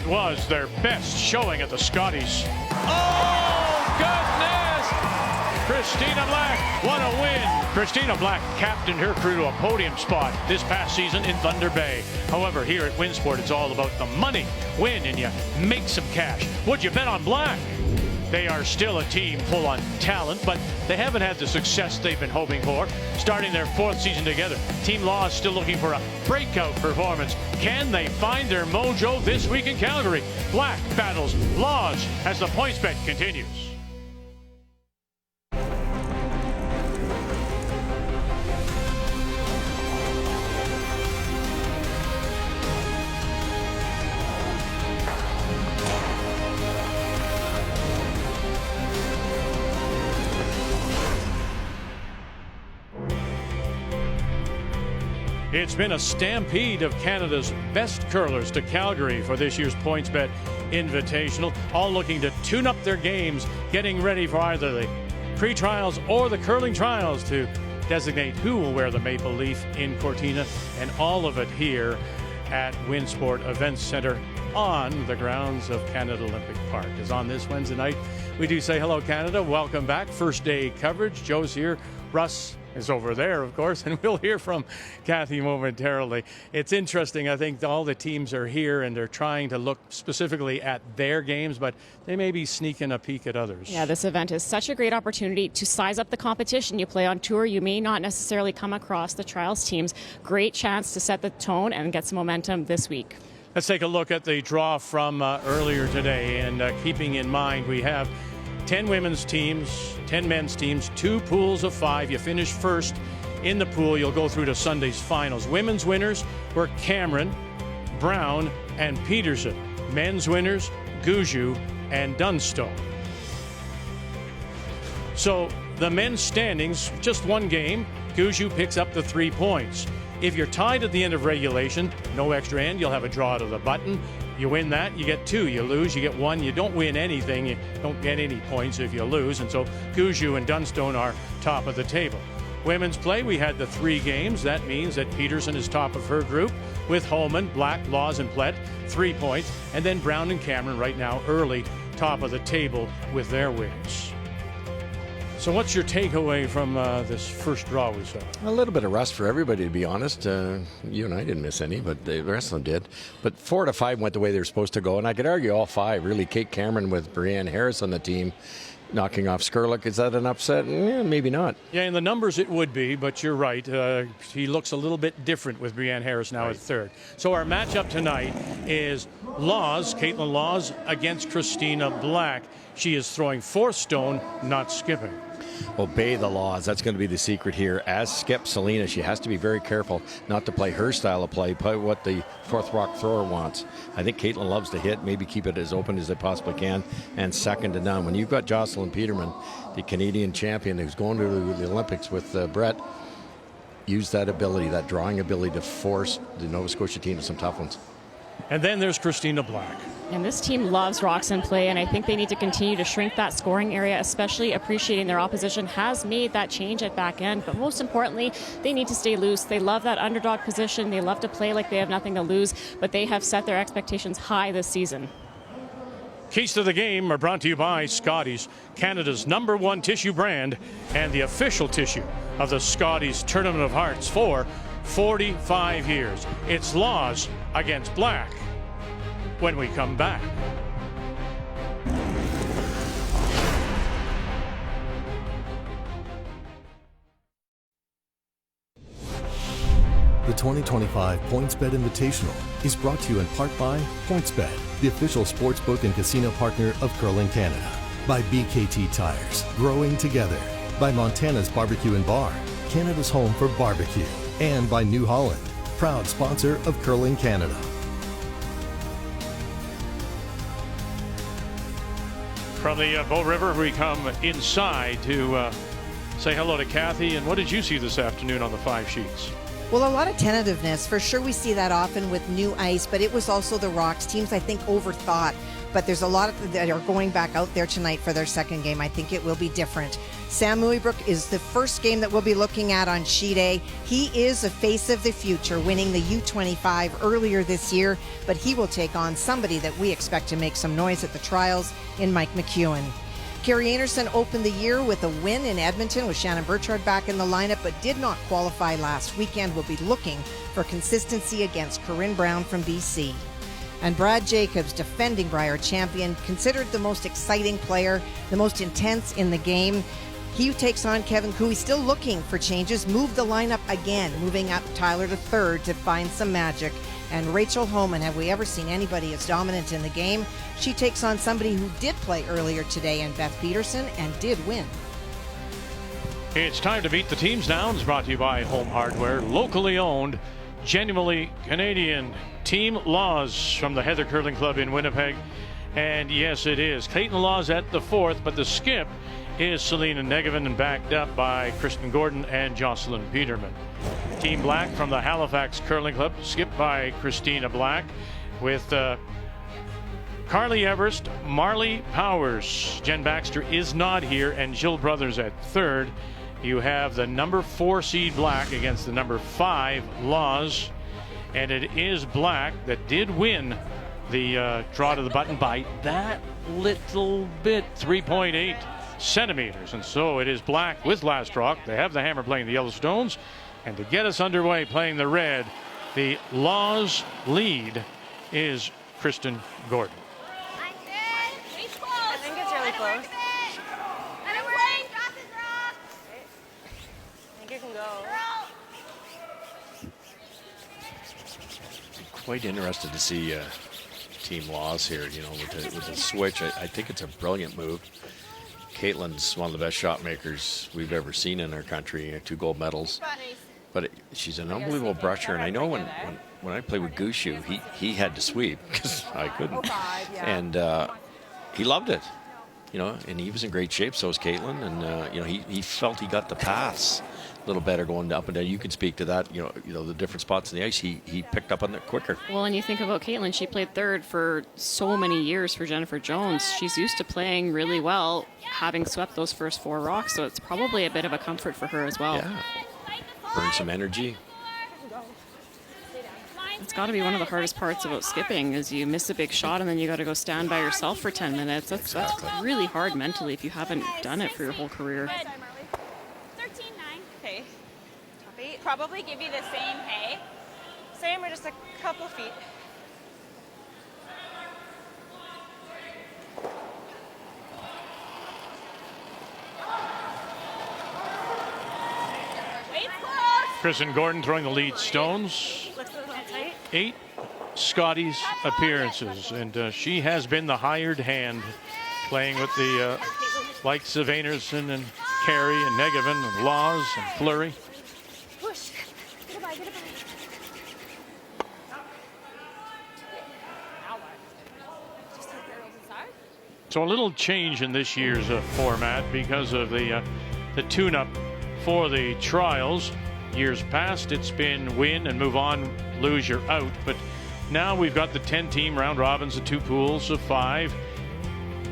It was their best showing at the Scotties. Oh, goodness! Christina Black, what a win! Christina Black captained her crew to a podium spot this past season in Thunder Bay. However, here at Winsport, it's all about the money. Win and you make some cash. Would you bet on Black? They are still a team full on talent, but they haven't had the success they've been hoping for. Starting their 4th season together, Team Law is still looking for a breakout performance. Can they find their mojo this week in Calgary? Black battles Laws as the PointsBet continues. It's been a stampede of Canada's best curlers to Calgary for this year's PointsBet Invitational, all looking to tune up their games, getting ready for either the pre-trials or the curling trials to designate who will wear the maple leaf in Cortina, and all of it here at Winsport Events Centre on the grounds of Canada Olympic Park. As on this Wednesday night, we do say hello, Canada. Welcome back. First day coverage. Joe's here. Russ is over there, of course, and we'll hear from Kathy momentarily. It's interesting. I think all the teams are here and they're trying to look specifically at their games, but they may be sneaking a peek at others. Yeah, this event is such a great opportunity to size up the competition. You play on tour, you may not necessarily come across the trials teams. Great chance to set the tone and get some momentum this week. Let's take a look at the draw from earlier today, and keeping in mind we have 10 women's teams, 10 men's teams, 2 pools of 5. You finish first in the pool, you'll go through to Sunday's finals. Women's winners were Cameron, Brown, and Peterson. Men's winners, Gouju and Dunstone. So the men's standings, just one game. Gouju picks up the 3 points. If you're tied at the end of regulation, no extra end, you'll have a draw to the button. You win that, you get 2. You lose, you get 1. You don't win anything, you don't get any points if you lose. And so Gouju and Dunstone are top of the table. Women's play, we had the 3 games. That means that Peterson is top of her group with Holman, Black, Laws, and Plett, 3 points. And then Brown and Cameron right now early, top of the table with their wins. So what's your takeaway from this first draw we saw? A little bit of rust for everybody, to be honest. You and I didn't miss any, but the rest of them did. But 4 to 5 went the way they were supposed to go, and I could argue all 5. Really, Kate Cameron with Brianne Harris on the team, knocking off Skurlik. Is that an upset? Maybe not. Yeah, in the numbers it would be, but you're right. He looks a little bit different with Brianne Harris now at 3rd. So our matchup tonight is Laws, Caitlin Laws, against Christina Black. She is throwing 4th stone, not skipping. Obey the laws. That's going to be the secret here. As skip Selena, she has to be very careful not to play her style of play what the 4th rock thrower wants. I think Caitlin loves to hit, maybe keep it as open as they possibly can, and second to none. When you've got Jocelyn Peterman, the Canadian champion who's going to the Olympics with Brett, use that ability, that drawing ability to force the Nova Scotia team to some tough ones. And then there's Christina Black. And this team loves rocks in play, and I think they need to continue to shrink that scoring area, especially appreciating their opposition has made that change at back end. But most importantly, they need to stay loose. They love that underdog position. They love to play like they have nothing to lose, but they have set their expectations high this season. Keys to the game are brought to you by Scotties, Canada's #1 tissue brand and the official tissue of the Scotties Tournament of Hearts for 45 years. It's Laws against Black when we come back. The 2025 PointsBet Invitational is brought to you in part by PointsBet, the official sportsbook and casino partner of Curling Canada. By BKT Tires, growing together. By Montana's Barbecue and Bar, Canada's home for barbecue. And by New Holland, proud sponsor of Curling Canada. From the Bow River, we come inside to say hello to Kathy. And what did you see this afternoon on the 5 sheets? Well, a lot of tentativeness. For sure, we see that often with new ice, but it was also the Rocks. Teams, I think, overthought. But there's a lot that are going back out there tonight for their second game. I think it will be different. Sam Muybrook is the first game that we'll be looking at on Sheet A. He is a face of the future, winning the U25 earlier this year, but he will take on somebody that we expect to make some noise at the trials in Mike McEwen. Carrie Anderson opened the year with a win in Edmonton with Shannon Burchard back in the lineup, but did not qualify last weekend. Will be looking for consistency against Corinne Brown from BC. And Brad Jacobs, defending Brier champion, considered the most exciting player, the most intense in the game. He takes on Kevin Koo. He's still looking for changes. Moved the lineup again, moving up Tyler to third to find some magic. And Rachel Homan, have we ever seen anybody as dominant in the game? She takes on somebody who did play earlier today in Beth Peterson and did win. It's time to beat the teams now. It's brought to you by Home Hardware, locally owned, genuinely Canadian. Team Laws from the Heather Curling Club in Winnipeg. And yes, it is Clayton Laws at the fourth, but the skip is Selena Negevin and backed up by Kristen Gordon and Jocelyn Peterman. Team Black from the Halifax Curling Club, skipped by Christina Black, with Carly Everest, Marley Powers. Jen Baxter is not here, and Jill Brothers at third. You have the number 4 seed Black against the number 5 Laws. And it is Black that did win the draw to the button by that little bit, 3.8 centimeters. And so it is Black with last draw. They have the hammer playing the Yellowstones. And to get us underway playing the red, the Laws lead is Kristen Gordon. I think it's really close. I think you can go. Quite interested to see Team Laws here, you know, with the switch. I think it's a brilliant move. Caitlin's one of the best shot makers we've ever seen in our country, 2 gold medals. But she's an unbelievable brusher, and I know when I played with Gushu, he had to sweep because I couldn't. And he loved it, you know, and he was in great shape, so was Caitlin, and, you know, he felt he got the pass a little better going up and down. You can speak to that, you know the different spots in the ice. He picked up on it quicker. Well, and you think about Caitlin, she played third for so many years for Jennifer Jones. She's used to playing really well, having swept those first 4 rocks, so it's probably a bit of a comfort for her as well. Yeah. Burn some energy. It's got to be one of the hardest parts about skipping is you miss a big shot and then you got to go stand by yourself for 10 minutes. That's really hard mentally if you haven't done it for your whole career. 13-9. Okay. Top 8. Probably give you the same hay. Same or just a couple feet. Kristen Gordon throwing the lead stones. 8 Scotties appearances, and she has been the hired hand, playing with the likes of Anderson and Carey and Negevin and Laws and Fleury. Push. Get it by. So a little change in this year's format because of the tune-up for the trials. Years past, it's been win and move on, lose, you're out. But now we've got the 10-team round robins, the 2 pools of 5.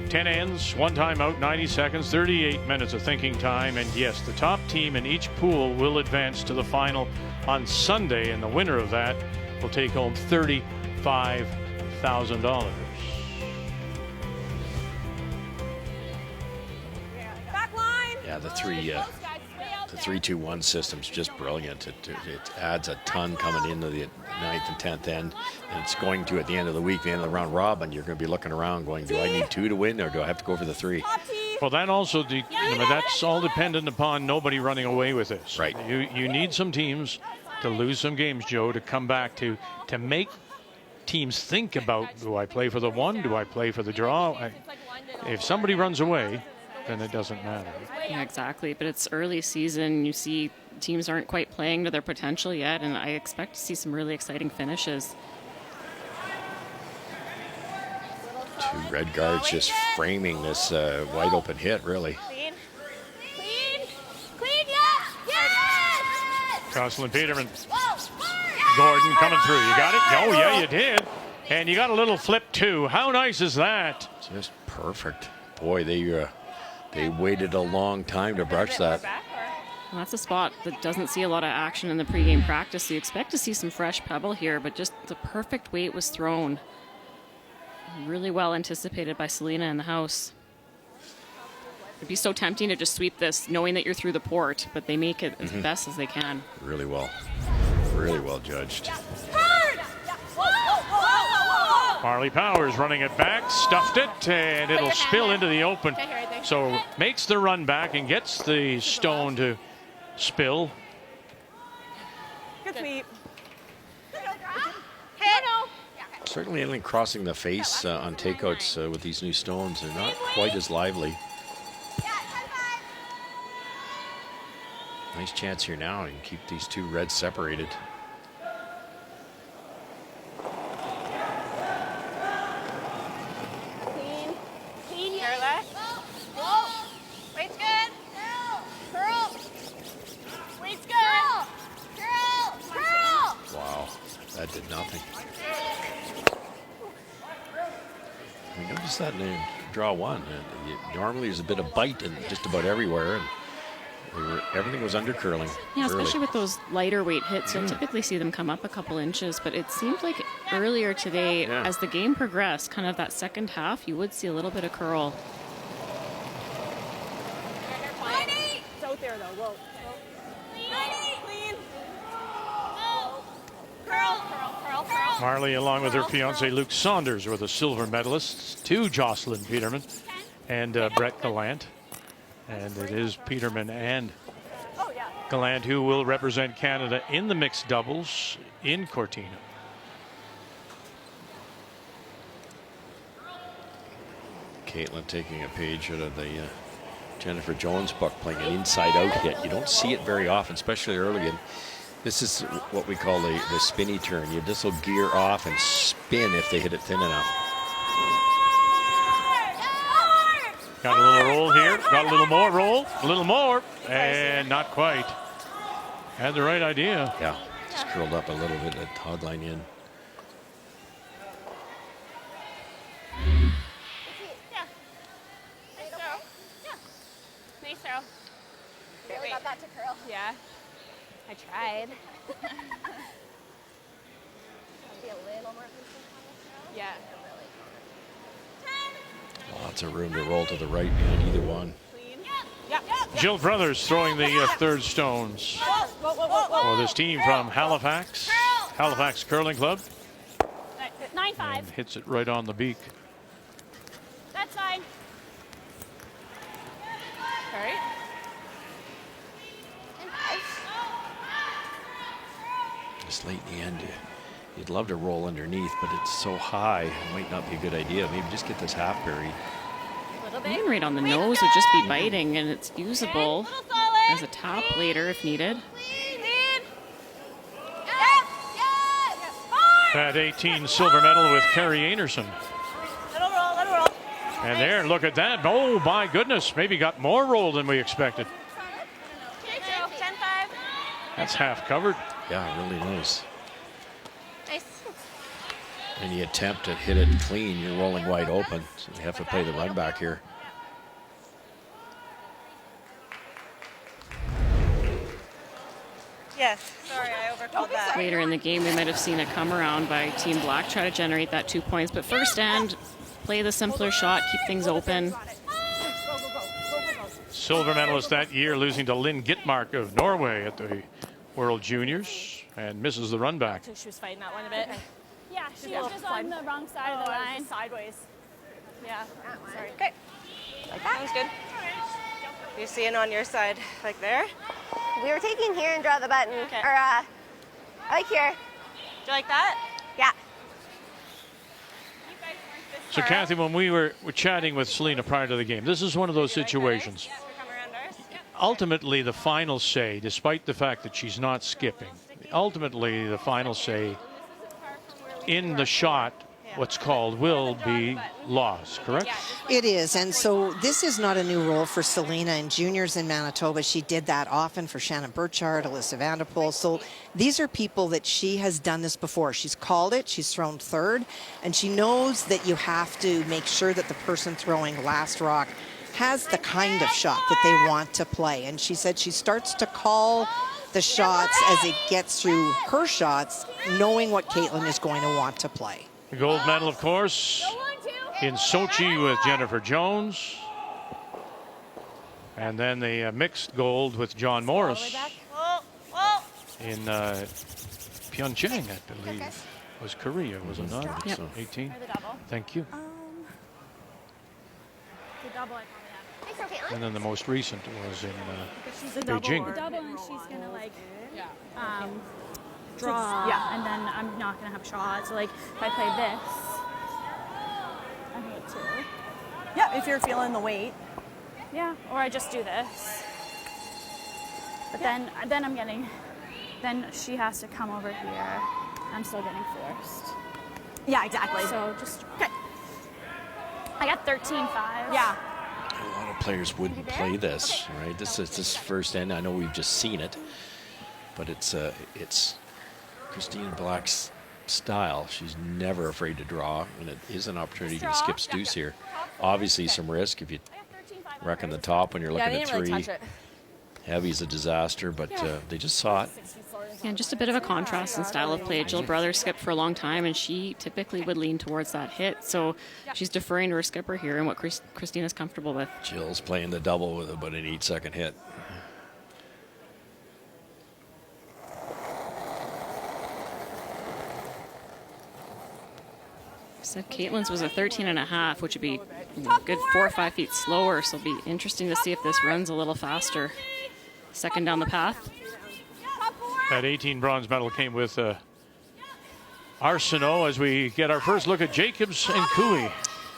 10 ends, 1 timeout, 90 seconds, 38 minutes of thinking time. And yes, the top team in each pool will advance to the final on Sunday, and the winner of that will take home $35,000. Back line. Yeah, the 3-2-1 system's just brilliant. It adds a ton coming into the 9th and 10th end, and it's going to, at the end of the week, the end of the round robin, you're going to be looking around going, do I need 2 to win, or do I have to go for the 3? Well, that also, that's all dependent upon nobody running away with this. Right. You need some teams to lose some games, Joe, to come back to make teams think about, do I play for the 1? Do I play for the draw? If somebody runs away, then it doesn't matter. Yeah, exactly. But it's early season. You see teams aren't quite playing to their potential yet, and I expect to see some really exciting finishes. 2 red guards just framing this wide open hit, really. Clean, yes! Jocelyn Peterman Gordon coming through. You got it? Oh, yeah, you did. And you got a little flip, too. How nice is that? Just perfect. Boy, they waited a long time to brush that. Well, that's a spot that doesn't see a lot of action in the pregame practice. So you expect to see some fresh pebble here, but just the perfect way it was thrown. Really well anticipated by Selena in the house. It'd be so tempting to just sweep this knowing that you're through the port, but they make it as best as they can. Really well judged. Marley Powers running it back, stuffed it, and it'll spill into the open. So makes the run back and gets the stone to spill. Good sweep. Certainly anything crossing the face on takeouts with these new stones. They're not quite as lively. Nice chance here now and keep these two reds separated. Clean. Carla. Weight's good. Curl. Weight's good. Curl. Wow, that did nothing. I noticed that in draw one. Normally there's a bit of bite in just about everywhere, and everything was under curling. Yeah, especially with those lighter weight hits, you'll typically see them come up a couple inches, but it seemed like earlier today, as the game progressed, kind of that second half, you would see a little bit of curl. It's out there, though. Whoa. Clean. Curl. Marley, along with her fiance Luke Saunders, were the silver medalists to Jocelyn Peterman and Brett Gallant. And it is Peterman and Gallant who will represent Canada in the mixed doubles in Cortina. Caitlin taking a page out of the Jennifer Jones book, playing an inside-out hit. You don't see it very often, especially early. And this is what we call the spinny turn. This will gear off and spin if they hit it thin enough. Got a little roll here. Got a little more roll. A little more. And not quite. Had the right idea. Yeah, just curled up a little bit at hog line in. Nice throw. Really got that to curl. Yeah. I tried. Be a little more yeah. Lots of room to roll to the right behind either one. Jill Brothers throwing the third stones for this team from Halifax. Halifax Curling Club. 9-5. And hits it right on the beak. That's fine. All right. Just late in the end, you'd love to roll underneath, but it's so high, it might not be a good idea. Maybe just get this half buried. Even right on the nose would just be biting, and it's usable as a top later if needed. That 18 silver medal with Carrie Anderson. Little roll. And there, look at that. Oh, my goodness. Maybe got more roll than we expected. 10-5. That's half covered. Yeah, really nice. Nice. Any attempt to hit it clean, you're rolling wide open. So you have to play the run back here. Yes. Sorry, I overcalled that. Later in the game, we might have seen a come around by Team Black, try to generate that 2 points. But first end, play the simpler shot, keep things open. Silver medalist that year, losing to Lynn Gittmark of Norway at the World Juniors, and misses the run back. She was fighting that one a bit. Yeah, she was just on the wrong side of the line. Sideways. Yeah. Sorry. Okay. Like that was good. You seeing on your side, like there? We were taking here and draw the button. Okay. Or, I like here. Do you like that? Yeah. So, Kathy, when we were chatting with Selena prior to the game, this is one of those situations. Ultimately, the final say, despite the fact that she's not skipping, ultimately the final say in the shot what's called will be lost, correct? It is, and so this is not a new role for Selena in juniors in Manitoba. She did that often for Shannon Burchard, Alyssa Vanderpool. So these are people that she has done this before. She's called it, she's thrown third, and she knows that you have to make sure that the person throwing last rock has the kind of shot that they want to play. And she said she starts to call the shots as it gets through her shots, knowing what Caitlin is going to want to play. The gold medal, of course, in Sochi with Jennifer Jones. And then the mixed gold with John Morris in Pyeongchang, I believe. Was Korea, was it not? Yep. So 18. Thank you. The double I probably have. And then the most recent was in Beijing. The double, and she's gonna like draw, and then I'm not gonna have shots. So, like if I play this, I think it's 2. Yeah, if you're feeling the weight. Yeah, or I just do this. But then I'm getting, then she has to come over here. I'm still getting forced. Yeah, exactly. So just okay. I got 13-5. Yeah. A lot of players wouldn't play this, right? This is this first end. I know we've just seen it, but it's Christina Black's style. She's never afraid to draw, and it is an opportunity to skip deuce here. Obviously, some risk if you reckon the top when you're looking at 3. Really touch it. Heavy's a disaster, but they just saw it. And just a bit of a contrast in style of play. Jill Brothers skipped for a long time, and she typically would lean towards that hit. So she's deferring to her skipper here and what Christina's comfortable with. Jill's playing the double with about an 8-second hit. Said Caitlin's was a 13.5, which would be a good 4 or 5 feet slower. So it'll be interesting to see if this runs a little faster. Second down the path. That 18 bronze medal came with Arsenault as we get our first look at Jacobs and Cooey.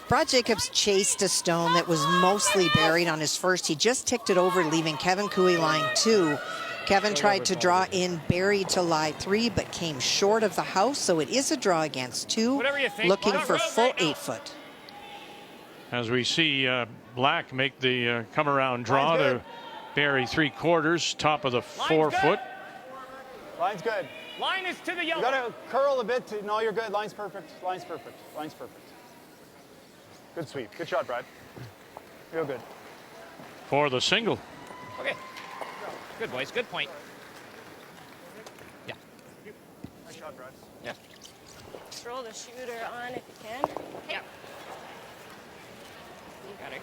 Brad Jacobs chased a stone that was mostly buried on his first. He just ticked it over, leaving Kevin Cooey lying 2. Kevin tried to draw in Barry to lie 3, but came short of the house, so it is a draw against 2, looking for full 8-foot. As we see Black make the come-around draw to Barry 3/4, top of the 4-foot. Line's good. Line is to the yellow. You gotta curl a bit. No, you're good. Line's perfect. Line's perfect. Line's perfect. Good sweep. Good shot, Brad. Real good. For the single. Okay. Good, boys. Good point. Yeah. Nice shot, Brad. Yeah. Roll the shooter on if you can. Yeah. You got it.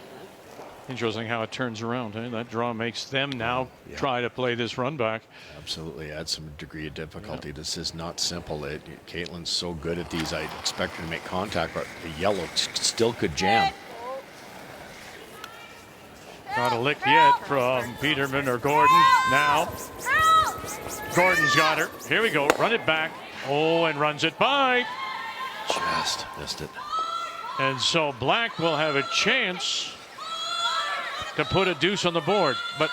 Interesting how it turns around. Eh? That draw makes them now try to play this run back. Absolutely, adds some degree of difficulty. This is not simple. Caitlin's so good at these. I expect her to make contact, but the yellow still could jam. Not a lick yet from Peterman or Gordon. Now, Gordon's got her. Here we go. Run it back. Oh, and runs it by. Just missed it. And so Black will have a chance to put a deuce on the board. But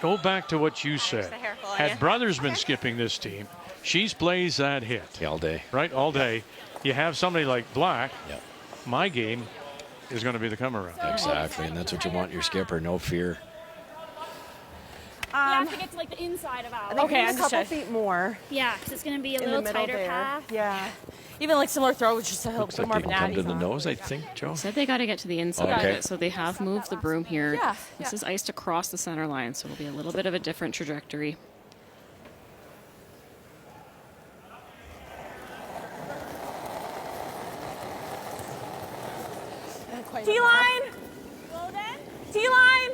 go back to what you said. Had Brothers been skipping this team, she's plays that hit. Yeah, all day. Right, all day. You have somebody like Black. Yeah. My game is going to be the come around. Exactly, and that's what you want your skipper. No fear. You have to get to like the inside of ours. Okay, a couple feet more. Yeah, because it's going to be a In little the middle tighter there. path. Yeah. Even like similar throw, which just a little Looks bit like more they of can an come to addy the thought. nose, I think, Joe. Said they got to get to the inside Okay. of it, so they have moved the broom here. Yeah, This is iced across the center line, so it'll be a little bit of a different trajectory. T-line! T-line!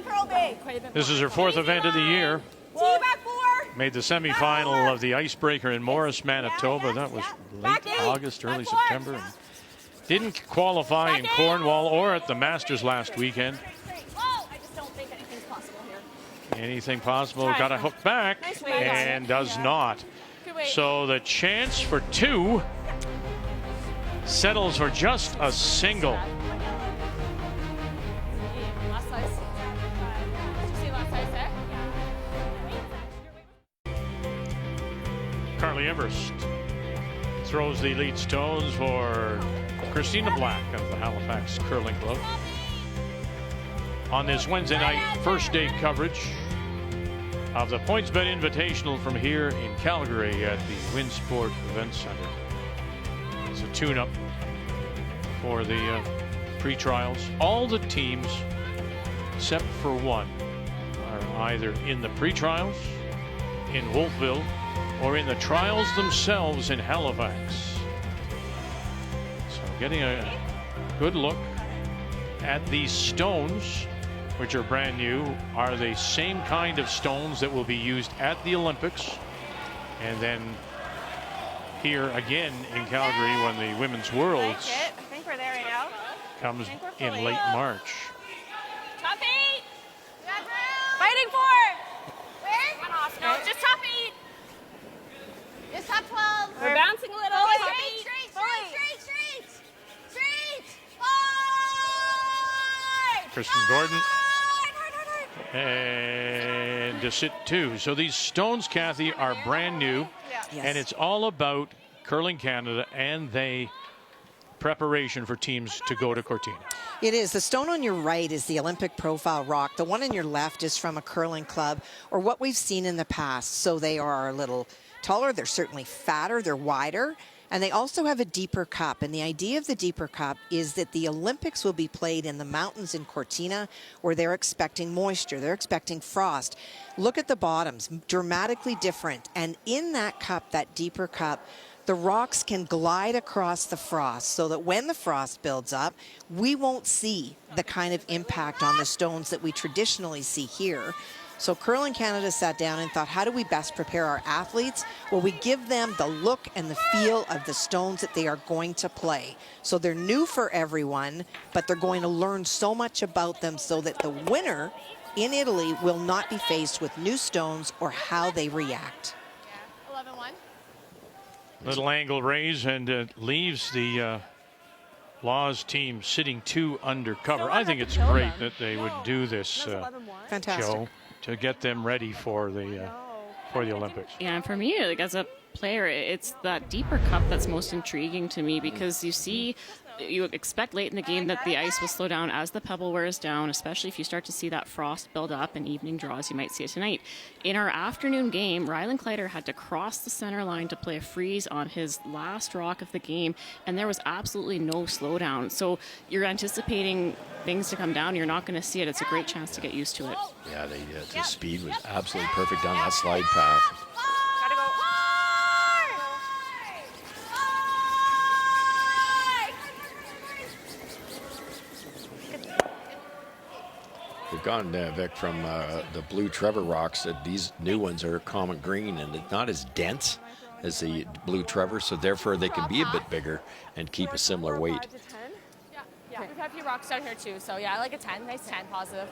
Curl big. This is her 4th event of the year. T back 4. Made the semifinal of the Icebreaker in Morris, Manitoba. That was late August, early September. And didn't qualify in Cornwall or at the Masters last weekend. I just don't think anything's possible here. Anything possible. Got a hook back and does not. So the chance for 2 settles for just a single. Last size. Did you see last size there? Carly Everest throws the lead stones for Christina Black of the Halifax Curling Club. On this Wednesday night, first day coverage of the PointsBet Invitational from here in Calgary at the Winsport Event Center. It's a tune-up for the pre-trials. All the teams, except for one, are either in the pre-trials in Wolfville or in the trials themselves in Halifax. So getting a good look at these stones, which are brand new, are the same kind of stones that will be used at the Olympics. And then here again in Calgary when the Women's Worlds I think we're there right now. comes in late March. Top 8. Fighting for! Where? No, just top 8. It's top 12. We're bouncing a little. Fully. Top Straight. 8. Kristen Gordon. And to sit 2. So these stones, Kathy, are brand new. Yes. And it's all about Curling Canada and they preparation for teams to go to Cortina. It is. The stone on your right is the Olympic profile rock. The one on your left is from a curling club or what we've seen in the past. So they are a little taller. They're certainly fatter. They're wider. And they also have a deeper cup. And the idea of the deeper cup is that the Olympics will be played in the mountains in Cortina where they're expecting moisture. They're expecting frost. Look at the bottoms, dramatically different. And in that cup, that deeper cup, the rocks can glide across the frost so that when the frost builds up, we won't see the kind of impact on the stones that we traditionally see here. So Curling Canada sat down and thought, how do we best prepare our athletes? Well, we give them the look and the feel of the stones that they are going to play. So they're new for everyone, but they're going to learn so much about them so that the winner in Italy will not be faced with new stones or how they react. 11-1. Little angle raise and leaves the Laws team sitting 2 under cover. I think it's great that they would do this, Fantastic. Joe, to get them ready for the Olympics. Yeah, and for me, like as a player, it's that deeper cup that's most intriguing to me because you expect late in the game that the ice will slow down as the pebble wears down, especially if you start to see that frost build up and evening draws. You might see it tonight. In our afternoon game, Rylan Kleider had to cross the center line to play a freeze on his last rock of the game, and there was absolutely no slowdown. So you're anticipating things to come down. You're not going to see it. It's a great chance to get used to it. Yeah, the speed was absolutely perfect down that slide path. Gotta go. We've gone, Vic, from the blue Trevor rocks. These new ones are common green and not as dense as the blue Trevor, so therefore they can be a bit bigger and keep a similar weight. Yeah, we've had a few rocks down here too. So yeah, I like a 10. Nice 10, positive.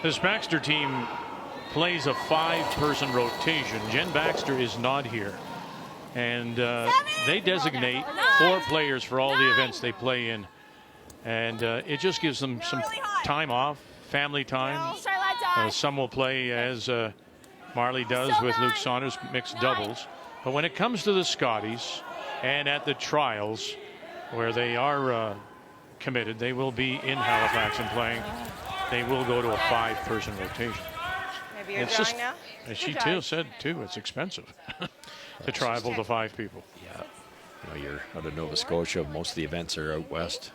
This Baxter team plays a 5-person rotation. Jen Baxter is not here. And they designate 4 players for all the events they play in. And it just gives them some time off, family time. Some will play as Marley does with Luke Saunders, mixed doubles. But when it comes to the Scotties and at the trials where they are committed, they will be in Halifax and playing. They will go to a 5-person rotation. Maybe you're It's drawing just, now? as she too said too, it's expensive to travel to 5 people. Yeah, you know, you're out of Nova Scotia. Most of the events are out west.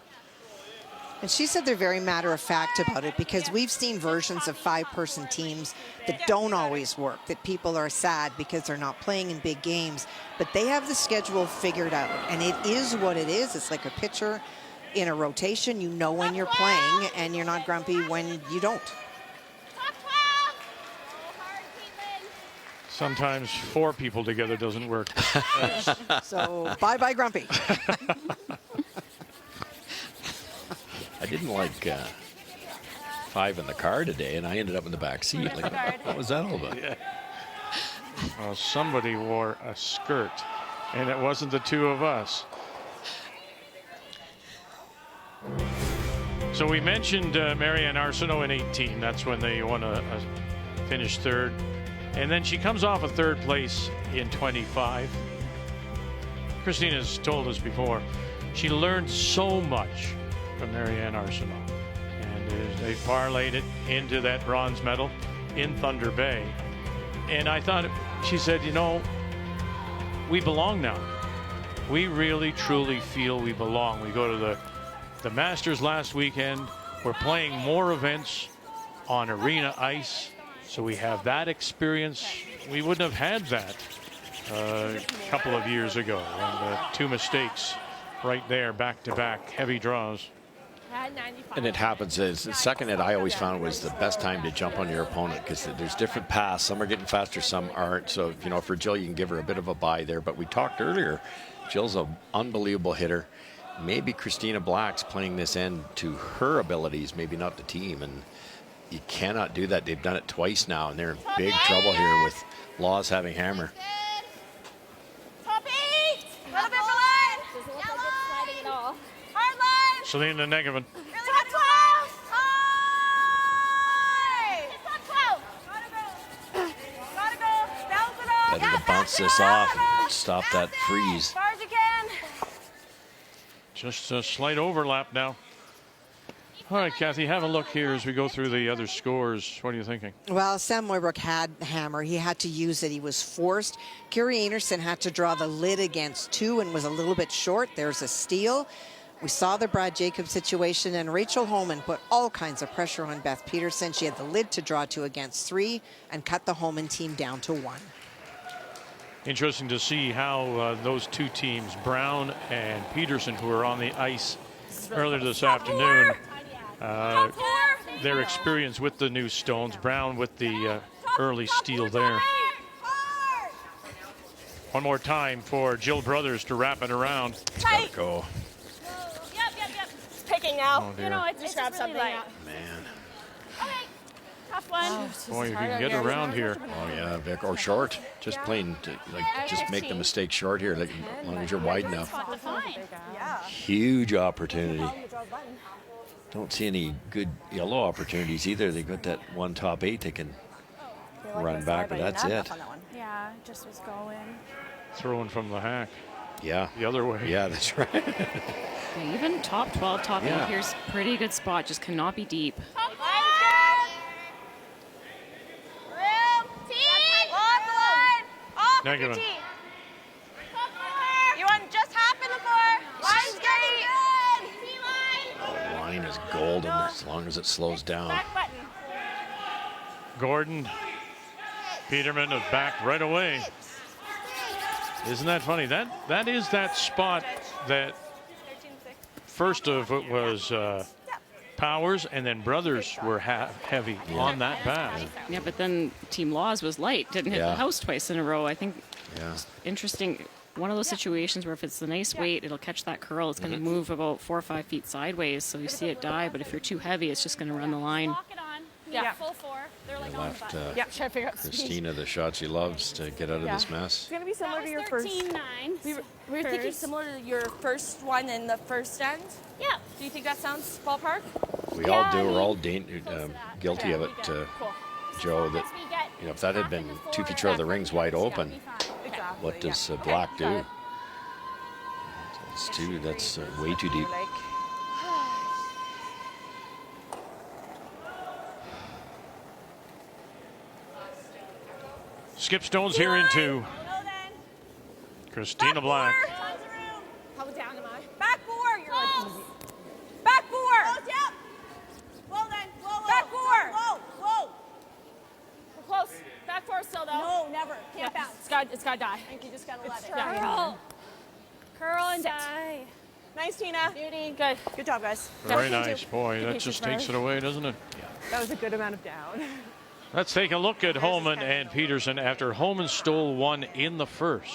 And she said they're very matter-of-fact about it because we've seen versions of 5-person teams that don't always work, that people are sad because they're not playing in big games. But they have the schedule figured out, and it is what it is. It's like a pitcher in a rotation. You know when you're playing, and you're not grumpy when you don't. Sometimes 4 people together doesn't work. So bye-bye grumpy. I didn't like 5 in the car today, and I ended up in the back seat. Like, what was that all about? Yeah. Well, somebody wore a skirt, and it wasn't the 2 of us. So we mentioned Marianne Arsenault in 18. That's when they won a finished 3rd And then she comes off a third place in 25. Christina's told us before, she learned so much from Marianne Arsenault. And they parlayed it into that bronze medal in Thunder Bay. And I thought, she said, you know, we belong now. We really, truly feel we belong. We go to the Masters last weekend. We're playing more events on arena ice. So we have that experience. We wouldn't have had that a couple of years ago. And 2 mistakes right there, back-to-back heavy draws. And it happens as the second hit I always found was the best time to jump on your opponent because there's different paths. Some are getting faster, some aren't. So, you know, for Jill, you can give her a bit of a bye there. But we talked earlier, Jill's an unbelievable hitter. Maybe Christina Black's playing this end to her abilities, maybe not the team. And you cannot do that. They've done it twice now, and they're in big trouble here with Laws having hammer. Top 8! A little bit for line! Doesn't look like it's sliding at all. Hard line! Selena Negavan. Really top 12! High! Top 12! Gotta go! Bounce it off! Better to bounce this off and stop that freeze. As far as you can. Just a slight overlap now. All right, Kathy, have a look here as we go through the other scores. What are you thinking? Well, Sam Moybrook had hammer. He had to use it. He was forced. Kerry Anderson had to draw the lid against 2 and was a little bit short. There's a steal. We saw the Brad Jacobs situation, and Rachel Holman put all kinds of pressure on Beth Peterson. She had the lid to draw 2 against 3 and cut the Holman team down to 1. Interesting to see how those 2 teams, Brown and Peterson, who were on the ice earlier this afternoon, their experience with the new stones. Brown with the early steal there. One more time for Jill Brothers to wrap it around. It's got to go. Yep. It's picking now. Oh, dear. You know, I just grabbed something out. Man. Okay. Tough one. Boy, if you can get around here. Oh, yeah, Vic. Or short. Just plain, just make the mistake short here, like, as long as you're wide enough. Yeah. Huge opportunity. Don't see any good yellow opportunities either. They got that one top 8 they can run back, but that's it. Yeah, just was going. Throwing from the hack. Yeah. The other way. Yeah, that's right. Yeah, even top 12, top 8 here's pretty good spot. Just cannot be deep. Negative. You want just half in the floor. Line's getting good. The line is golden as long as it slows down. Back button. Gordon. Peterman is back right away. Isn't that funny? That is that spot that first of it was Powers, and then Brothers were heavy on that back. Yeah, but then Team Laws was light. Didn't hit the house twice in a row. I think interesting. One of those situations where if it's a nice weight, it'll catch that curl. It's going to move about 4 or 5 feet sideways, so you see it die. But if you're too heavy, it's just going to run the line. Lock it on. Yeah, full 4. They're like on the Left button. Trying to figure out Christina the shot she loves to get out of this mess. It's going to be similar That to your was first. 13-9. We were thinking similar to your first one in the first end. Yeah. Do you think that sounds ballpark? We all do. We're all guilty of it, Cool. Joe. That if that had been 2 feet short of the rings wide open, Exactly. what does Black do? It's too. That's way too deep. Skip Stones here into Christina Black. How down am I? Back 4. You're like easy. Back 4. Yep. Well then. Whoa. Back 4. Whoa. We're close. Back 4 still, though. No, never. Can't bounce. It's got to die. I think you just gotta let it. Curl. Curl and die. Nice, Tina. Beauty. Good. Good job, guys. Very nice. Boy, that just takes it away, doesn't it? That was a good amount of down. Let's take a look at Holman and Peterson after Holman stole 1 in the first.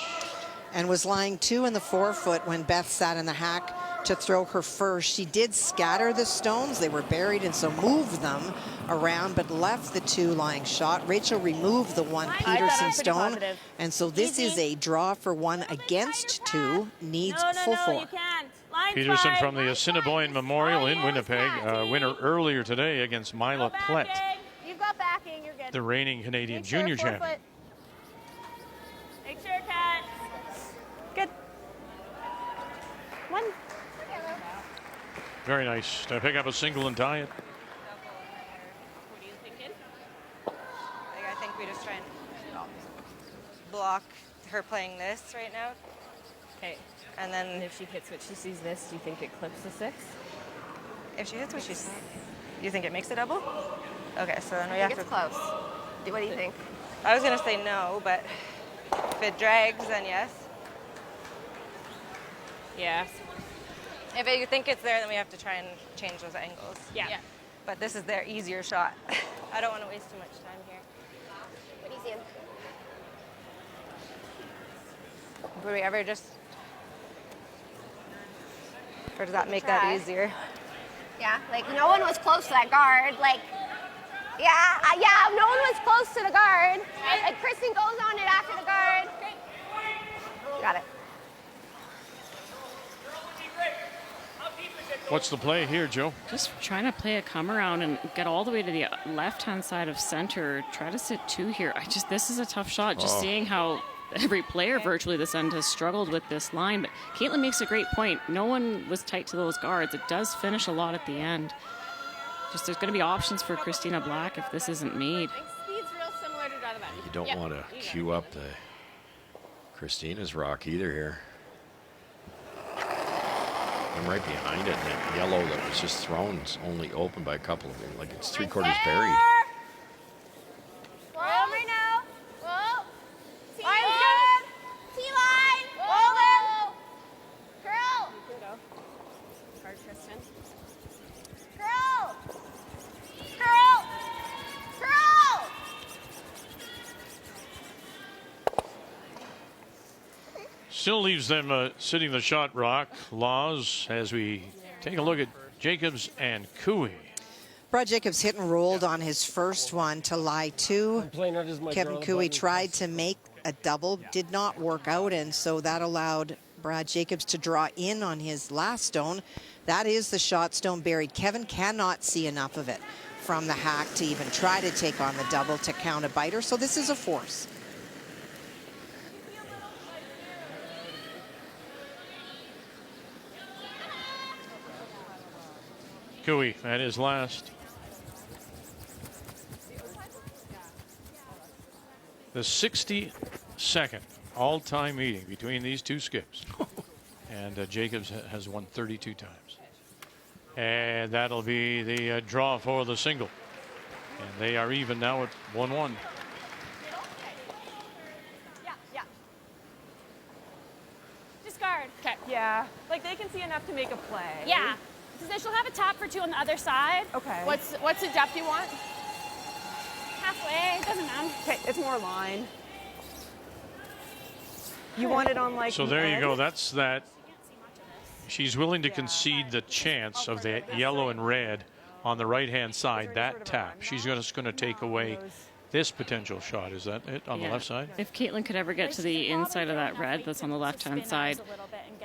And was lying 2 in the 4-foot when Beth sat in the hack to throw her first. She did scatter the stones. They were buried, and so moved them around, but left the 2 lying shot. Rachel removed the 1 Peterson stone. Positive. And so this is a draw for 1 against 2. Needs full 4. You can't. Line's Peterson wide. from the Assiniboine Memorial in Winnipeg. Winner earlier today against Mila Plett. You've got backing. You're good. the reigning Canadian junior champion. Make sure, Kat. Good. One. Very nice to pick up a single and tie it. What are you thinking? I think we just try and block her playing this right now. Okay. And then If she hits what she sees this, do you think it clips the 6? if she hits what she's, you think it makes a double? Okay, so then we I have think to. it's close. What do you think? I was gonna say no, but if it drags, then yes. Yeah. If you think it's there, then we have to try and change those angles. Yeah. But this is their easier shot. I don't want to waste too much time here. What do you see? Would we ever just, or does that make Try. that easier? Yeah, like no one was close to that guard. Like, yeah, no one was close to the guard. Like Kristen goes on it after the guard. Got it. What's the play here, Joe? Just trying to play a come around and get all the way to the left-hand side of center. Try to sit 2 here. This is a tough shot. Just seeing how every player virtually this end has struggled with this line. But Caitlin makes a great point. No one was tight to those guards. It does finish a lot at the end. Just there's going to be options for Christina Black if this isn't made. Speed's real similar to Donna You don't want to queue up the Christina's rock either here. I'm right behind it, and that yellow that was just thrown is only open by a couple of them. Like it's 3/4 buried. Whoa, right now. Whoa. Line's good. T-line. Whoa. Girl. You can go. Hard, Kristen. Girl. Girl. Girl. Still leaves them sitting the shot rock. Laws as we take a look at Jacobs and Cooey. Brad Jacobs hit and rolled on his first one to lie 2. Kevin Cooey tried to make a double, did not work out, and so that allowed Brad Jacobs to draw in on his last stone. That is the shot stone buried. Kevin cannot see enough of it from the hack to even try to take on the double to count a biter, so this is a force. Cooey at his last. The 62nd all-time meeting between these two skips. And Jacobs has won 32 times. And that'll be the draw for the single. And they are even now at 1-1. Yeah. Discard. Okay. Yeah. Like they can see enough to make a play. Yeah. Because then she'll have a tap for 2 on the other side. Okay. What's the depth you want? Halfway. It doesn't matter. Okay, it's more line. You want it on like. So there you go. That's that. She's willing to concede the chance of that yellow and red on the right-hand side, that tap. She's just going to take away this potential shot. Is that it on the left side? If Caitlin could ever get to the inside of that red that's on the left-hand side,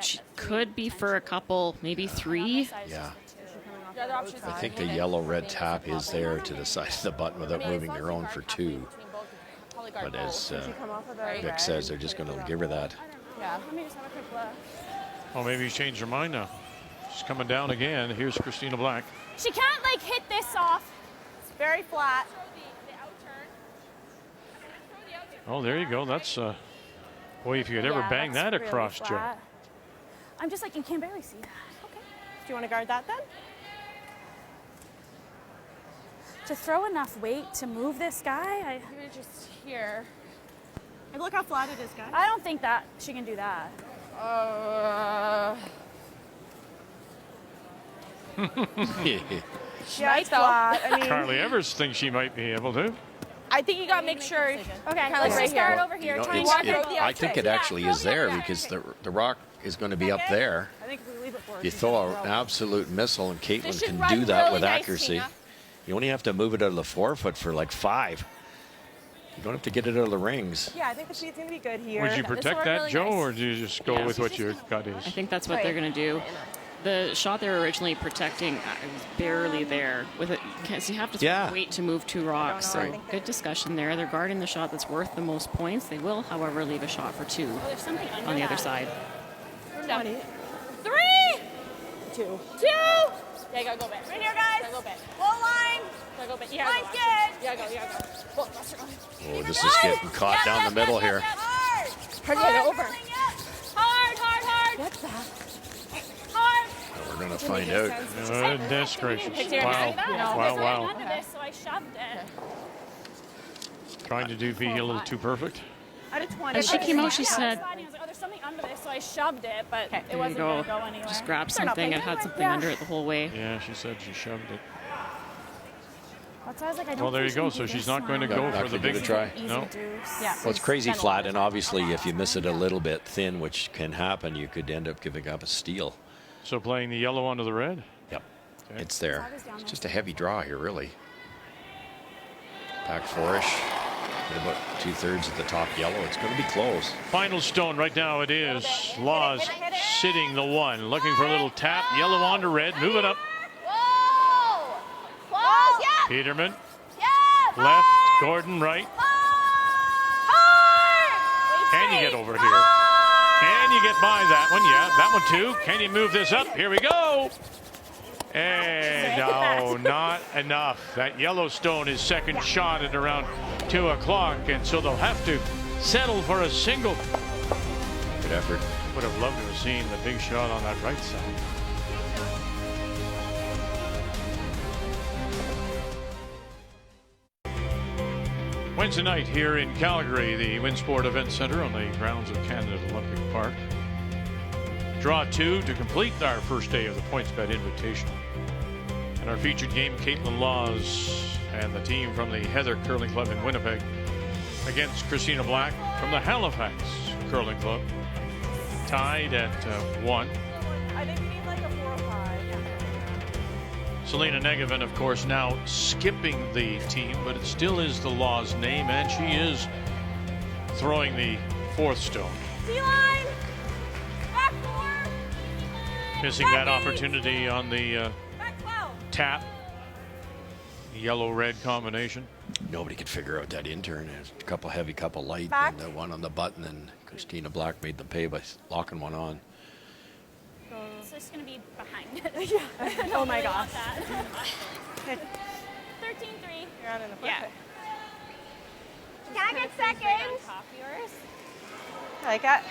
she could be for a couple, maybe 3. Yeah. I think the yellow-red tap is there to the side of the button without moving your own for 2. But as Vic says, they're just going to give her that. Yeah. Oh, maybe he's changed her mind now. She's coming down again. Here's Christina Black. She can't like hit this off. It's very flat. Oh, there you go. That's boy, if you could ever bang that really across, Joe. flat. I'm just like, you can barely see that. Okay. Do you want to guard that then? To throw enough weight to move this guy, You're just here. And look how flat it is, guys. I don't think that she can do that. Yeah, it's flat. I mean, Carly Evers thinks she might be able to. I think you got to make sure. Okay, Kind of let's right just start here. over here. You know, Try and it's- get walk her- out I think it actually is there because the rock is going to be up there. I think if we leave it for her, You she's throw gonna an throw. absolute missile, and Caitlin This should can run do that really with nice, accuracy. Tina. You only have to move it out of the 4-foot for like 5. You don't have to get it out of the rings. Yeah, I think the speed's going to be good here. Would you This will protect work that, really Joe, nice. or do you just go with what your gut is? I think that's what they're going to do. The shot they were originally protecting was barely there with it. So you have to wait to move 2 rocks. So good discussion there. They're guarding the shot that's worth the most points. They will, however, leave a shot for 2 on the other side. 3! 2. Yeah, you gotta go back. Right here, guys. Gotta go back. Goal line. Gotta go back. Yeah, line's good. Yeah, go. Go. Oh, this is getting caught down the middle here. Hard to get over. Hard. What's that? Hard. We're going to find out. Goodness gracious. Wow. Wow. Under this, so I shoved it. Trying to do be a little too perfect. Out of 20. As she came out, she said, I was like, oh, there's something under this, so I shoved it, but it there you wasn't go. going to go anywhere. Just grab something and had something under it the whole way. Yeah, she said she shoved it. That's why I was like, I don't Well, there you think go. she So can do she's this not going to one. go Not for the gonna give big it a try. Easy No. deuce. Yeah. Well, it's crazy flat, and obviously if you miss it a little bit thin, which can happen, you could end up giving up a steal. So playing the yellow onto the red. Yep. Okay. It's there. It's just a heavy draw here, really. Back 4-ish. At about 2/3 at the top yellow. It's going to be close. Final stone right now. It is Laws sitting the 1, looking for a little tap. Yellow onto red. Move it up. Whoa! Close, yeah! Peterman Yeah! left. Gordon right. Can you get over here? Can you get by that one? Yeah, that one too. Can you move this up? Here we go. And no, not enough. That Yellowstone is second shot at around 2 o'clock, and so they'll have to settle for a single. Good effort. Would have loved to have seen the big shot on that right side. Wednesday night here in Calgary, the Winsport Event Center on the grounds of Canada Olympic Park. Draw 2 to complete our first day of the PointsBet Invitational. And our featured game, Caitlin Laws and the team from the Heather Curling Club in Winnipeg against Christina Black from the Halifax Curling Club. Tied at 1. I think we need like a 4 or 5. Selena Negevin, of course, now skipping the team, but it still is the Laws name, and she is throwing the 4th stone. D-line. Back 4. Missing that opportunity on the Back 12. tap. Yellow-red combination. Nobody could figure out that intern. There's a couple heavy, couple light, Back. and the one on the button, and Christina Black made them pay by locking one on. So it's going to be behind. Oh my gosh. 13-3. You're on in the Yeah. Can I get second? Top yours. I like that.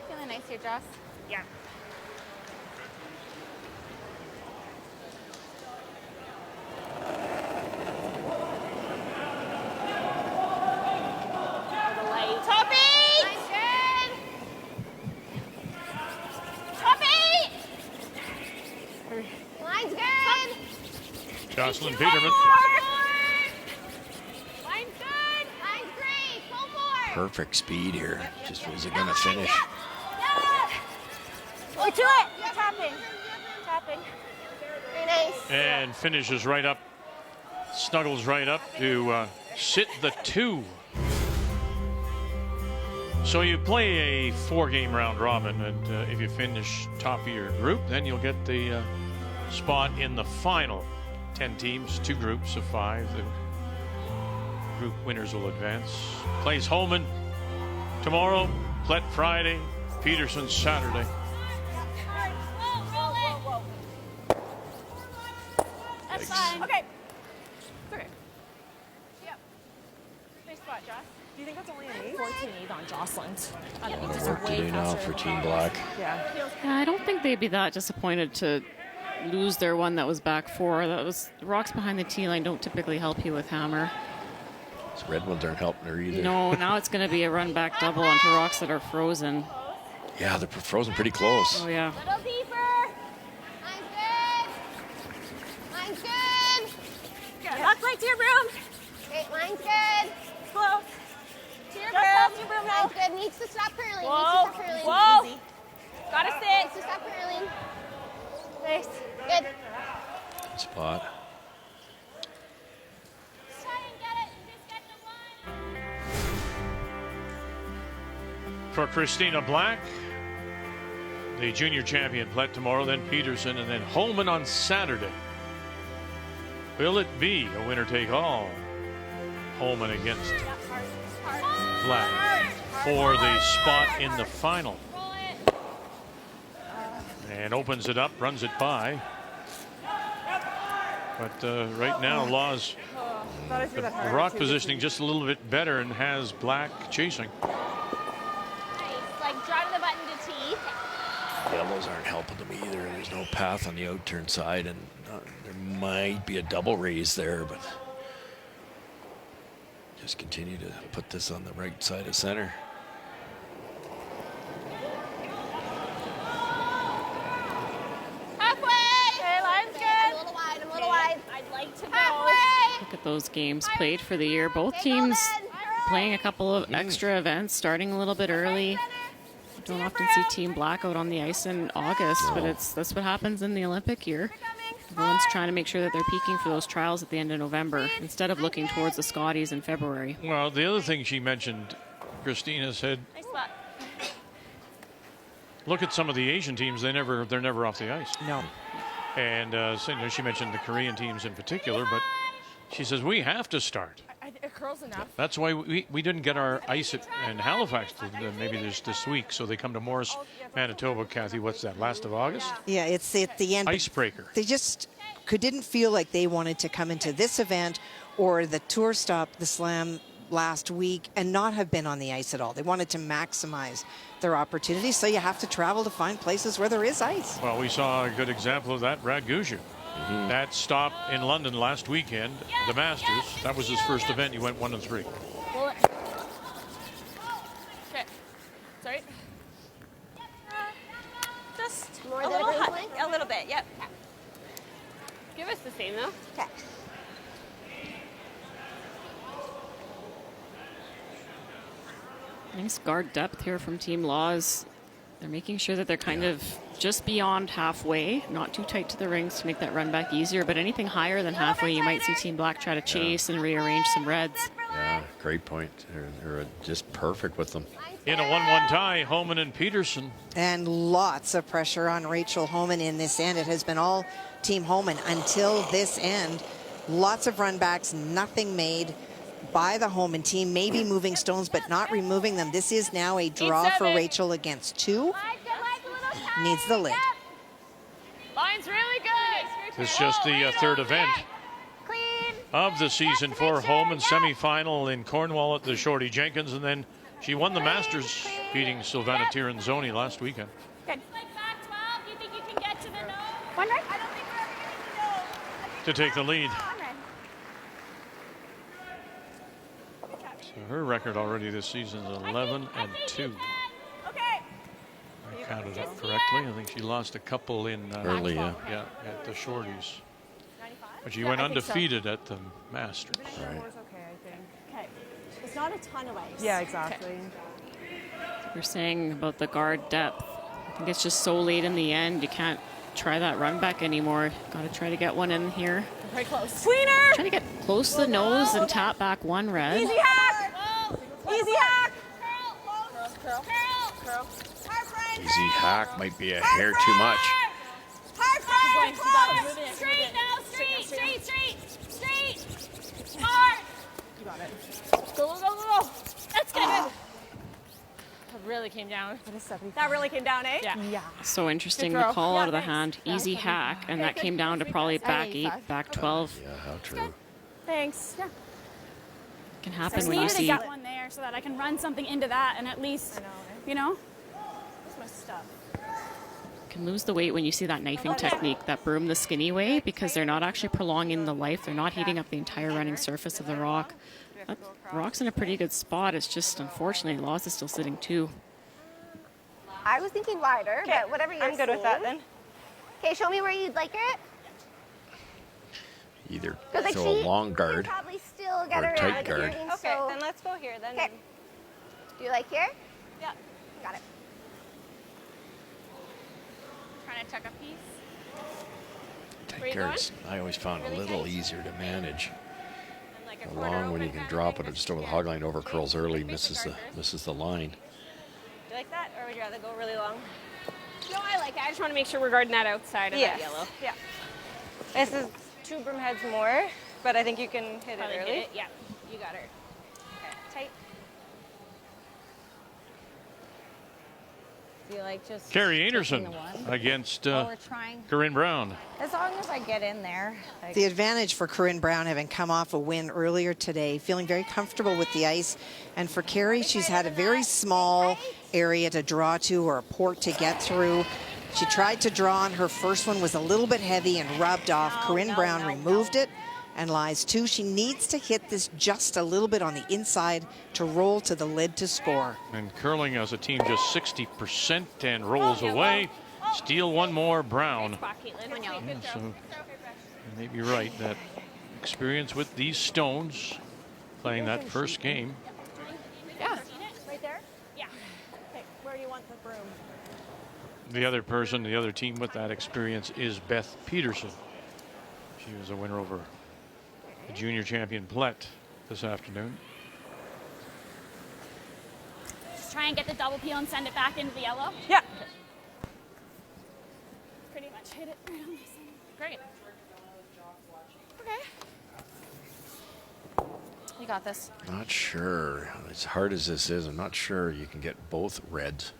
Feeling nice here, Joss. Yeah. Top 8! Nice good. Top 8! Line's good. Jocelyn Peterman. Line's good. Line's great. Go for it. Perfect speed here. Just is it going to finish? Oh, to it. Tapping. Tapping. Very nice. And finishes right up, snuggles right up to sit the 2. So you play a 4-game round robin, and if you finish top of your group, then you'll get the spot in the final. 10 teams, 2 groups of 5. The group winners will advance. Plays Holman tomorrow, Plett Friday, Peterson Saturday. That's fine. Okay. Okay. Yep. Nice spot, Joss. Do you think that's only an 8? 14-8 on Jocelyn's. A lot of work to do now for Team Black. Yeah. Yeah, I don't think they'd be that disappointed to lose their one that was back 4. That was rocks behind the tee line don't typically help you with hammer. These red ones aren't helping her either. No, now it's going to be a run back double onto rocks that are frozen. Yeah, they're frozen pretty close. Oh yeah. Little deeper. Line's good. Line's good. Good. Lock right to your broom. Great. Line's good. Close. To your Just broom. off your broom now. Line's good. Needs to stop curling. Whoa. Needs to stop curling. Whoa. Easy. Gotta Needs sit. to stop curling. Nice. Good. Good spot. Try and get it and just get the 1. For Christina Black, the junior champion, Plett tomorrow, then Peterson, and then Holman on Saturday. Will it be a winner-take-all? Holman against Black for the spot in the final. And opens it up, runs it by. But right now, Law's the rock positioning just a little bit better and has Black chasing. Nice. Like, draw to the button to tee. Yellows aren't helping them either. There's no path on the out-turn side, and there might be a double raise there, but just continue to put this on the right side of center. Look at those games played for the year. Both teams playing a couple of extra events, starting a little bit early. You don't often see Team Black out on the ice in August, but that's what happens in the Olympic year. Everyone's trying to make sure that they're peaking for those trials at the end of November instead of looking towards the Scotties in February. Well, the other thing she mentioned, Christina said, look at some of the Asian teams. They're never off the ice. No. And so, you know, she mentioned the Korean teams in particular, but she says we have to start. It curls enough. That's why we didn't get our ice in Halifax maybe this week, so they come to Morris, Manitoba. Kathy, what's that, last of August? Yeah, it's at the end. Icebreaker. They just didn't feel like they wanted to come into this event or the tour stop, the Slam last week, and not have been on the ice at all. They wanted to maximize their opportunities, so you have to travel to find places where there is ice. Well, we saw a good example of that, Brad Gouger. That stop in London last weekend, the Masters, that was his first event. He went 1-3. Okay. Sorry. Just More a than little, a dribbling? a little bit. Yep. Give us the same, though. Okay. Nice guard depth here from Team Laws. They're making sure that they're kind of just beyond halfway, not too tight to the rings to make that run back easier, but anything higher than halfway, you might see Team Black try to chase and rearrange some reds. Yeah, great point. They're just perfect with them. In a 1-1 tie, Holman and Peterson. And lots of pressure on Rachel Homan in this end. It has been all Team Homan until this end. Lots of run backs, nothing made by the Homan team, maybe moving stones, but not removing them. This is now a draw for Rachel against two. Needs the lid. Line's really good. This is just the third event of the season for Holman. Semi-final in Cornwall at the Shorty Jenkins, and then she won the Masters, beating Silvana Tiranzoni last weekend. Good. Do you think you can get to the nose? One right. I don't think we're ever going to To take the lead. So her record already this season is 11-2. Okay. I counted up correctly. I think she lost a couple in Early, yeah. Yeah, at the Shorties. But she went undefeated at the Masters. Right. Okay, I think. Okay. It's not a ton of ice. Yeah, exactly. We're saying about the guard depth. I think it's just so late in the end, you can't try that run back anymore. Got to try to get one in here. Very close. Tweener! Try to get close to the nose and tap back one red. Easy hack! Easy hack! Curl. Curl. Easy hack might be a hair too much. Straight now, straight. Hard. You got it. Go. That's good. That really came down. That really came down, eh? Yeah. So interesting, Good the throw. call Yeah, out of the thanks. hand, easy hack, and that came down to probably back 8, back 12. Yeah, how true. Thanks. Yeah. Can I happen just when you needed to see get one there so that I can run something into that and at least, you know? That's my stuff. can lose the weight when you see that knifing technique, that broom the skinny way, because they're not actually prolonging the life. They're not heating up the entire running surface of the rock. That rock's in a pretty good spot. It's just, unfortunately, Laws is still sitting 2. I was thinking wider, but whatever you're I'm good with that then. Okay, show me where you'd like it. Either Because like throw a long guard probably still get or her a tight out of guard. getting Okay, so- then let's go here then. Okay. Do you like here? Yeah. Got it. Trying to tuck a piece. Tight guards, I always found a little easier to manage. And like a The quarter long when you open can kind of drop thing. it just over the hog line, over curls early, misses the line. you like that, or would you rather go really long? No, I like it. I just want to make sure we're guarding that outside of that yellow. Yeah. This is 2 broom heads more, but I think you can hit Probably it early. hit it. Yeah, you got her. Okay, tight. Do you like just Carrie taking Anderson the one? against While we're trying? Corinne Brown. As long as I get in there. Like, The advantage for Corinne Brown, having come off a win earlier today, feeling very comfortable with the ice. And for Carrie, she's had a very small area to draw to or a port to get through. She tried to draw on her first one, was a little bit heavy and rubbed off. Corinne Brown removed it and lies 2. She needs to hit this just a little bit on the inside to roll to the lid to score. And curling as a team just 60% and rolls away. Steal one more, Brown. Yeah, so you may be right. That experience with these stones, playing that first game. yeah. Right there? Yeah. Okay, where do you want the broom? The other person, the other team with that experience is Beth Peterson. She was a winner over the junior champion Plett this afternoon. Just try and get the double peel and send it back into the yellow. Yeah. Pretty much hit it right on the center. Great. Okay. You got this. Not sure. As hard as this is, I'm not sure you can get both reds.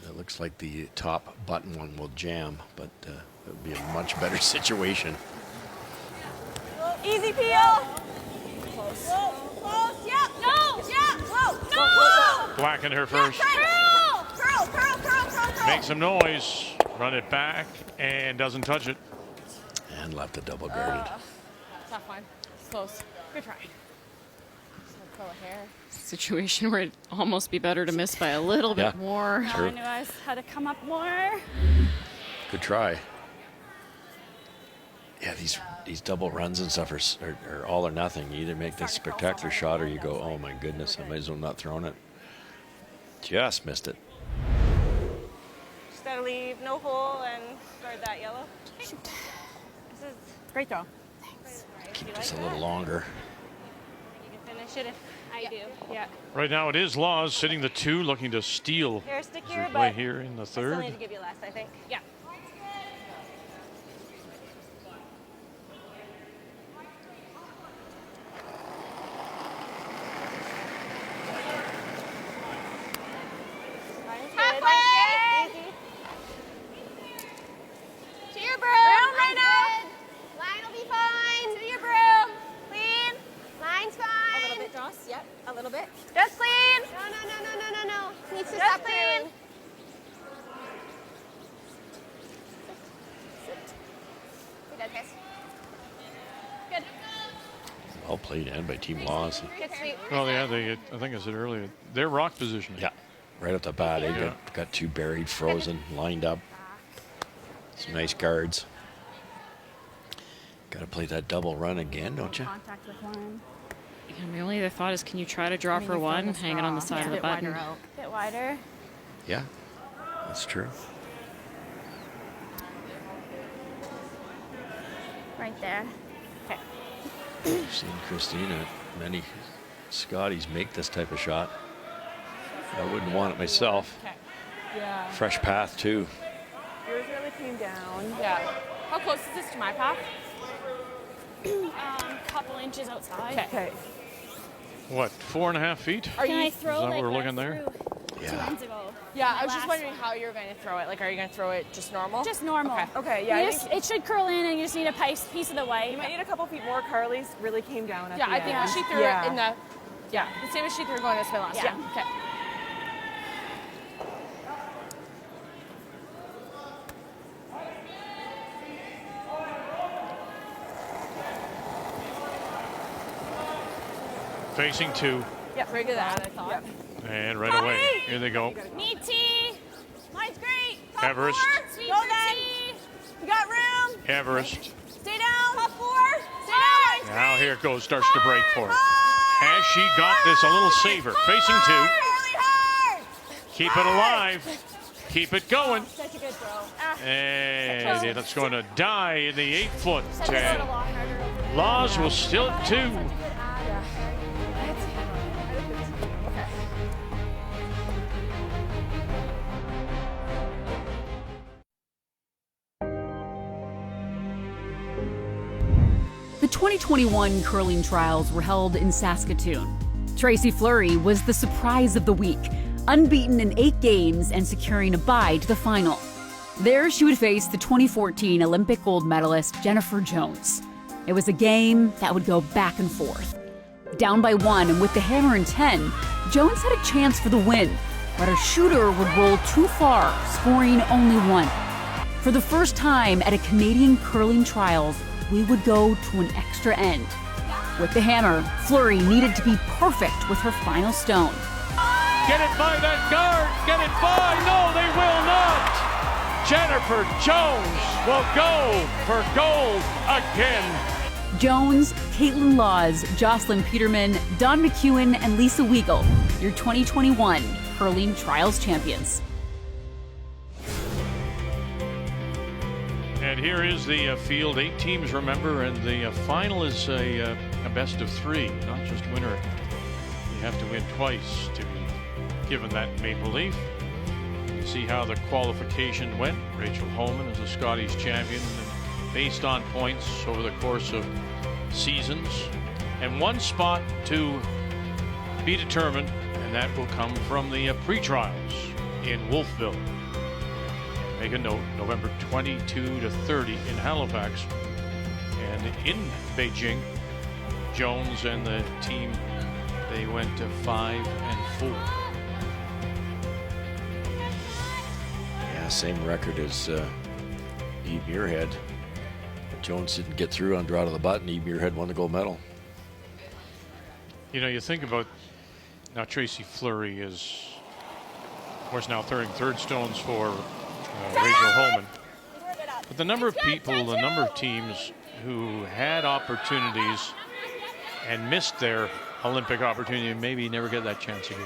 It looks like the top button one will jam, but it would be a much better situation. Easy peel. Close. Close. Yep. No! Yeah. Whoa. No! Whacking her first. Curl. Make some noise. Run it back and doesn't touch it. And left it double guarded. It's not fine. It's close. Good try. Curl a hair. Situation where it'd almost be better to miss by a little bit more. I knew I had to come up more. Good try. Yeah, these double runs and stuff are all or nothing. You either make this spectacular shot or you go, oh my goodness, I might as well not thrown it. Just missed it. Just gotta leave no hole and guard that yellow. Shoot. This is great throw. Keep this a little longer. You can finish it if I do. Yeah. Right now it is Laws sitting the 2, looking to steal Hair stick as here, we play but here in the I still 3rd. need to give you less, I think. Yeah. Halfway. Easy. To your broom. Broom right now. Line will be fine. To your broom. Clean. Line's A fine. little bit, Joss. Yep. A little bit. Just clean. No. Needs to Just stop clean. curling. Good, guys. Good. Well played and by Team Laws. Good sweep. Well, yeah, I think I said earlier, their rock position. Yeah, right off the bat, they got 2 buried, frozen, lined up. Some nice guards. Got to play that double run again, don't you? Contact with one. And my only other thought is, can you try to draw for one, hanging on the side of the button? A bit wider. Yeah, that's true. Right there. Okay. I've seen Christina, many Scotties make this type of shot. I wouldn't want it myself. Okay. Yeah. Fresh path, too. Yours really came down. Yeah. How close is this to my path? Couple inches outside. Okay. What, 4.5 feet? Can I throw Is that like what we're that looking there? through Yeah. 2 ends ago? Yeah, I was Last just wondering one. how you're going to throw it. Like, are you going to throw it just normal? Just normal. Okay, yeah. You just, it should curl in, and you just need a piece of the white. You might need a couple feet more. Carly's really came down at Yeah, the I end. think when she threw it in the, the same as she threw going to spin last. Yeah. Yeah. Okay. Facing 2. Yeah, right to that, I thought. Yep. And right away, here they go. Need tea. Mine's great. Top Everest. 4. Sweet Go for then. tea. You got room. Everest. Stay down. Top 4. Stay down. Now here it goes, starts to break for her. Has she got this? A little saver. Facing 2. Really hard. Keep it alive. Keep it going. Such a good throw. And it's going to die in the 8 foot. Said this a And lot harder. Laws will still at 2. 2021 curling trials were held in Saskatoon. Tracy Fleury was the surprise of the week, unbeaten in 8 games and securing a bye to the final. There, she would face the 2014 Olympic gold medalist Jennifer Jones. It was a game that would go back and forth. Down by 1 and with the hammer in 10, Jones had a chance for the win, but her shooter would roll too far, scoring only 1. For the first time at a Canadian curling trials, we would go to an extra end. With the hammer, Fleury needed to be perfect with her final stone. Get it by that guard! Get it by! No, they will not! Jennifer Jones will go for gold again. Jones, Caitlin Laws, Jocelyn Peterman, Dawn McEwen, and Lisa Weigel, your 2021 curling trials champions. And here is the field. 8 teams, remember, and the final is a best of 3, not just winner. You have to win twice to be given that maple leaf. You see how the qualification went. Rachel Holman is the Scotties champion, and based on points over the course of seasons. And 1 spot to be determined, and that will come from the pre-trials in Wolfville. Make a note, November 22 to 30 in Halifax. And in Beijing, Jones and the team, they went to 5 and 4. Yeah, same record as Eve Muirhead. But Jones didn't get through on draw to the butt, and Eve Muirhead won the gold medal. You know, you think about now Tracy Fleury is, of course, now throwing third stones for Rachel Holman. But the number of people, the number of teams who had opportunities and missed their Olympic opportunity, maybe never get that chance again.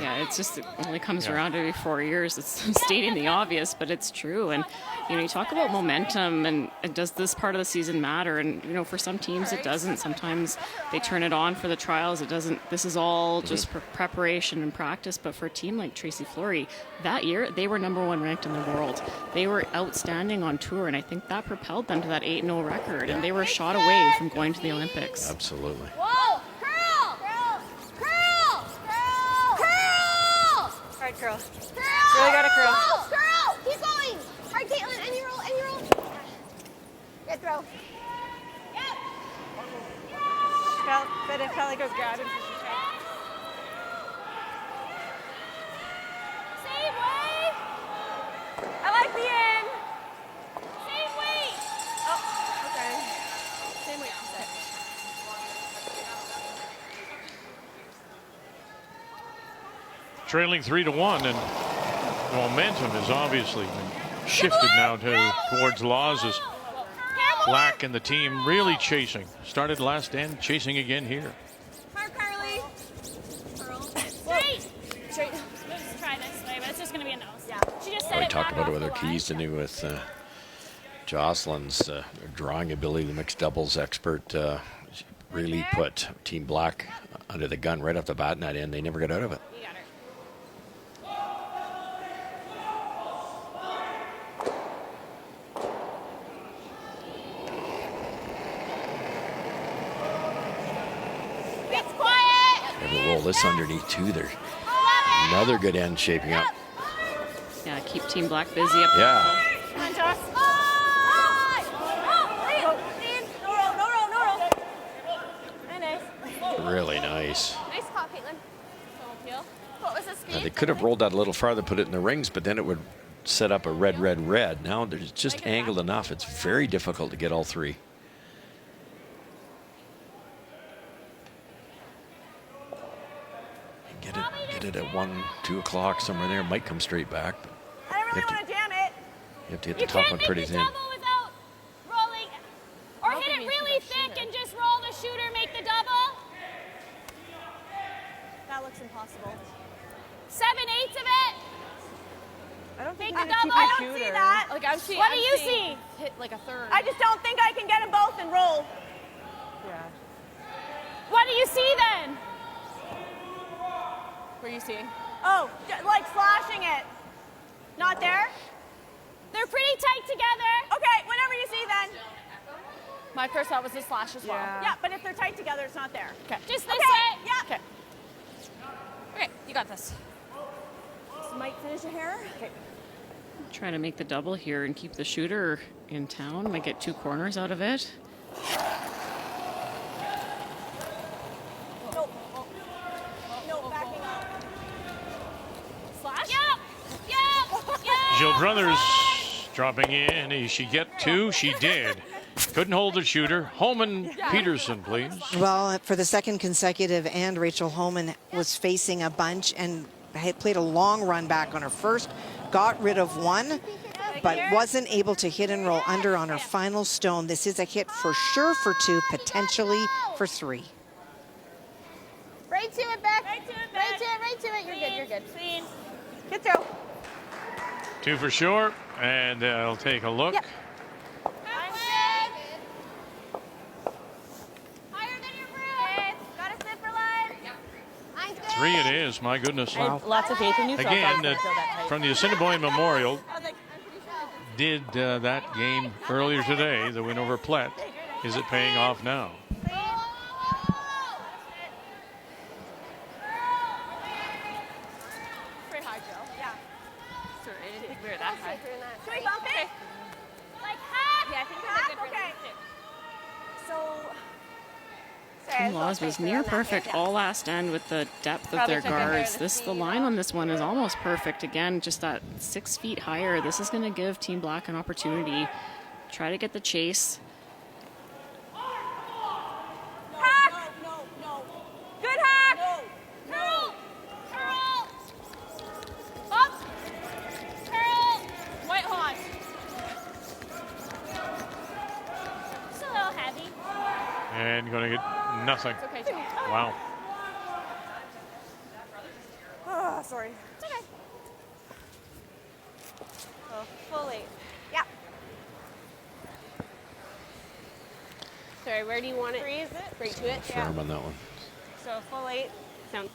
Yeah, it's just, it only comes around every 4 years. It's stating the obvious, but it's true. And, you know, you talk about momentum, and does this part of the season matter? And, you know, for some teams it doesn't. Sometimes they turn it on for the trials. It doesn't. This is all just preparation and practice. But for a team like Tracy Fleury, that year they were #1 ranked in the world. They were outstanding on tour, and I think that propelled them to that 8-0 record. And they were a shot away from going to the Olympics. Absolutely. Whoa! Curl! Curl! Curl! Curl! Curl! All right, curl. Curl! Really gotta curl. Curl! Curl! Keep going! All right, Caitlin, and you roll, and you roll. Good throw. But it felt like I was grabbing for some try. Same way. I like the end. Same weight. Oh, okay. Same weight, she said. Trailing 3-1, and momentum has obviously been shifted now towards Laws as Black and the team really chasing. Started last end, chasing again here. Hard, Carly. Straight. Straight. Let's try this way, but it's just going to be a nose. Yeah. She just said We it talked back about it off with the our keys to line. do with Jocelyn's drawing ability, the mixed doubles expert. Really put Team Black under the gun right off the bat in that end. They never got out of it. You got her. It's quiet. Never roll this underneath too. There's another good end shaping up. Yeah, keep Team Black busy up Yeah. Come on, Joss. Really nice. Nice call, Caitlin. What was the speed? Now, they could have rolled that a little farther, put it in the rings, but then it would set up a red, red, red. Now there's just angled enough. It's very difficult to get all 3. Get it at 1, 2 o'clock somewhere there. Might come straight back. But I don't really want to jam it. you have to hit the top one pretty thin. Without rolling, or hit it really thick and just roll the shooter, make the double. That looks impossible. 7/8 of it. I don't think Make you the can double. keep I a don't see shooter. that. Like I'm seeing. What do I'm you seeing see? Hit like a third. I just don't think I can get them both and roll. Yeah. What do you see then? What are you seeing? Oh, like slashing it. Not there? They're pretty tight together. Okay, whatever you see then. My first thought was the slash as well. Yeah, but if they're tight together, it's not there. Okay. Just this Okay, way. yeah. Okay. Okay, you got this. This might finish a hair. Okay. Try to make the double here and keep the shooter in town. Might get 2 corners out of it. No, no, backing up. Slash? Yep. Jill Brothers dropping in. Did she get 2? She did. Couldn't hold the shooter. Holman Peterson, please. Well, for the second consecutive, and Rachel Holman was facing a bunch and had played a long run back on her first, got rid of 1, but wasn't able to hit and roll under on her final stone. This is a hit for sure for 2, potentially for 3. Right to it, Beck. Right to it, Right to it, right to it. You're good, you're good. Clean. Good throw. 2 for sure, and I'll take a look. Yep. Higher than your broom. Gotta sit for line. Line's good. 3 it is, my goodness. Lots of faith in you. So Again, from the Assiniboine Memorial, did that game earlier today, the win over Plett. Is it paying off now? Pretty high, Jill. Yeah. Sorry, I didn't think we were that high. Can we bump it? Like half. Yeah, I think we're good. Okay. So. Team Laws was near perfect all last end with the depth of their guards. The line on this one is almost perfect. Again, just that 6 feet higher. This is going to give Team Black an opportunity. Try to get the chase. Hack! No. Good hack! Curl! Curl! Up! Curl! White hot. Just a little heavy. And going to get nothing. It's okay, Jill. Wow. Oh, sorry. It's okay. Oh, fully. Yeah. Sorry, where do you want it? Freeze it. Right to it? Firm on that one. So full 8. Sounds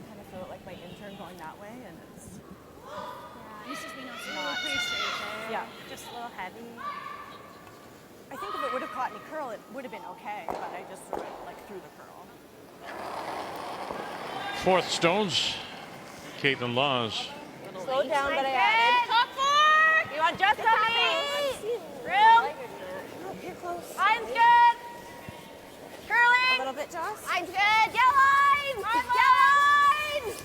Kind of feel like my intern going that way, and it's Used to be not pretty straight there. Yeah. Just a little heavy. I think if it would have caught any curl, it would have been okay, but I just threw it like through the curl. 4th stones. Caitlin Laws. Slowed down, but I added. Top 4! You want just a me? Real? You're close. Line's good. A Curling. little bit, Joss. Line's good. Yellow line. High Yellow line.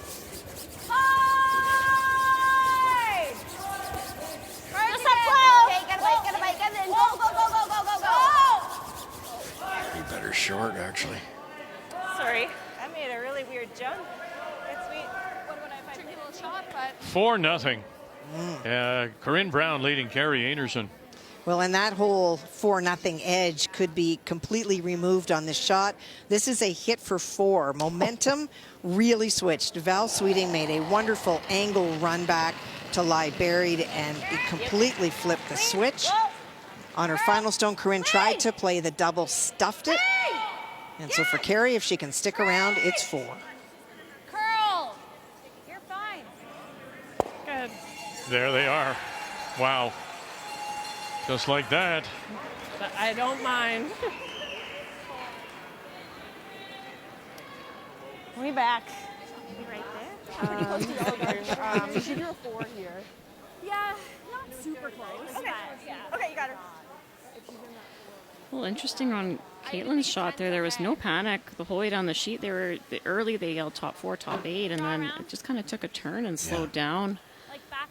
High. Just up close. Okay, gotta bite, get in. Go, go, go, go, go, go, go. Be better short, actually. Sorry. I made a really weird jump. That's sweet. What would I tricky little shot, but 4-0. Corinne Brown leading Carrie Anderson. Well, and that whole 4-0 edge could be completely removed on this shot. This is a hit for 4. Momentum really switched. Val Sweeting made a wonderful angle run back to lie buried, and it completely flipped the switch. On her final stone, Corinne tried to play the double, stuffed it. And so for Carrie, if she can stick around, it's 4. curl. You're fine. Good. There they are. Wow. Just like that. But I don't mind. We back. Right there. She drew a 4 here. Yeah, not super close. Okay. Yeah. Okay, you got her. Well, interesting on Caitlin's shot there. There was no panic the whole way down the sheet. Early they yelled top 4, top 8, and then it just kind of took a turn and slowed down.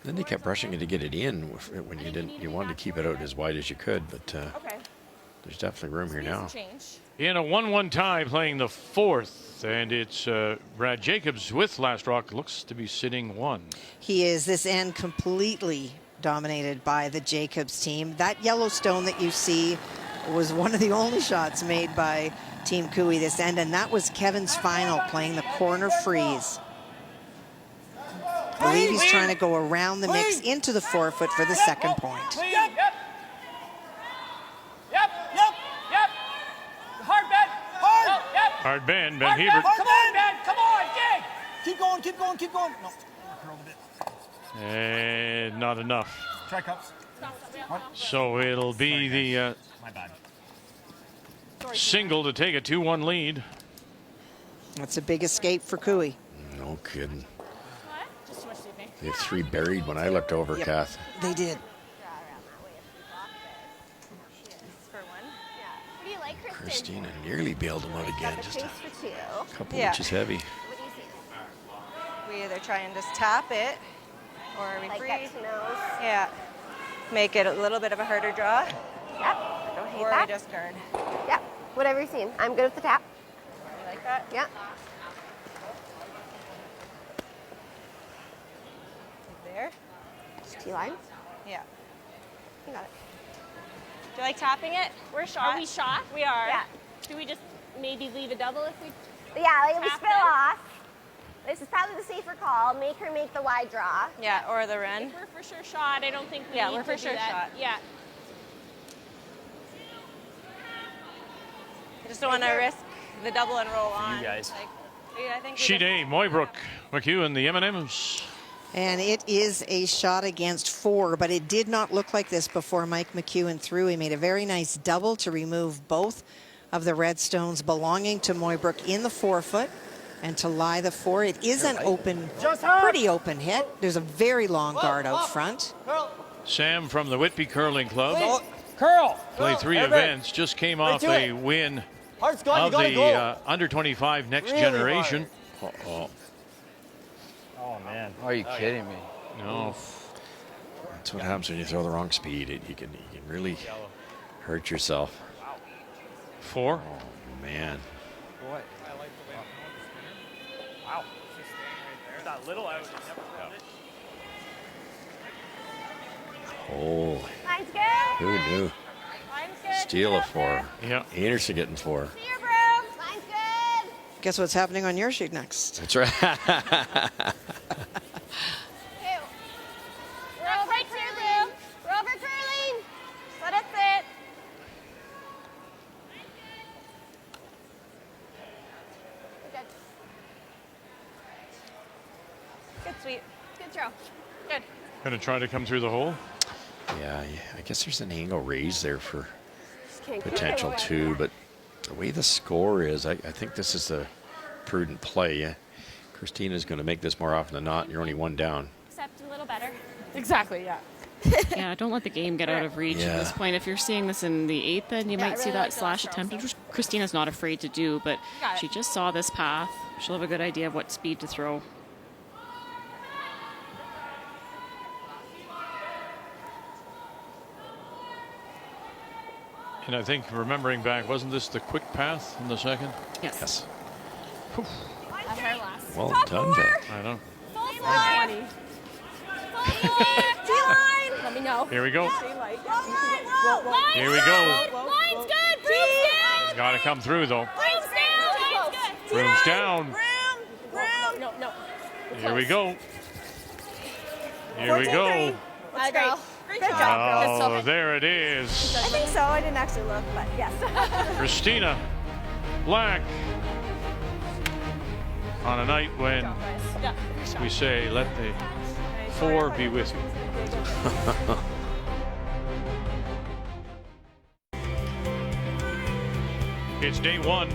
Then they kept rushing it to get it in when you didn't. You wanted to keep it out as wide as you could, but there's definitely room here now. In a 1-1 tie, playing the 4th, and it's Brad Jacobs with Last Rock. Looks to be sitting 1. He is this end completely dominated by the Jacobs team. That yellow stone that you see was one of the only shots made by Team Cooey this end, and that was Kevin's final, playing the corner freeze. I believe he's trying to go around the mix into the forefoot for the second point. Yep. Hard bet. Hard. Yep. Hard bend, Ben Hebert. Come on, Ben. Come on, dig. Keep going, keep going, keep going. No, curled a bit. And not enough. Try cups. So it'll be the My bad. single to take a 2-1 lead. That's a big escape for Cooey. No kidding. Just too much sleeping. They have 3 buried when I looked over, Yep. Kath. They did. For one. Yeah. What do you like, Kristen? Christina nearly bailed him out again. Just a For two. couple Yeah. inches heavy. What do you see? We either try and just tap it, or we Like freeze. get to nose. Yeah. Make it a little bit of a harder draw, Yep. I don't hate or that. we just guard. Yep. Whatever you're seeing. I'm good with the tap. You like that? Yep. There. Just T-line. Yeah. You got it. Do you like tapping it? We're shot. Are we shot? We are. Yeah. Do we just maybe leave a double if we? Yeah, like if we Tap spill them? off. This is probably the safer call. Make her make the wide draw. Yeah, or the Ren. If we're for sure shot, I don't think we Yeah, need we're to for do sure that. shot. Yeah. I just don't want to risk the double and roll on. You guys. Like, I think we Sheet just- A, Moybrook, McEwen, the M&Ms. And it is a shot against 4, but it did not look like this before Mike McEwen threw. He made a very nice double to remove both of the red stones belonging to Moybrook in the 4-foot and to lie the 4. It is an open, pretty open hit. There's a very long guard out front. Sam from the Whitby Curling Club. Curl. Played 3 events, just came off a win Heart's gone, of you gotta the go. under 25 next Really generation. Uh-oh. Oh, man. Are you kidding me? No. That's what happens when you throw the wrong speed. You can really hurt yourself. 4. Oh, man. What? Wow. That little out. Holy. Line's good. Who knew? Line's good. Steal a 4. Yeah. Anderson getting 4. See your broom. Line's good. Guess what's happening on your sheet next? That's right. Two. We're over curling. We're over curling. Let it sit. We're good. Good sweep. Good throw. Good. Going to try to come through the hole. Yeah, I guess there's an angle raise there for Can't keep potential it. too, but the way the score is, I think this is a prudent play. Yeah. Christina's going to make this more often than not, and you're only 1 down. Except a little better. Exactly, yeah. Yeah, don't let the game get out of reach at this Yeah. point. If you're seeing this in the 8th, then you Yeah, I might see really that like the slash last attempt, throw, which Christina's not afraid to do, but Got it. she just saw this path. She'll have a good idea of what speed to throw. And I think, remembering back, wasn't this the quick path in the second? Yes. Yes. At her last. Well done, Vic. I know. Full line. 20. T-line. Let me know. Here we go. Stay light. Line's Here we go. good. Line's good. Broom's down. Got to come through, though. Line's down. Line's good. Broom's down. No, no. Here we go. Here we go. Let's go. Great job, girl. Oh, there it is. I think so. I didn't actually look, but yes. Christina Black. On a night when Yeah. we say, let the 4 be with you. It's day 1,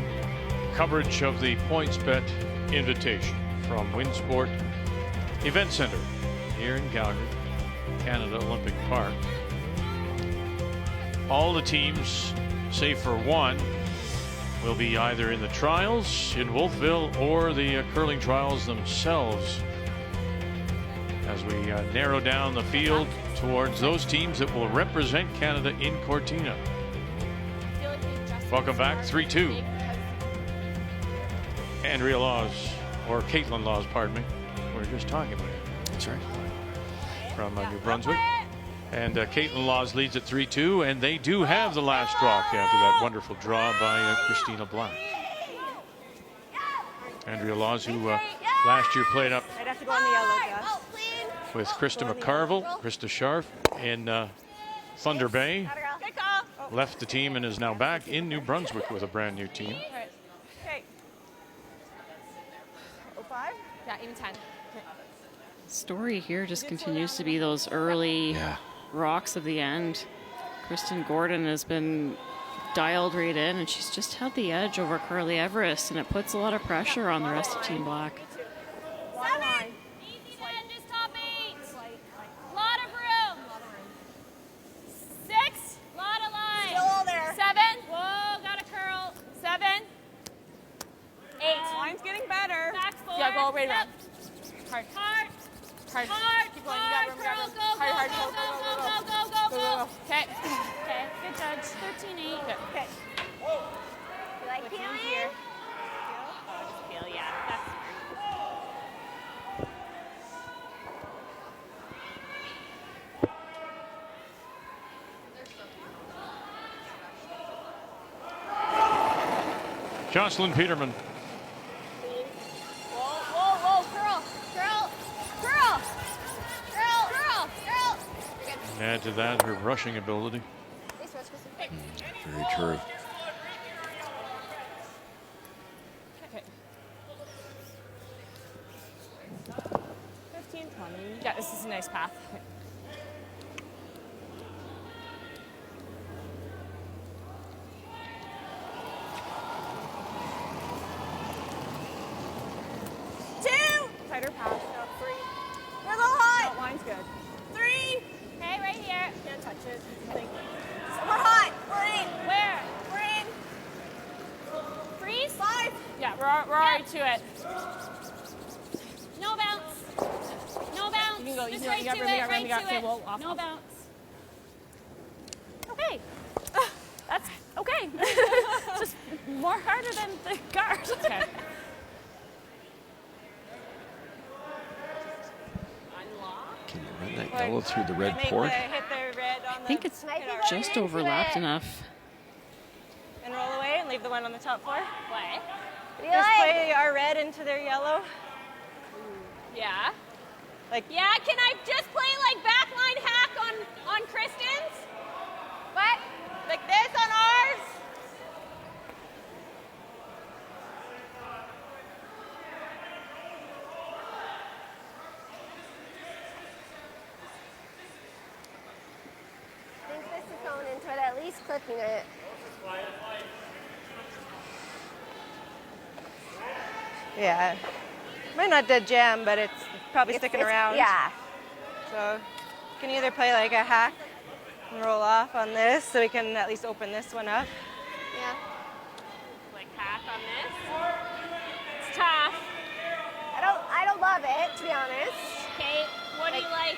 coverage of the PointsBet Invitation from Winsport Event Center here in Calgary, Canada Olympic Park. All the teams, save for one, will be either in the trials in Wolfville or the curling trials themselves as we narrow down the field towards those teams that will represent Canada in Cortina. Welcome back, 3-2. Andrea Laws, or Caitlin Laws, pardon me. We were just talking about it. That's right. From New Brunswick. And Caitlin Laws leads at 3-2, and they do have the last draw after that wonderful draw by Christina Black. Andrea Laws, who last year played up I'd have to go on the yellow, Jess. with Krista McCarville, Krista Scharf in Thunder Bay. Good call. Left the team and is now back in New Brunswick with a brand new team. Okay. story here just continues to be those early rocks of the end. Kristen Gordon has been dialed right in, and she's just had the edge over Carly Everest, and it puts a lot of pressure on the rest of Team Black. 7. Easy then, just top 8. Lot of room. 6. Lot of line. Still there. 7. Whoa, got a curl. 7. 8. Line's getting better. Back 4. Yeah, go right around. Hard. Hard. Hard. Keep going. You got room. You got room. Hard. Go. Okay. Okay. Good judge. 13-8. Okay. You like peeling? Here. Just peel. Yeah. That's Jocelyn Peterman. Whoa. Curl. And add to that her rushing ability. Very true. Okay. 15, 20. Yeah, this is a nice path. Tighter path. No, 3. We're a little hot. No, line's good. 3. Okay, right here. Can't touch it. Thank you. So we're hot. We're in. Where? We're in. Freeze. 5. Yeah, we're already to it. No bounce. No bounce. You can go. You Just can go. right You got to room. it. You got room. Right You got to okay, it. well, off. No bounce. Okay. That's okay. Just more harder than the guard. Okay. Can you run that yellow through the red Make port? hit the red on I think it's just overlapped enough. and roll away and leave the one on the top floor. Play. Just play our red into their yellow. Yeah. Like, Yeah, can I just play like backline hack on Kristen's? What? like this on ours. I think this is going into it, at least clipping it. Yeah. Might not dead jam, but it's probably sticking around. Yeah. So you can either play like a hack and roll off on this so we can at least open this one up. Yeah. Like hack on this? It's tough. I don't love it, to be honest. Kate, what do you like?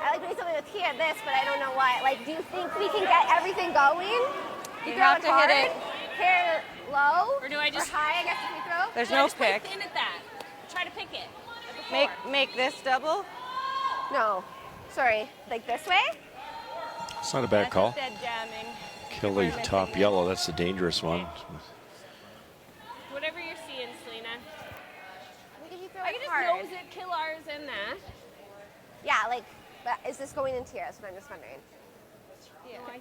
I like doing something with here, this, but I don't know why. Like, do you think we can get everything going? You throw have it to hard, hit it. Here low, Or do I just- or high, I guess, if we throw? There's Do I no just play pick. thin at that? Try to pick it. At the Make this double. No. Sorry. Like this way? It's not a bad That's call. dead jamming. Kill the top yellow. That's the dangerous one. Whatever you're seeing, Selena. I think if you throw I it can just hard. nose it, kill ours in that. Yeah, like, but is this going into here? That's what I'm just wondering.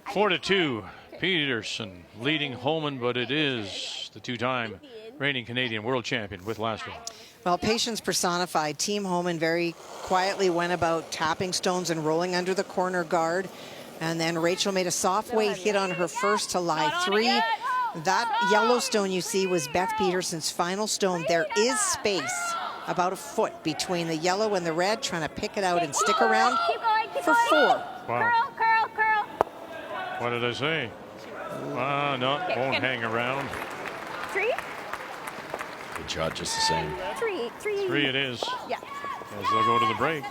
4-2. Peterson leading Holman, but it is the two-time reigning Canadian world champion with last round. Well, patience personified. Team Homan very quietly went about tapping stones and rolling under the corner guard. And then Rachel made a soft weight hit on her first to lie 3. That yellow stone you see was Beth Peterson's final stone. There is space, about a foot, between the yellow and the red, trying to pick it out and stick around for 4. Wow. Curl. What did I say? No, won't hang around. 3? Good shot, just the same. 3. 3 it is. Yeah. As they'll go to the break.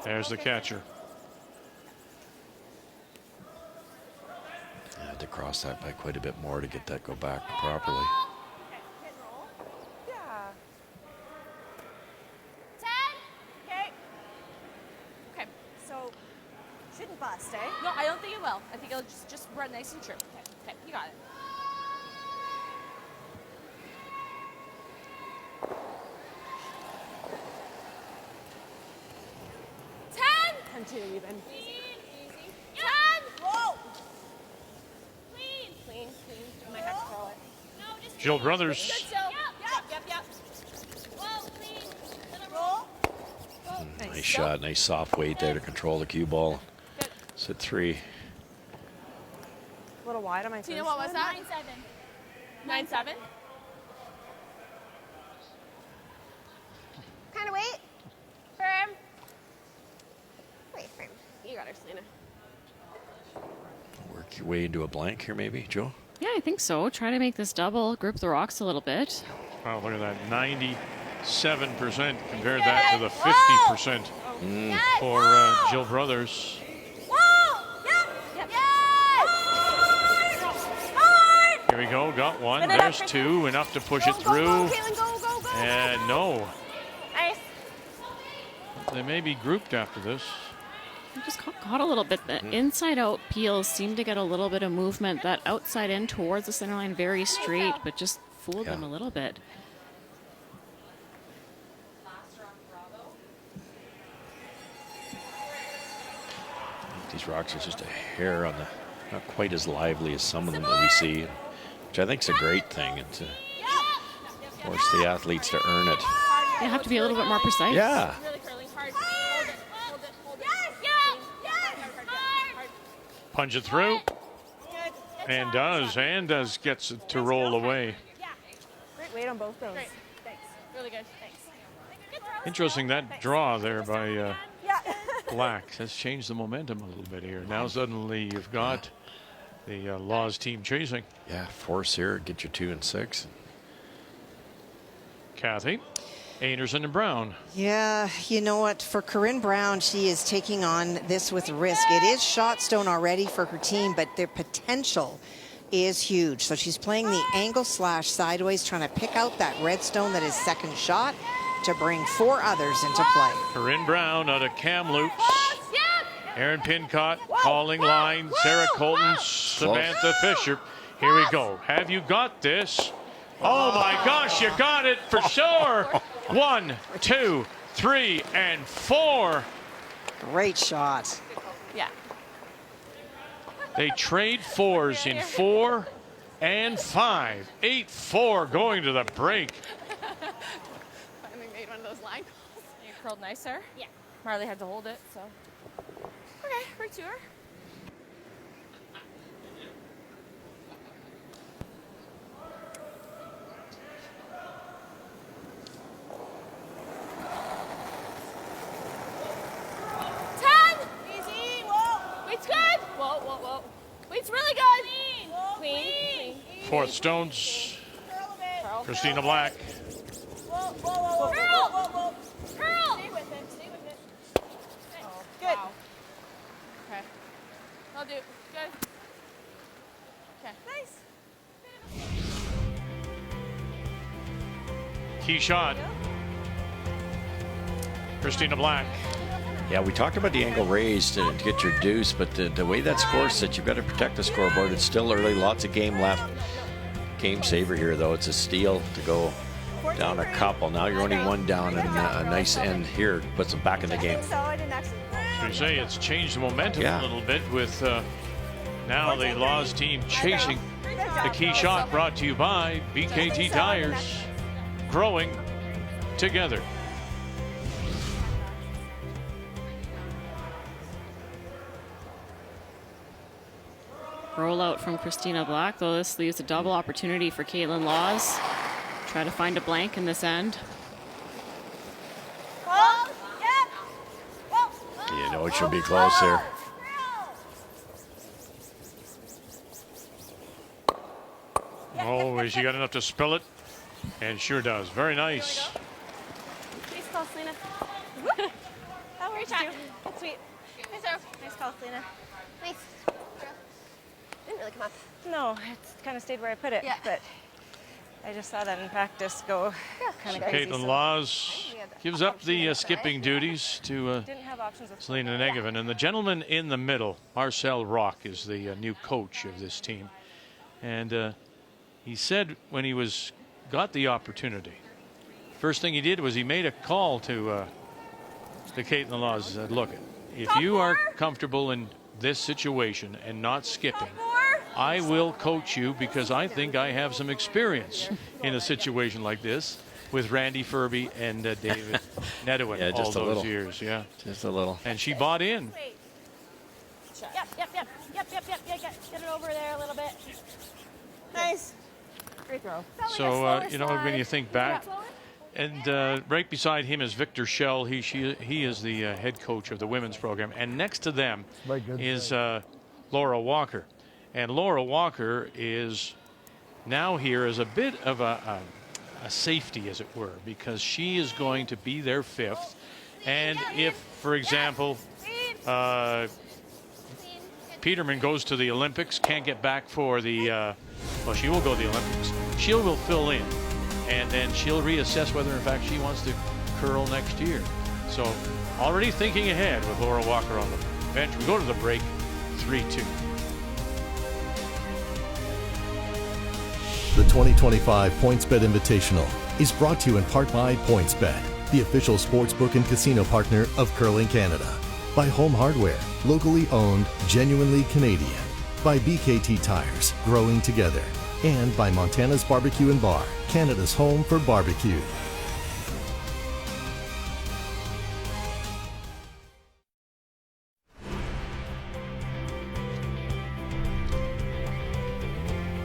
There's the catcher. I had to cross that by quite a bit more to get that go back properly. Yeah. 10. Okay. Okay. So shouldn't bust, eh? No, I don't think it will. I think it'll just run nice and true. Okay. You got it. Continue even. Easy. 10. Whoa! Clean. Clean. You might have to roll it. No, just Jill Brothers. Nice shot, nice soft weight there to control the cue ball. It's at 3. A little wide on my Tina, first what was one. that? 9-7. 9-7. Kind of wait. Firm. Wait, firm. You got her, Selena. Work your way into a blank here, maybe, Joe? Yeah, I think so. Try to make this double, group the rocks a little bit. Oh, look at that, 97%. Compare that to the 50% for Jill Brothers. Here we go, got one. There's 2, enough to push it through. And no. Nice. They may be grouped after this. I just caught a little bit. The inside-out peels seemed to get a little bit of movement. That outside in towards the center line, very straight, but just fooled them a little bit. These rocks are just a hair on the, not quite as lively as some of them that we see, which I think is a great thing, and to force the athletes to earn it. They have to be a little bit more precise. Yeah. Punch it through. And does gets it to roll away. Great weight on both those. Great. Thanks. Really good. Thanks. Interesting, that draw there by Black has changed the momentum a little bit here. Now suddenly you've got the Laws team chasing. Yeah, force here, get you 2 and 6. Kathy, Anderson and Brown. Yeah, you know what? For Corinne Brown, she is taking on this with risk. It is shot stone already for her team, but their potential is huge. So she's playing the angle slash sideways, trying to pick out that red stone that is second shot to bring 4 others into play. Corinne Brown out of Kamloops. Aaron Pincott calling line. Sarah Colton, Samantha Fisher. Here we go. Have you got this? Oh my gosh, you got it for sure. 1, 2, 3, and 4. Great shot. Yeah. They trade 4s in 4 and 5. 8-4 going to the break. Finally made one of those line calls. You curled nicer? Yeah. Marley had to hold it, so. Okay, right to her. Weight's really good. Clean. Fourth stones. Christina Black. Curl. Stay with it. Oh, good. Wow. Okay. I'll do. Good. Okay. Nice. Key shot. Christina Black. Yeah, we talked about the angle raised to get your deuce, but the way that score's set, you've got to protect the scoreboard. It's still early, lots of game left. Game saver here, though. It's a steal to go down a couple. Now you're only 1 down, and a nice end here puts them back in the game. So you say it's changed the momentum a little bit with now the Laws team chasing the key shot, brought to you by BKT Tires. Growing together. Rollout from Christina Black, though this leaves a double opportunity for Caitlin Laws. Try to find a blank in this end. You know it should be close here. Oh, has she got enough to spill it? And sure does. Very nice. Nice call, Selena. Oh, we're talking. That's sweet. Nice call, Selena. Nice. Didn't really come up. No, it kind of stayed where I put it, but I just saw that in practice go kind of crazy. Caitlin Laws gives up the skipping duties to Didn't have options of Selena Negovin. And the gentleman in the middle, Marcel Rock, is the new coach of this team. And he said when he got the opportunity, first thing he did was he made a call to Caitlin Laws and said, look, if you are comfortable in this situation and not skipping, I will coach you because I think I have some experience in a situation like this with Randy Furby and David Nedwin Yeah, all just a those little. years. Yeah, Just a little. and she bought in. Yep. Get it over there a little bit. Nice. Great throw. So, when you think back, and right beside him is Victor Schell. He is the head coach of the women's program. And next to them is Laura Walker. And Laura Walker is now here as a bit of a safety, as it were, because she is going to be their fifth. And if, for example, Peterman goes to the Olympics, can't get back for the, she will go to the Olympics. She will fill in, and then she'll reassess whether, in fact, she wants to curl next year. So already thinking ahead with Laura Walker on the bench. We go to the break, 3-2. The 2025 PointsBet Invitational is brought to you in part by PointsBet, the official sportsbook and casino partner of Curling Canada. By Home Hardware, locally owned, genuinely Canadian. By BKT Tires, growing together. And by Montana's Barbecue and Bar, Canada's home for barbecue.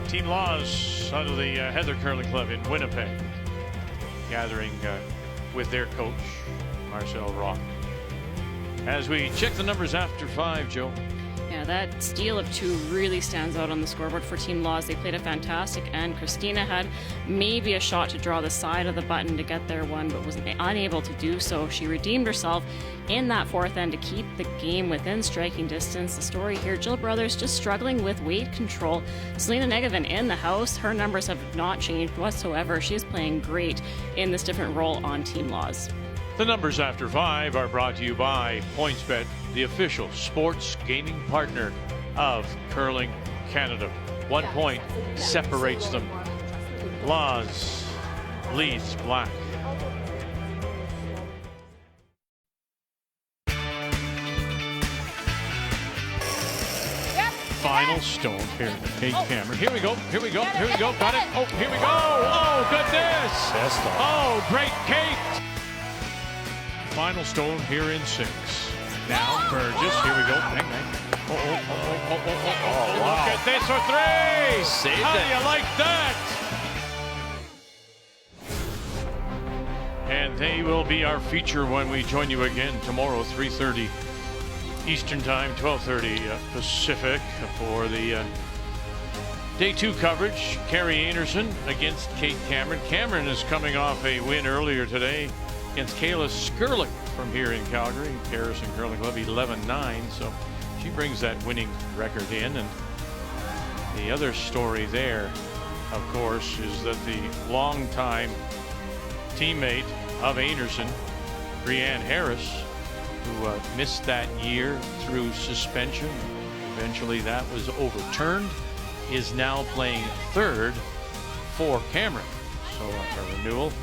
Team Laws out of the Heather Curling Club in Winnipeg, gathering with their coach, Marcel Rock. As we check the numbers after 5, Joe. Yeah, that steal of 2 really stands out on the scoreboard for Team Laws. They played a fantastic end. Christina had maybe a shot to draw the side of the button to get their one, but was unable to do so. She redeemed herself in that 4th end to keep the game within striking distance. The story here, Jill Brothers just struggling with weight control. Selena Negevin in the house. Her numbers have not changed whatsoever. She is playing great in this different role on Team Laws. The numbers after 5 are brought to you by PointsBet, the official sports gaming partner of Curling Canada. 1 point separates them. Laws leads black. Final stone here to Kate Cameron. Here we go. Got it. Oh, here we go. Oh, goodness. Oh, great Kate. Final stone here in 6. Now Burgess, here we go. Bang, bang. Oh, wow. Look at this for 3. Saved How it. do you like that? And they will be our feature when we join you again tomorrow, 3:30 Eastern Time, 12:30 Pacific, for the Day 2 coverage. Carrie Anderson against Kate Cameron. Cameron is coming off a win earlier today against Kayla Skurlik from here in Calgary. Garrison Curling Club 11-9, so she brings that winning record in. And the other story there, of course, is that the longtime teammate of Anderson, Brianne Harris, who missed that year through suspension, eventually that was overturned, is now playing 3rd for Cameron. So a renewal.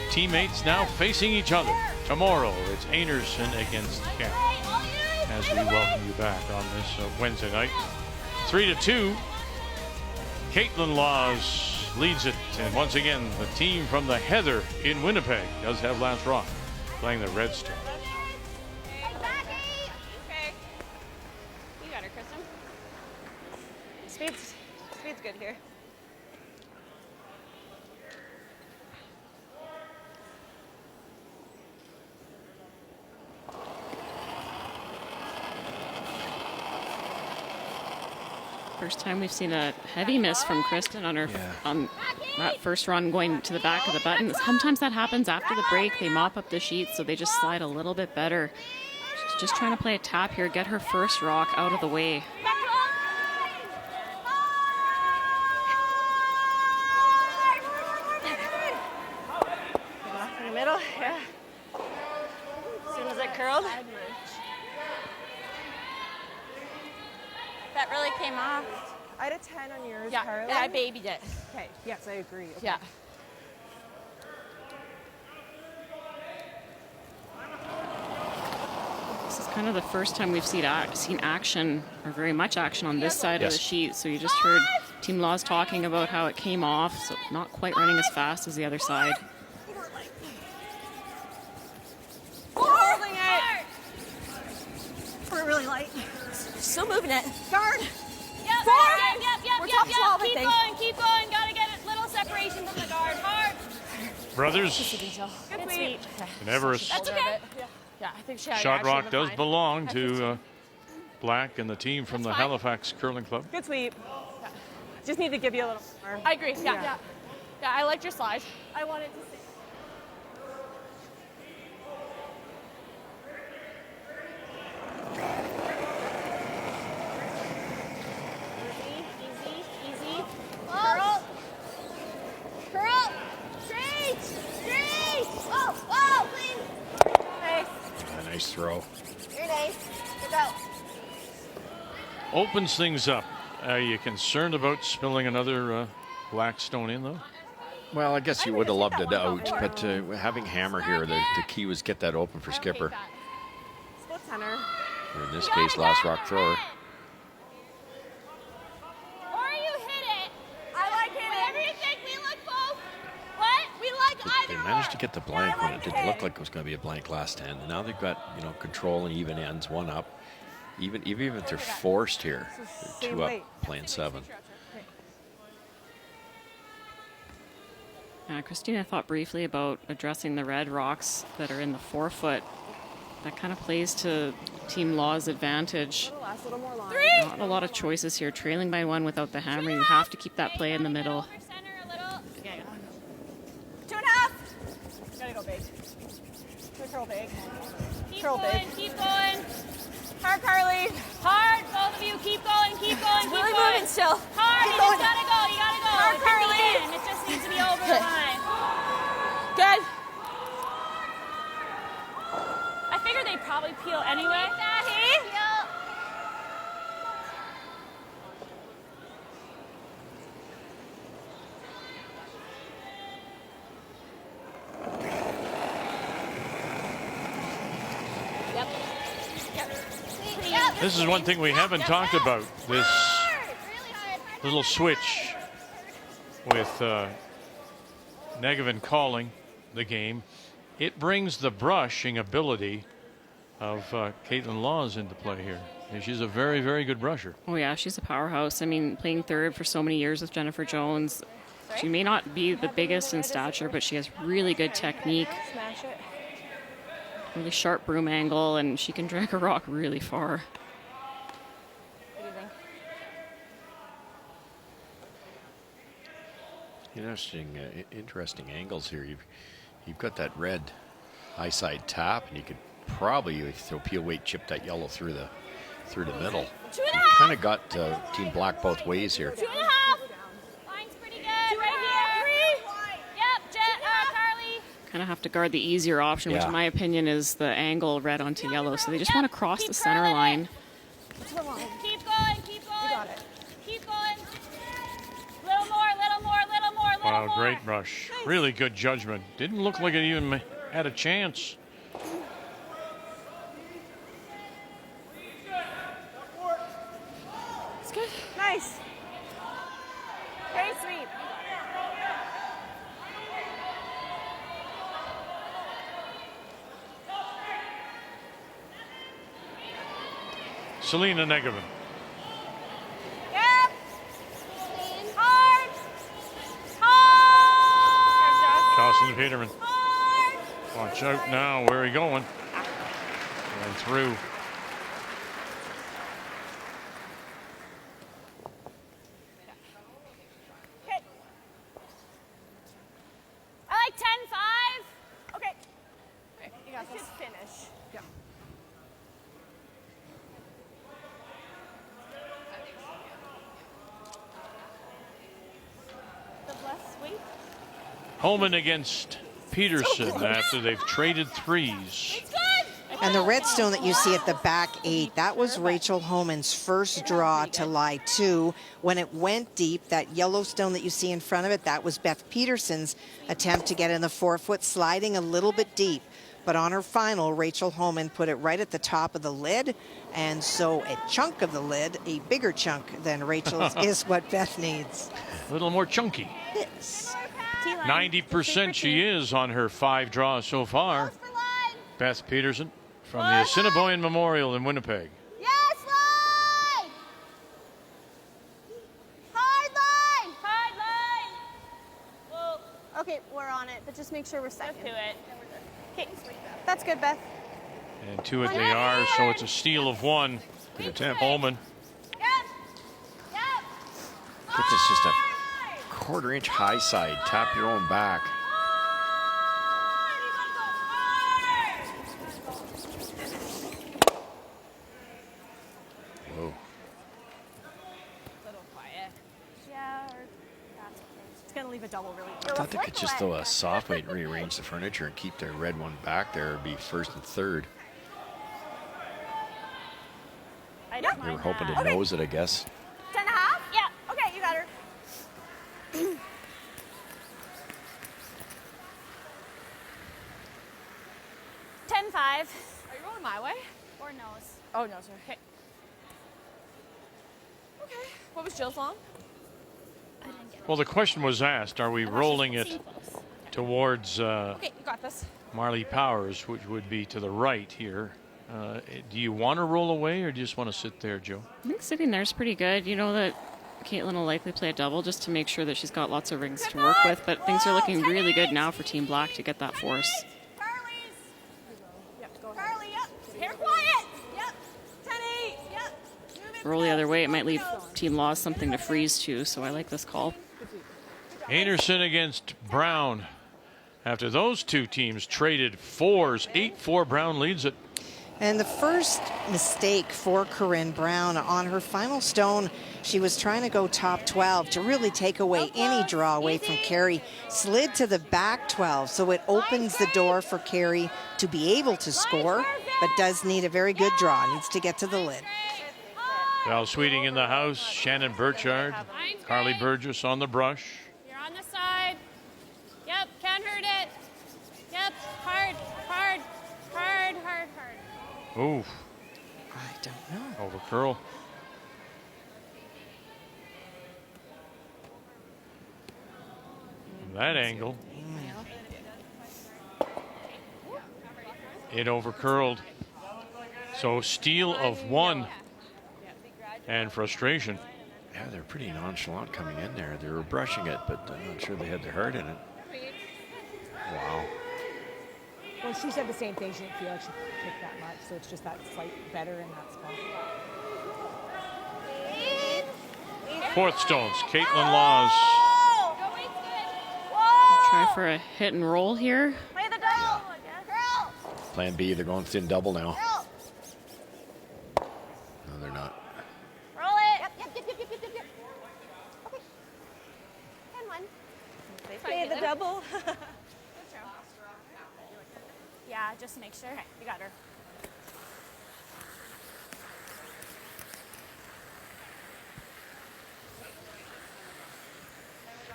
Teammates now facing each other. Tomorrow it's Anderson against Cameron as we welcome you back on this Wednesday night. 3-2. Caitlin Laws leads it, and once again the team from the Heather in Winnipeg does have Lance Rock playing the Red Stars. Okay. You got her, Kristen. Speed's good here. First time we've seen a heavy miss from Kristen on her on that first run going to the back of the button. Sometimes that happens after the break. They mop up the sheets, so they just slide a little bit better. She's just trying to play a tap here, get her first rock out of the way. In the middle, yeah. As soon as it curled. That really came off. I had a 10 on yours, Yeah, Carly. I babied it. Okay, yes, I agree. Okay. Yeah. This is kind of the first time we've seen action, or very much action, on this side of the sheet. So you just heard Team Laws talking about how it came off, so not quite running as fast as the other side. Holding it. We're really light. Still moving it. Guard. Yep, We're top 12, I think. Keep going. Gotta get a little separation from the guard. Hard. Brothers, Good sweep. and Everest. That's okay. Yeah, I think she had Shot actually Rock been does fine. belong to Black and the team from the Halifax Curling Club. Good sweep. Just need to give you a little more. I agree. Yeah, I liked your slide. I wanted to see. Easy. Curl. Curl. Straight. Whoa, clean. Nice. A nice throw. You're nice. Good go. Opens things up. Are you concerned about spilling another Blackstone in, though? Well, I guess you would have loved it out, but having Hammer here, the key was get that open for Skipper. Split center. Or in this case, last rock thrower. Or you hit it. I like it. Whatever you think. We like both. What? We like They either. managed to get the blank when it didn't look like it was going to be a blank last hand. And now they've got, control and even ends, one up. Even if they're forced here, they're two up, playing 7. Christina thought briefly about addressing the red rocks that are in the forefoot. That kind of plays to Team Law's advantage. Last little more line. Not a lot of choices here. Trailing by 1 without the hammer. You have to keep that play in the middle. Over center a little. 2.5. Gotta go big. Curl big. Curl big. Keep going. Hard, Carly. Hard, both of you. Keep going. Really moving still. Hard. Keep You going. just gotta go. You gotta go. Hard, It can be Carly. in. It just needs to be over the line. Good. I figured they'd probably peel anyway. This is one thing we haven't talked about, this little switch with Negevin calling the game. It brings the brushing ability of Caitlin Laws into play here. And she's a very, very good brusher. Oh yeah, she's a powerhouse. I mean, playing third for so many years with Jennifer Jones. She may not be the biggest in stature, but she has really good technique. Smash it. Really sharp broom angle, and she can drag a rock really far. What do you think? Interesting angles here. You've got that red high side tap, and you could probably, throw peel weight, chip that yellow through the middle. You kind of got Team Black both ways here. 2.5. Line's pretty good. Right here. Yep, Carly. Kind of have to guard the easier option, which in my opinion is the angle red onto yellow. So they just want to cross the center line. Keep going. You got it. Keep going. Little more. Wow, great brush. Really good judgment. Didn't look like it even had a chance. It's good. Nice. Very sweet. Selena Negevin. Yep. Hard. Jocelyn Peterman. Watch out now. Where are we going? And through. Okay. I like 10-5. Okay. You got this. Finish. Yeah. The less weight. Holman against Peterson after they've traded threes. And the red stone that you see at the back 8, that was Rachel Homan's first draw to lie 2. When it went deep, that yellow stone that you see in front of it, that was Beth Peterson's attempt to get in the forefoot, sliding a little bit deep. But on her final, Rachel Homan put it right at the top of the lid. And so a chunk of the lid, a bigger chunk than Rachel's, is what Beth needs. A little more chunky. Yes. 90% she is on her 5 draws so far. Beth Peterson from the Assiniboine Memorial in Winnipeg. Yes, line! Hard line! Hard line. Whoa. Okay, we're on it, but just make sure we're second. To it. Okay, that's good, Beth. And to it they are, so it's a steal of 1. Good attempt. Holman. Get this just a quarter-inch high side. Tap your own back. Whoa. A little quiet. Yeah, or that's okay. It's going to leave a double really I thought they could just throw a soft weight and rearrange the furniture and keep their red one back there. It'd be first and third. I They were hoping to nose it, I guess. 10 and a half? Yeah. Okay, you got her. 10-5. Are you going my way? Or nose. Oh, no, sorry. Okay. Okay. What was Jill's long? I didn't get it. Well, the question was asked, are we rolling it towards Okay, you got this. Marley Powers, which would be to the right here? Do you want to roll away or do you just want to sit there, Joe? I think sitting there is pretty good. You know that Caitlin will likely play a double just to make sure that she's got lots of rings to work with, but things are looking really good now for Team Black to get that force. Yep, go ahead. Carly, yep. Hair quiet. Yep. 10-8. Yep. Move it. Roll the other way, it might leave Team Laws something to freeze to, so I like this call. Anderson against Brown. After those two teams traded 4s, 8-4 Brown leads it. And the first mistake for Corinne Brown on her final stone, she was trying to go top 12 to really take away any draw away from Carey. Slid to the back 12, so it opens the door for Carey to be able to score, but does need a very good draw. Needs to get to the lid. Val Sweeting in the house, Shannon Burchard, Carly Burgess on the brush. You're on the side. Yep, can't hurt it. Yep, hard, hard, hard, hard, hard. Ooh, I don't know. over curl. From that angle, it over curled. So steal of 1 and frustration. Yeah, they're pretty nonchalant coming in there. They were brushing it, but I'm not sure they had their heart in it. Wow. Well, she said the same thing. She didn't feel like she kicked that much, so it's just that slight better in that spot. 4th stones, Caitlin Laws. Try for a hit and roll here. Play the double, I guess. Plan B, they're going thin double now. No, they're not. Roll it. Yep. Okay. 10-1. They play the double. Yeah, just make sure. You got her.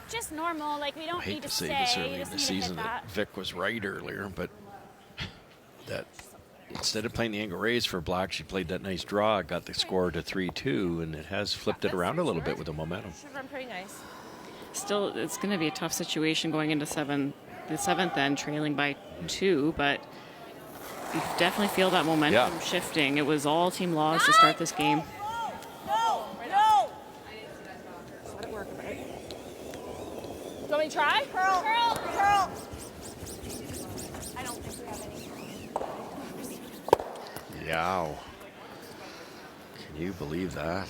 Just normal, like we I don't hate need to to say stay. this You early in just the need to hit season that. that Vic was right earlier, but that instead of playing the angle raise for Black, she played that nice draw, got the score to 3-2, and it has flipped it around a little bit with the momentum. Should run pretty nice. Still, it's going to be a tough situation going into the 7th end, trailing by 2, but you definitely feel that momentum shifting. It was all Team Laws to start this game. No. No. Let it work, right? Do you want me to try? Curl. Curl. Curl. I don't think we have any. Yow. Can you believe that?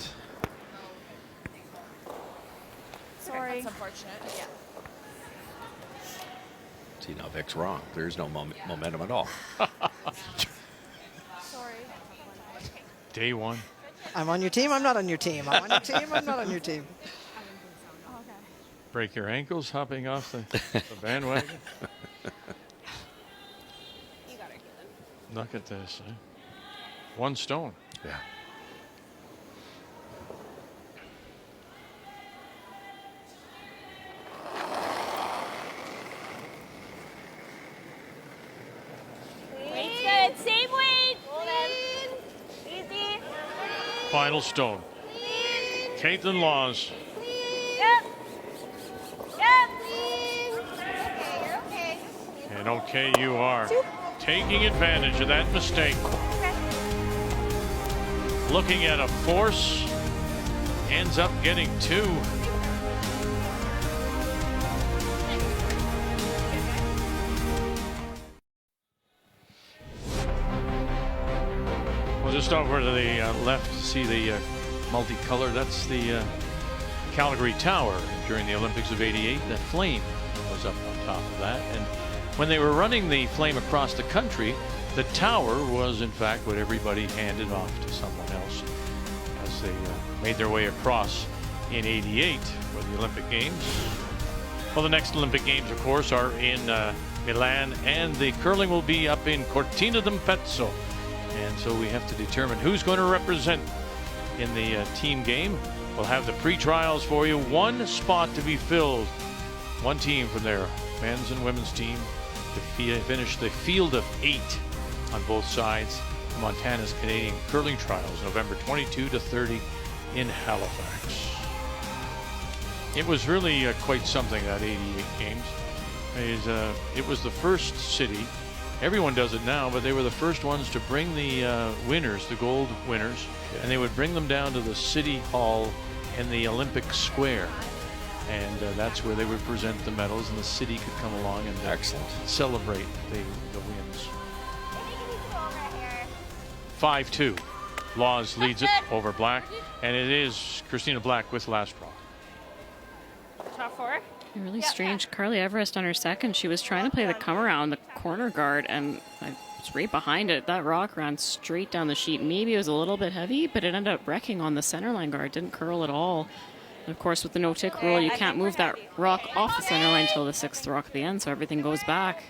Sorry. That's unfortunate. Yeah. See, now Vic's wrong. There's no momentum at all. Sorry. Day 1. I'm on your team, I'm not on your team. I'm on your team, I'm not on your team. Break your ankles hopping off the bandwagon. You got her, Caitlin. Look at this. 1 stone. Yeah. final stone. Caitlin Laws. Yep. Okay. And okay, you are. Taking advantage of that mistake. Looking at a force. Ends up getting 2. Well, just over to the left, see the multicolor. That's the Calgary Tower during the Olympics of '88. The flame was up on top of that. And when they were running the flame across the country, the tower was in fact what everybody handed off to someone else as they made their way across in '88 for the Olympic Games. Well, the next Olympic Games, of course, are in Milan, and the curling will be up in Cortina d'Ampezzo. And so we have to determine who's going to represent in the team game. We'll have the pre-trials for you. 1 spot to be filled. 1 team from their men's and women's team to finish the field of 8 on both sides. Montana's Canadian Curling Trials, November 22 to 30 in Halifax. It was really quite something, that '88 Games. It was the first city. Everyone does it now, but they were the first ones to bring the winners, the gold winners, and they would bring them down to the City Hall in the Olympic Square. And that's where they would present the medals, and the city could come along and celebrate the wins. 5-2. Laws leads it over Black, and it is Christina Black with last draw. Top 4. Really strange. Carly Everest on her second, she was trying to play the come around the corner guard, and it's right behind it. That rock ran straight down the sheet. Maybe it was a little bit heavy, but it ended up wrecking on the center line guard. Didn't curl at all. And of course, with the no-tick rule, you can't move that rock off the center line until the 6th rock at the end, so everything goes back.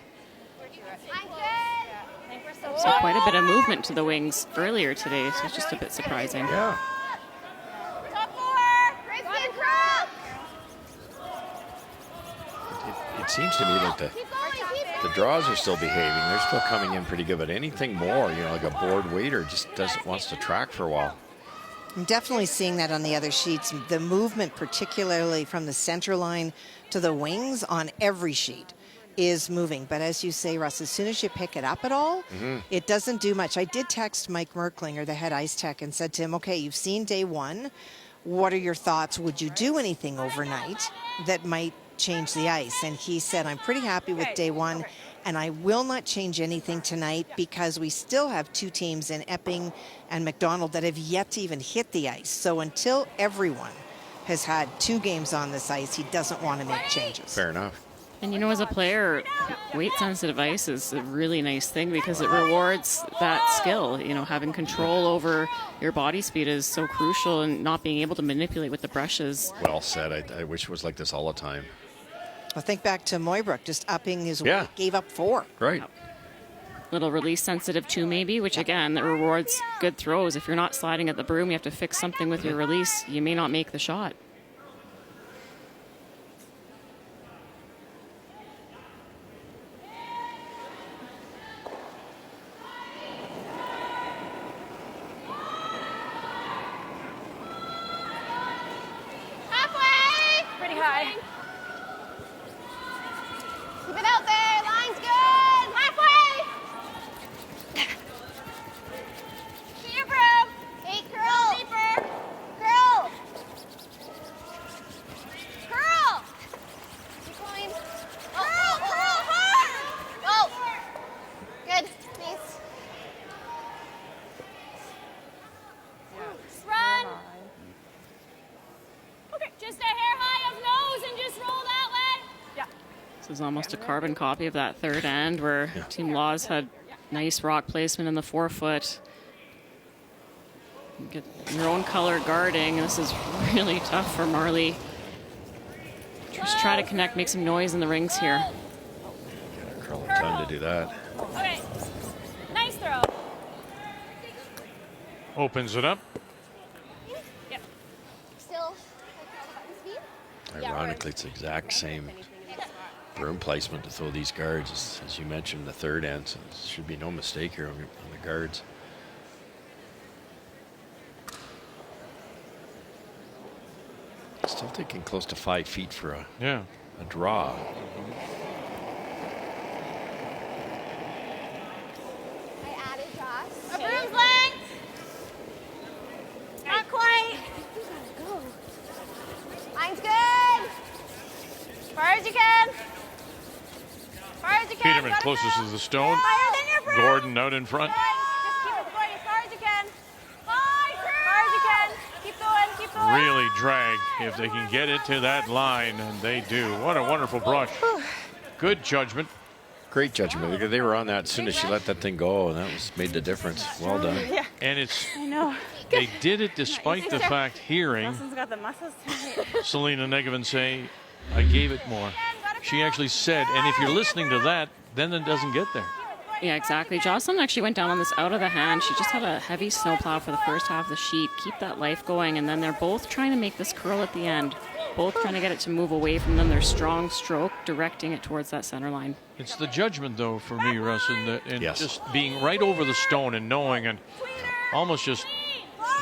So quite a bit of movement to the wings earlier today, so it's just a bit surprising. Yeah. It seems to me like the draws are still behaving. They're still coming in pretty good, but anything more, like a board waiter just wants to track for a while. I'm definitely seeing that on the other sheets. The movement, particularly from the center line to the wings on every sheet, is moving. But as you say, Russ, as soon as you pick it up at all, it doesn't do much. I did text Mike Merklinger, the head ice tech, and said to him, okay, you've seen day 1. What are your thoughts? Would you do anything overnight that might change the ice? And he said, I'm pretty happy with day 1, and I will not change anything tonight because we still have 2 teams in Epping and McDonald that have yet to even hit the ice. So until everyone has had 2 games on this ice, he doesn't want to make changes. Fair enough. And as a player, weight-sensitive ice is a really nice thing because it rewards that skill. Having control over your body speed is so crucial, and not being able to manipulate with the brushes. Well said. I wish it was like this all the time. Well, think back to Moybrook, just upping his weight, gave up 4. Right. Little release sensitive too, maybe, which again, that rewards good throws. If you're not sliding at the broom, you have to fix something with your release. You may not make the shot. Pretty high. Keep it out there. Line's good. Halfway. Get your broom. Hey, curl. Deeper. Curl. Curl. Keep going. Curl. Curl hard. Oh. Good. Nice. Run. Okay, just a hair high of nose and just roll that way. Yeah. This is almost a carbon copy of that third end where Team Laws had nice rock placement in the 4-foot. Get your own color guarding. This is really tough for Marley. Just try to connect, make some noise in the rings here. Curl a ton to do that. Okay. Nice throw. Opens it up. Yep. Still. Ironically, it's the exact same broom placement to throw these guards as you mentioned, the third end. So there should be no mistake here on the guards. Still taking close to 5 feet for a draw. I added Josh. Approved length. Not quite. Line's good. As far as you can. As far as you can. Peterman closest to the stone. Higher than your breath. Gordon out in front. Just keep it going as far as you can. As far as you can. Keep going, keep going. Really drag if they can get it to that line, and they do. What a wonderful brush. Good judgment. Great judgment. They were on that as soon as she let that thing go, and that made the difference. Well done. Yeah. And it's I know. they did it despite the fact hearing Wilson's got the muscles tonight. Selena Negavan say, I gave it more. She actually said, and if you're listening to that, then it doesn't get there. Yeah, exactly. Jocelyn actually went down on this out of the hand. She just had a heavy snowplow for the first half of the sheet. Keep that life going, and then they're both trying to make this curl at the end. Both trying to get it to move away from them. Their strong stroke directing it towards that center line. It's the judgment, though, for me, Russ, and just being right over the stone and knowing and almost just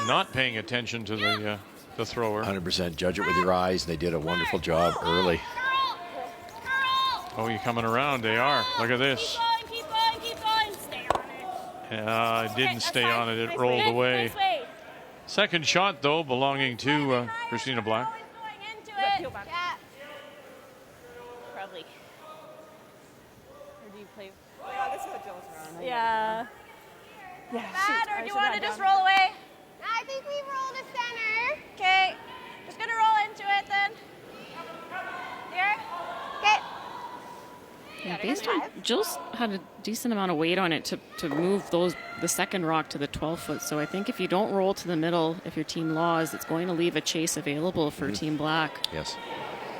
not paying attention to the thrower. 100% judge it with your eyes. They did a wonderful job early. Oh, you're coming around. They are. Look at this. Keep going, keep going. Stay on it. It didn't stay on it. It rolled away. Nice way. Second shot, though, belonging to Christina Black. Going into it. Yeah. Probably. Or do you play? Oh, yeah, this is what Joel's around. Yeah. Yeah. Bad, or do you want to just roll away? I think we roll to center. Okay. Just going to roll into it then. Here. Okay. Yeah, based on Jill's had a decent amount of weight on it to move the second rock to the 12-foot. So I think if you don't roll to the middle, if your team laws, it's going to leave a chase available for Team Black. Yes.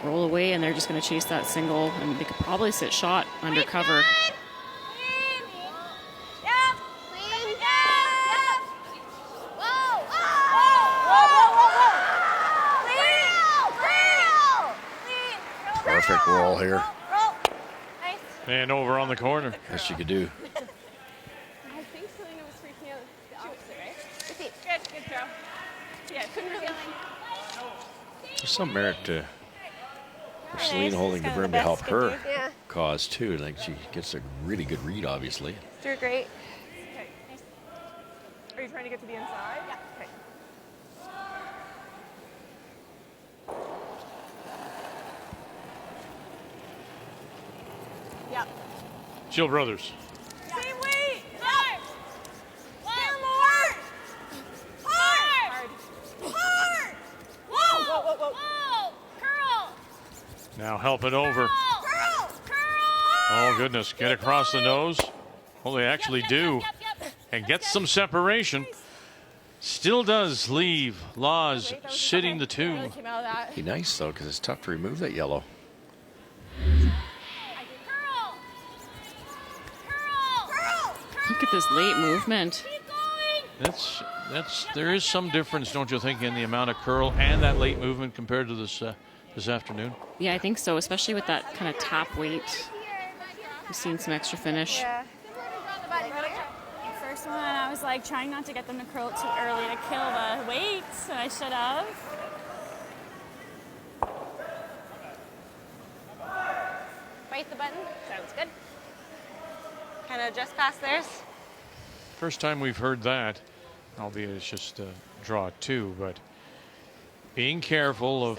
Roll away, and they're just going to chase that single, and they could probably sit shot under cover. Perfect roll here. And over on the corner. Best you could do. I think Selena was freaking out the opposite, right? Good throw. Yeah, couldn't really. There's some merit to Selena holding the brim to help her cause, too. Like she gets a really good read, obviously. You're great. Okay. Are you trying to get to the inside? Yeah. Okay. Yep. Jill Brothers. Same weight. Hard. Still more. Hard. Hard. Whoa. Whoa, whoa, whoa. Whoa. Curl. Now help it over. Curl. Curl. Oh, goodness. Get across the nose. Well, they actually do. And get some separation. Still does leave Laws sitting the two. Really came out of that. Be nice, though, because it's tough to remove that yellow. Look at this late movement. There is some difference, don't you think, in the amount of curl and that late movement compared to this afternoon? Yeah, I think so, especially with that kind of top weight. We've seen some extra finish. Yeah. First one, I was like trying not to get them to curl it too early to kill the weights, and I should have. Bite the button. Sounds good. Kind of just past theirs. First time we've heard that, albeit it's just draw two, but being careful of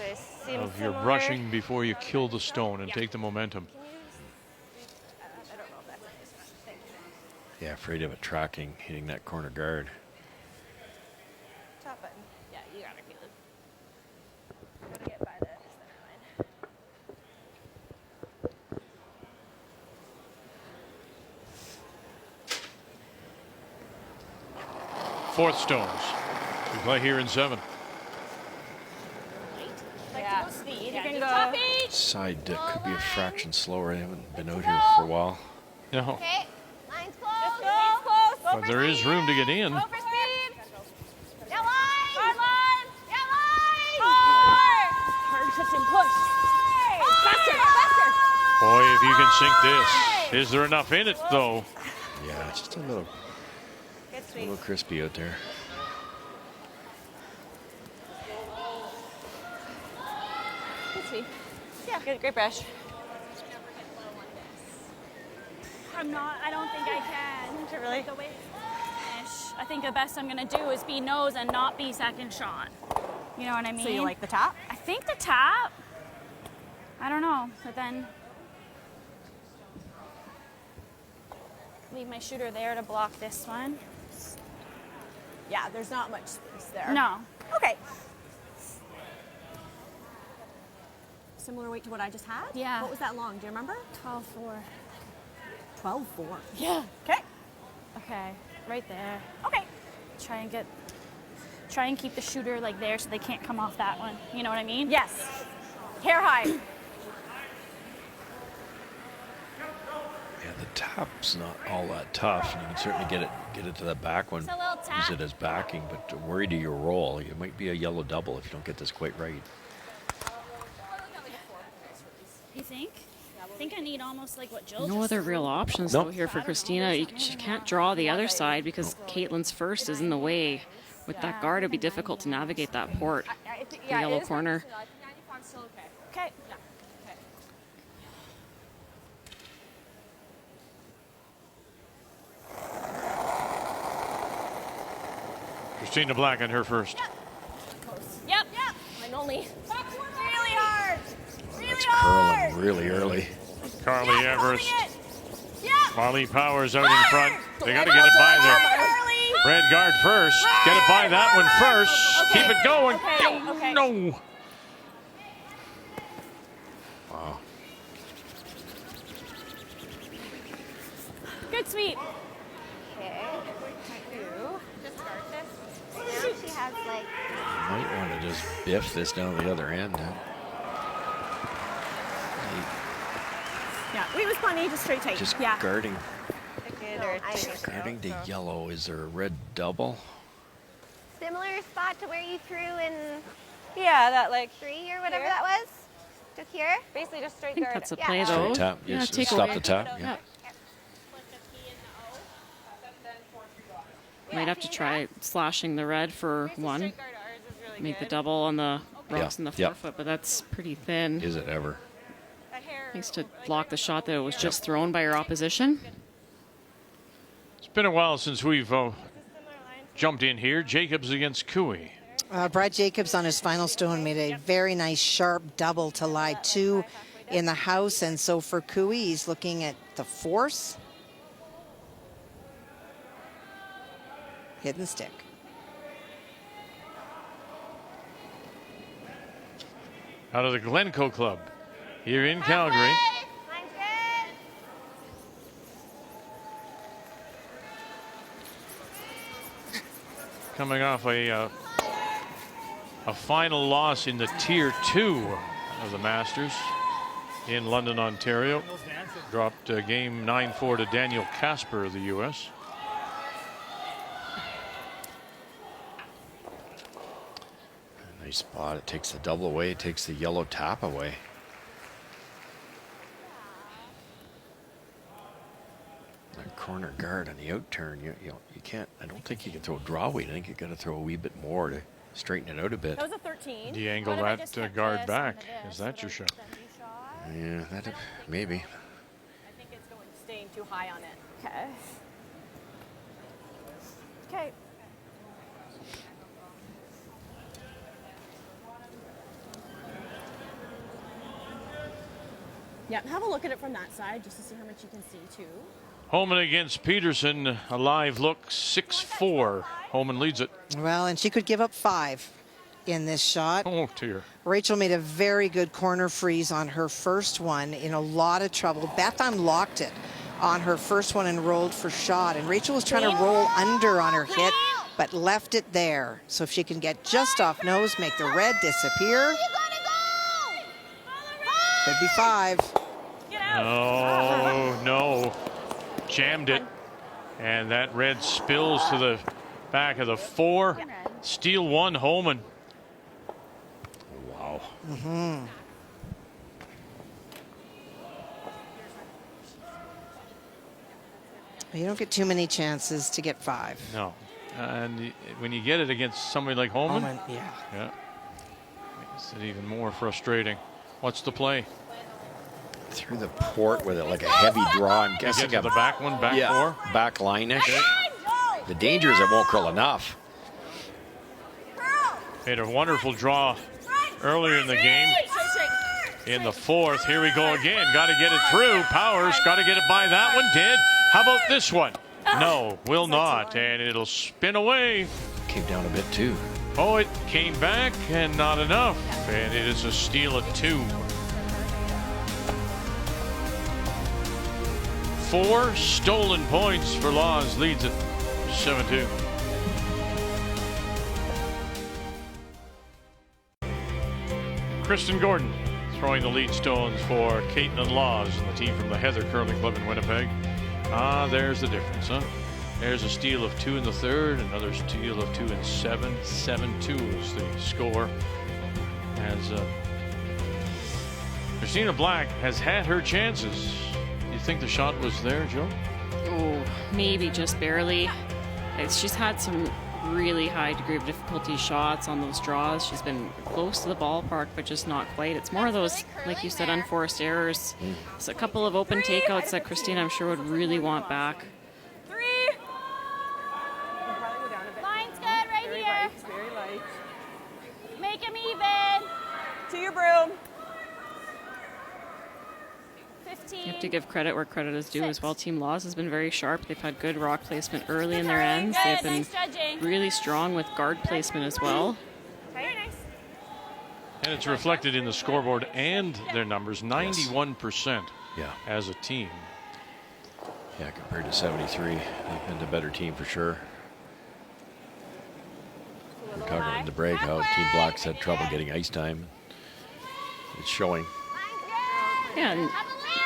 your brushing before you kill the stone and take the momentum. Yeah, afraid of it tracking, hitting that corner guard. Top button. Yeah, you got it, Caitlin. Gotta get by the center line. Fourth stones. We play here in 7. Yeah. Speed. You Yeah, can do go. top eight. Side could be a fraction slower. They haven't been out here for a while. No, Okay. Line's close. Let's go. Go but for there is speed. room to get in. Go for speed. Yeah, line. Hard line. Yeah, line. Hard. Hard touch and push. Faster. Faster. Boy, if you can sink this. Is there enough in it, though? Yeah, just a little crispy out there. Sweet. Yeah, good, great brush. I'm not. I don't think I can. Really? The way it's finish, I think the best I'm gonna do is be nose and not be second shot. You know what I mean? So you like the tap? I think the tap. I don't know, but then leave my shooter there to block this one. Yeah, there's not much space there. No. Okay. Similar weight to what I just had? Yeah. What was that long? Do you remember? 12-4. 12-4. Yeah. Okay. Okay, right there. Okay. Try and keep the shooter like there so they can't come off that one. You know what I mean? Yes. Hair high. Yeah, the tap's not all that tough, and you can certainly get it to the back one. It's a little tap. Use it as backing, but worry to your roll. It might be a yellow double if you don't get this quite right. You think? I think I need almost like what Jill No just other real options Nope. though here for Christina. She can't draw the other side because Caitlin's first is in the way. With that guard, it'd be difficult to navigate that port. The yellow corner. Okay. Christina Black on her first. Yep. I'm only really hard. Really That's hard. curling really early. Carly Everest. Yeah. Marlene Powers out in front. They got to get it by there. Red guard first. Get it by that one first. Okay. Keep it going. Okay, Oh, okay. no. Wow. Good sweep. Okay. Just start this. Now she has like. Might want to just biff this down the other end. Yeah, we was plenty, just straight tight. Just yeah. guarding. Guarding the yellow. Is there a red double? Similar spot to where you threw in Yeah, that like 3 or whatever Here? that was. Took here. basically just I straight think guard. that's a Yeah. play Straight though. tap. Yeah, Just take stop away. the tap. Yeah. Might have to try slashing the red for one. Make the double on the rocks in the Yeah. forefoot, but that's pretty thin. Is it ever? Nice to block the shot that was just thrown by your opposition. It's been a while since we've jumped in here. Jacobs against Cooey. Brad Jacobs on his final stone made a very nice sharp double to lie 2 in the house, and so for Cooey, he's looking at the force. Hidden stick. Out of the Glencoe Club here in Calgary. Mine's good. Coming off a final loss in the Tier 2 of the Masters in London, Ontario. Dropped game 9-4 to Daniel Casper of the U.S. Nice spot. It takes the double away. It takes the yellow tap away. That corner guard on the out turn, you can't. I don't think you can throw draw weight. I think you got to throw a wee bit more to straighten it out a bit. That was a 13. De-angle that guard back. Is that your shot? Yeah, that maybe. I think it's going staying too high on it. Okay. Okay. Yeah, have a look at it from that side just to see how much you can see too. Holman against Peterson. A live look, 6-4. Holman leads it. Well, and she could give up 5 in this shot. Oh, dear. Rachel made a very good corner freeze on her first one, in a lot of trouble. Beth unlocked it on her first one and rolled for shot. And Rachel was trying to roll under on her hit, but left it there. So if she can get just off nose, make the red disappear. Could be 5. Oh, no. Jammed it. And that red spills to the back of the 4. Steal 1, Holman. Wow. Mm-hmm. You don't get too many chances to get 5. No. And when you get it against somebody like Holman, Yeah. yeah, makes it even more frustrating. What's the play? Through the port with it like a heavy draw. I'm guessing the back one, back four? Back line-ish. The danger is it won't curl enough. Made a wonderful draw earlier in the game. In the fourth, here we go again. Got to get it through. Powers got to get it by that one. Did. How about this one? No, will not. And it'll spin away. Came down a bit too. Oh, it came back and not enough. And it is a steal at 2. 4 stolen points for Laws. Leads at 7-2. Kristen Gordon throwing the lead stones for Caitlin Laws and the team from the Heather Curling Club in Winnipeg. There's the difference, huh? There's a steal of 2 in the third, another steal of 2 in 7. 7-2 is the score. As Christina Black has had her chances. You think the shot was there, Joe? Oh, maybe just barely. She's had some really high degree of difficulty shots on those draws. She's been close to the ballpark, but just not quite. It's more of those, like you said, unforced errors. It's a couple of open takeouts that Christina, I'm sure, would really want back. 3. Line's good right Very here. light, very light. Make him even. To your broom. 15. You have to give credit where credit is due as well. Team Laws has been very sharp. They've had good rock placement early in their ends. They've been really strong with guard placement as well. Very nice. And it's reflected in the scoreboard and their numbers. 91% as a team. Yeah, compared to 73, they've been the better team for sure. We're talking in the break how Team Black's had trouble getting ice time. It's showing. Yeah, and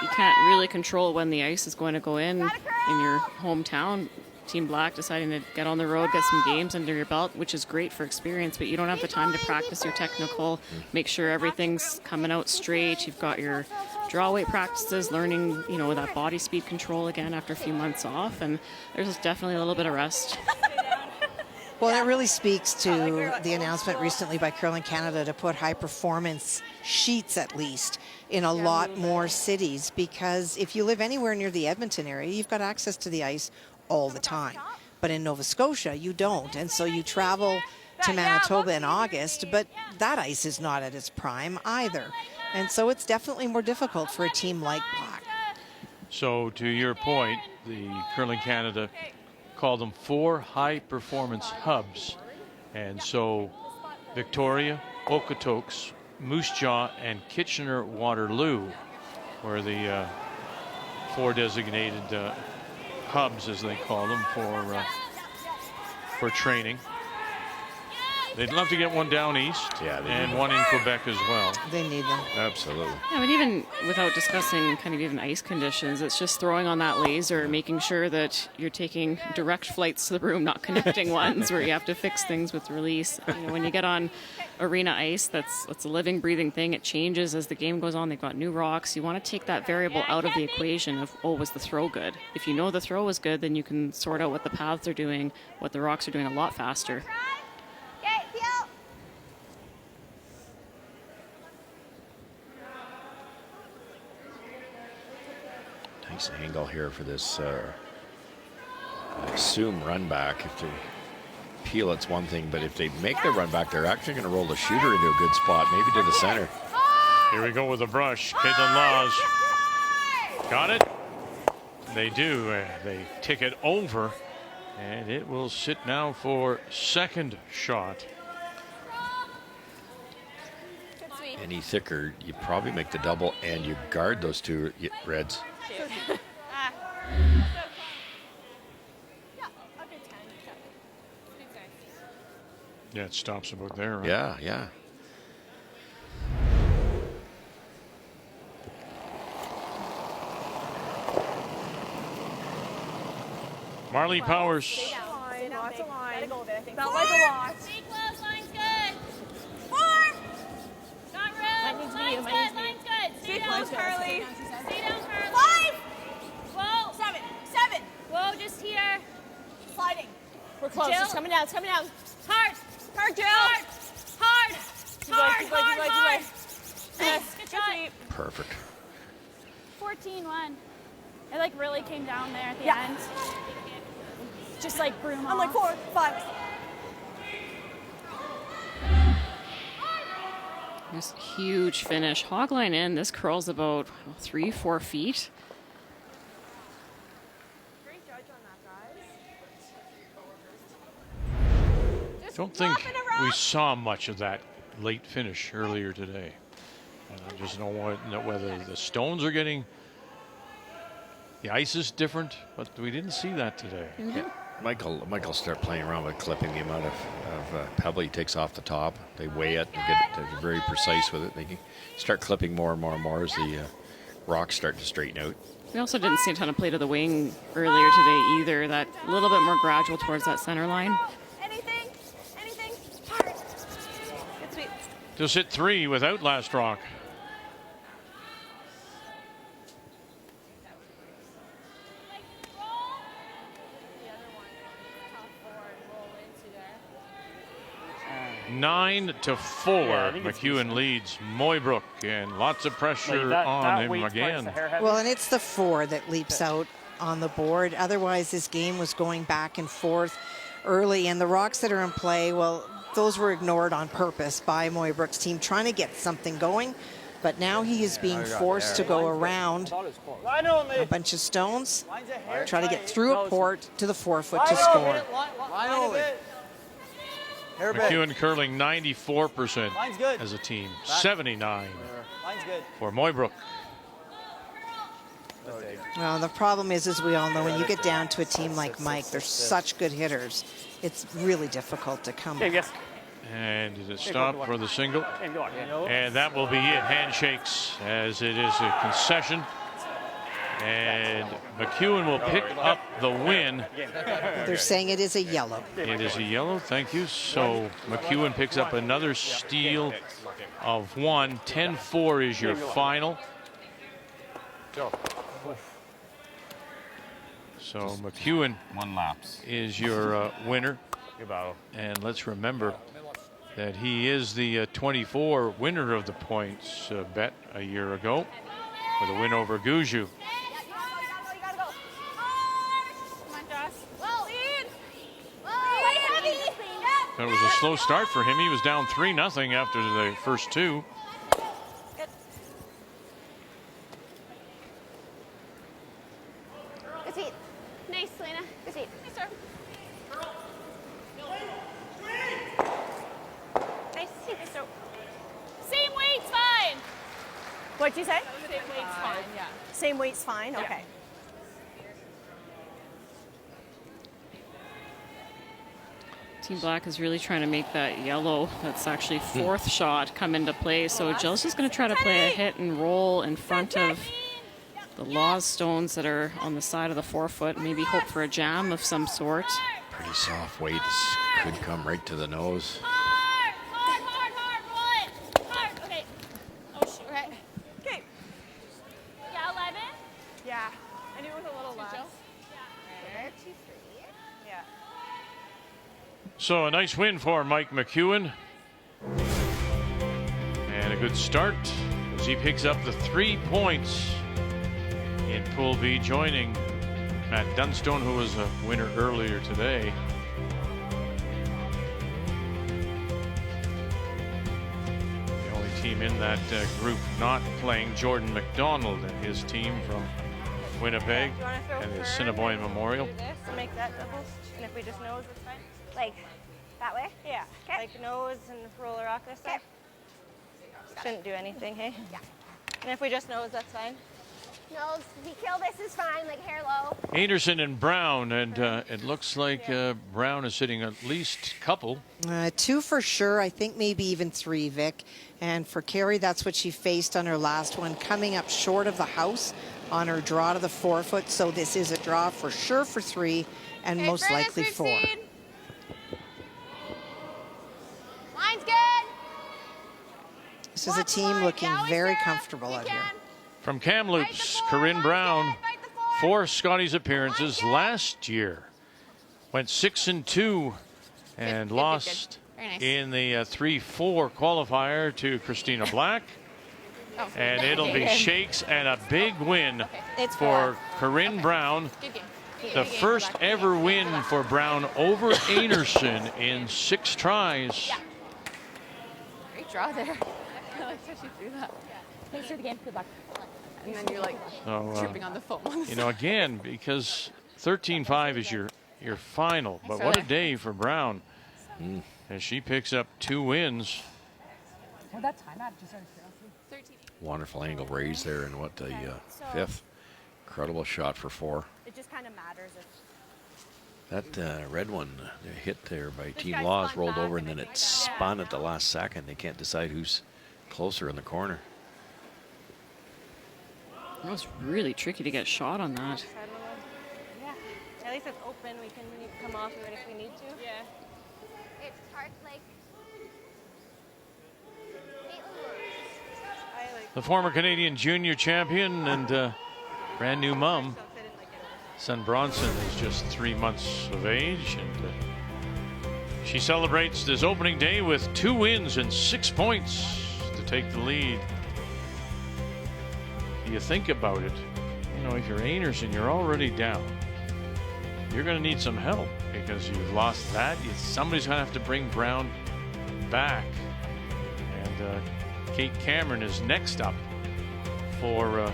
you can't really control when the ice is going to go in your hometown. Team Black deciding to get on the road, get some games under your belt, which is great for experience, but you don't have the time to practice your technical, make sure everything's coming out straight. You've got your draw weight practices, learning, that body speed control again after a few months off, and there's definitely a little bit of rest. Well, it really speaks to the announcement recently by Curling Canada to put high performance sheets, at least, in a lot more cities, because if you live anywhere near the Edmonton area, you've got access to the ice all the time. But in Nova Scotia, you don't. And so you travel to Manitoba in August, but that ice is not at its prime either. And so it's definitely more difficult for a team like Black. So to your point, the Curling Canada call them 4 high-performance hubs. And so Victoria, Okotoks, Moose Jaw, and Kitchener-Waterloo were the 4 designated hubs, as they call them, for training. They'd love to get one down east, and one in Quebec as well. They need them. Absolutely. Yeah, but even without discussing kind of even ice conditions, it's just throwing on that laser, making sure that you're taking direct flights to the room, not connecting ones where you have to fix things with release. When you get on arena ice, that's a living, breathing thing. It changes as the game goes on. They've got new rocks. You want to take that variable out of the equation of, was the throw good? If you know the throw was good, then you can sort out what the paths are doing, what the rocks are doing a lot faster. Nice angle here for this, I assume, run back. If they peel, it's one thing, but if they make the run back, they're actually going to roll the shooter into a good spot, maybe to the center. Here we go with the brush. Caitlin Laws got it. They do. They tick it over, and it will sit now for second shot. Any thicker, you probably make the double, and you guard those 2 Reds. Yeah, it stops about there. Right? Yeah. Marley Powers. Lots of line. Felt like a lot. Stay close, line's good. 4. Got room. Line's good. Stay down, Carly. Stay down, Carly. 5. Whoa. 7. Whoa, just here. Sliding. We're close. Jill. It's coming down. It's coming down. Hard. Hard, Jill. Hard. Keep going. Hard. Yes. Nice. Good Perfect. 14-1. It like really came down there at the end. Just like broom I'm like off. 4, 5. This huge finish. Hogline in. This curl's about 3-4 feet. Great judge on that, guys. Don't think we saw much of that late finish earlier today. And I just don't know whether the stones are getting, the ice is different, but we didn't see that today. Yeah. Michael start playing around with clipping the amount of pebble he takes off the top. They weigh it and get it to very precise with it. They can start clipping more and more and more as the rocks start to straighten out. We also didn't see a ton of play to the wing earlier today either. That a little bit more gradual towards that center line. Anything? Good sweep. Just hit 3 without last rock. Nine to 4. McEwen leads Moybrook, and lots of pressure on him again. Well, and it's the 4 that leaps out on the board. Otherwise, this game was going back and forth early, and the rocks that are in play, well, those were ignored on purpose by Moybrook's team, trying to get something going. But now he is being forced to go around a bunch of stones, try to get through a port to the 4-foot to score. McEwen curling 94% as a team, 79 for Moybrook. Well, the problem is, as we all know, when you get down to a team like Mike, they're such good hitters. It's really difficult to come. And is it stop for the single? And that will be it. Handshakes, as it is a concession. And McEwen will pick up the win. They're saying it is a yellow. It is a yellow, thank you. So McEwen picks up another steal of 1. 10-4 is your final. So McEwen is your winner. And let's remember that he is the 24 winner of the points bet a year ago with a win over Guju. It was a slow start for him. He was down 3-0 after the first 2. Good seat. Nice, Selena. Good seat. Nice serve. Nice seat. Nice serve. Same weight's fine. What'd you say? Same weight's fine, yeah. Same weight's fine? Okay. Team Black is really trying to make that yellow, that's actually 4th shot, come into play. So Jill's just going to try to play a hit and roll in front of the Laws stones that are on the side of the 4-foot. Maybe hope for a jam of some sort. Pretty soft weight. Could come right to the nose. Hard, roll it. Hard, okay. Oh, shoot, okay. Okay. Yeah, 11. Yeah. I knew it was a little less. Yeah. So a nice win for Mike McEwen. And a good start as he picks up the 3 points in Pool B, joining Matt Dunstone, who was a winner earlier today. The only team in that group not playing, Jordan McDonald and his team from Winnipeg and the Assiniboine Memorial. Do this and make that doubles. And if we just nose, it's fine. Like, that way? Yeah. Like nose and roll a rock this way. Shouldn't do anything, hey? Yeah. And if we just nose, that's fine. Nose, if you kill this is fine, like hair low. Anderson and Brown, and it looks like Brown is sitting at least a couple. 2 for sure, I think maybe even 3, Vic. And for Carrie, that's what she faced on her last one, coming up short of the house on her draw to the 4-foot. So this is a draw for sure for 3 and most likely 4. Line's good. This is a team looking very comfortable out here. From Kamloops, Corinne Brown, 4 Scotties appearances last year. Went 6-2 and lost Very nice. in the 3-4 qualifier to Christina Black. Oh. And it'll be shakes and a big win It's for Corinne Brown. Good game. The first ever win for Brown over Anderson in 6 tries. Yeah. Great draw there. I like how she threw that. Thanks for the game. Good luck. And then you're like tripping on the foam. You know, again, because 13-5 is your final. But what a day for Brown as she picks up 2 wins. Well, that time out just out of curiosity. 13. Wonderful angle raise there in what the 5th. Incredible shot for 4. It just kind of matters if That red one hit there by Team Laws rolled over and then it spun at the last second. They can't decide who's closer in the corner. That was really tricky to get a shot on that. Yeah. At least it's open. We can come off of it if we need to. Yeah. It's hard, like. The former Canadian junior champion and brand new mom. Son Bronson is just 3 months of age, and she celebrates this opening day with 2 wins and 6 points to take the lead. You think about it, you know, if you're Anderson, you're already down. You're going to need some help because you've lost that. Somebody's going to have to bring Brown back. And Kate Cameron is next up for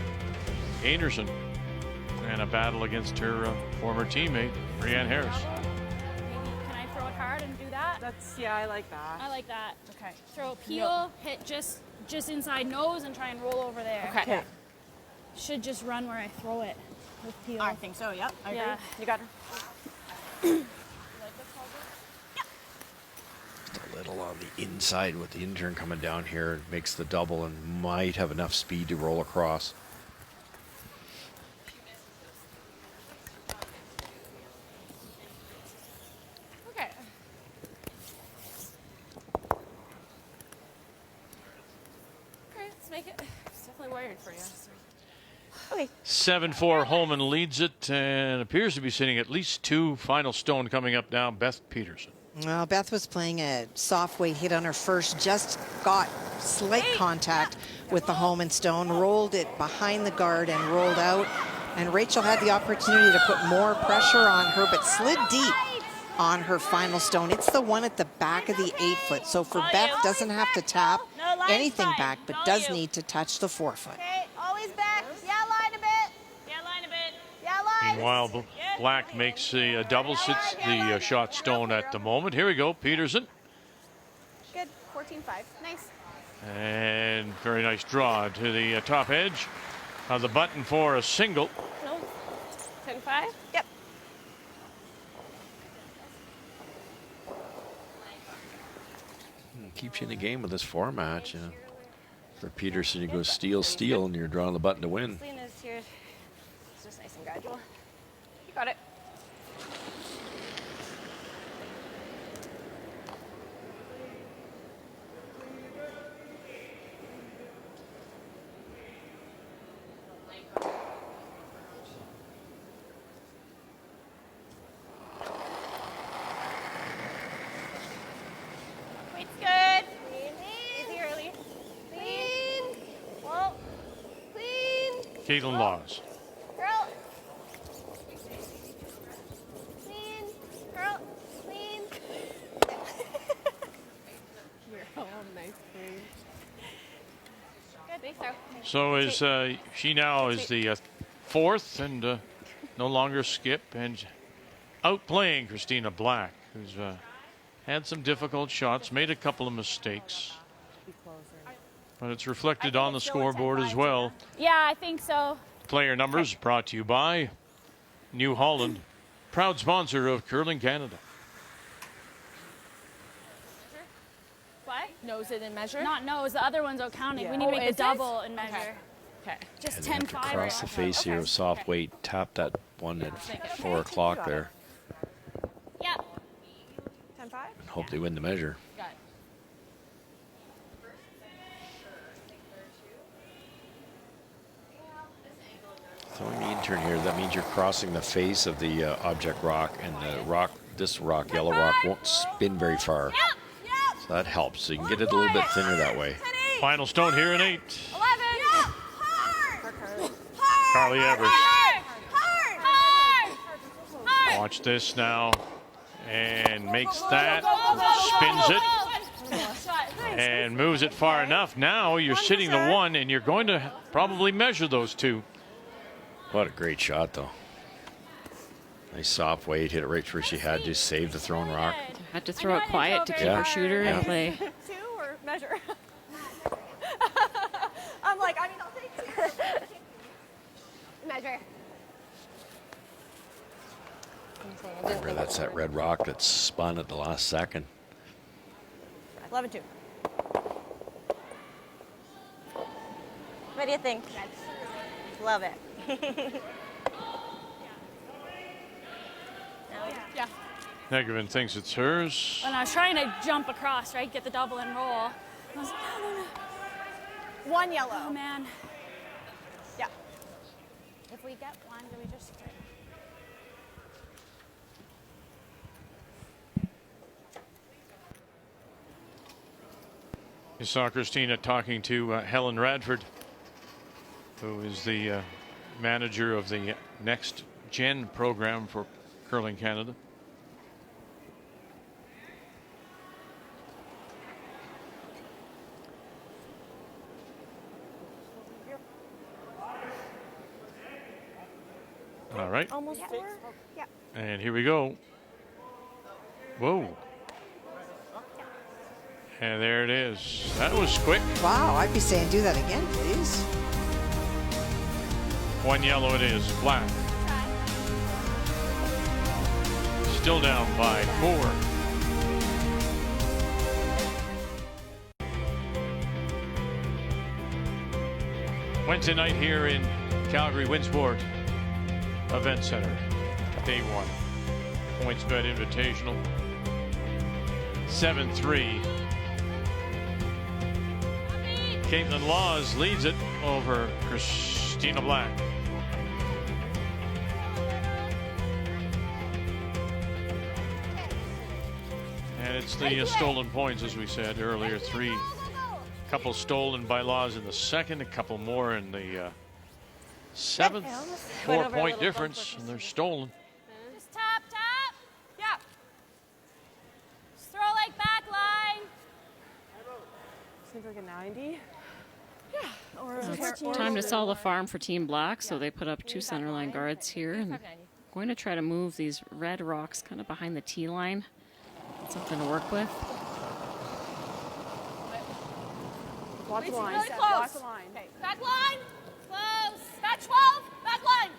Anderson, and a battle against her former teammate, Brianne Harris. Can I throw it hard and do that? Yeah, I like that. I like that. Okay. Throw peel, hit just inside nose and try and roll over there. Okay. Should just run where I throw it with peel. I think so. Yep. I Yeah. agree. You got her. Just a little on the inside with the intern coming down here. It makes the double and might have enough speed to roll across. Okay. Okay, let's make it. It's definitely wired for you. Okay. 7-4, Holman leads it and appears to be sitting at least 2. Final stone coming up now, Beth Peterson. Well, Beth was playing a soft weight hit on her first, just got slight contact with the home and stone, rolled it behind the guard and rolled out. And Rachel had the opportunity to put more pressure on her, but slid deep on her final stone. It's the one at the back of the 8-foot. So for Beth, doesn't have to tap anything back, but does need to touch the 4-foot. Okay, always back. Yeah, line a bit. Yeah, line a bit. Yeah, line. Meanwhile, Black makes a double, sits the shot stone at the moment. Here we go, Peterson. Good. 14-5. Nice. And very nice draw to the top edge of the button for a single. No. 10-5. Yep. Keeps you in the game with this format. You know. For Peterson, you go steal, steal, and you're drawing the button to win. Lena's here. It's just nice and gradual. You got it. Weight's good. Easy early. Clean. Whoa. Clean. Caitlin Laws. Curl. Clean. Curl. Clean. You're all nice. Clean. Good. Base throw. So is she now is the 4th and no longer skip and outplaying Christina Black, who's had some difficult shots, made a couple of mistakes. But it's reflected on the scoreboard as well. Yeah, I think so. Player numbers brought to you by New Holland, proud sponsor of Curling Canada. What? Nose it and measure? Not nose. The other ones are counting. Yeah. We need to Oh, make is the it? double and measure. Okay. Just And then 10-5. across the face here of soft weight, tap that one at 4 o'clock there. Yeah. 10-5. And hope they win the measure. Got it. Throwing the intern here, that means you're crossing the face of the object rock, and the rock, this rock, yellow rock, won't spin very far. So that helps. So you can get it a little bit thinner that way. Final stone here in 8. 11. Carly Evers. Hard! Hard! Hard! Watch this now. And makes that. Spins it. And moves it far enough. Now you're sitting the one, and you're going to probably measure those two. What a great shot, though. Nice soft weight, hit it right where she had, just saved the thrown rock. Had to throw it quiet to keep her shooter in play. 2 or measure? I'm like, I mean, I'll take 2. Measure. Remember, that's that red rock that spun at the last second. 11-2. What do you think? Love it. Yeah. Negavan thinks it's hers. When I was trying to jump across, right, get the double and roll, I was like, no. 1 yellow. Oh, man. Yeah. If we get one, do we just... You saw Christina talking to Helen Radford, who is the manager of the Next Gen program for Curling Canada. All right. Almost 4? Yeah. And here we go. Whoa. And there it is. That was quick. Wow, I'd be saying do that again, please. 1 yellow it is. Black. Still down by 4. Wednesday night here in Calgary Winsport Event Center. Day 1. PointsBet Invitational. 7-3. Caitlin Laws leads it over Christina Black. And it's the stolen points, as we said earlier. 3 couple stolen by Laws in the second, a couple more in the 7th. 4-point difference, and they're stolen. Just tap. Yeah. Just throw like back line. Seems like a 90. It's time to sell the farm for Team Black, so they put up 2 centerline guards here, and going to try to move these red rocks kind of behind the tee line. Something to work with. Watch the line. Really close. Watch the line. Okay. Back line. Close. Back 12. Back line.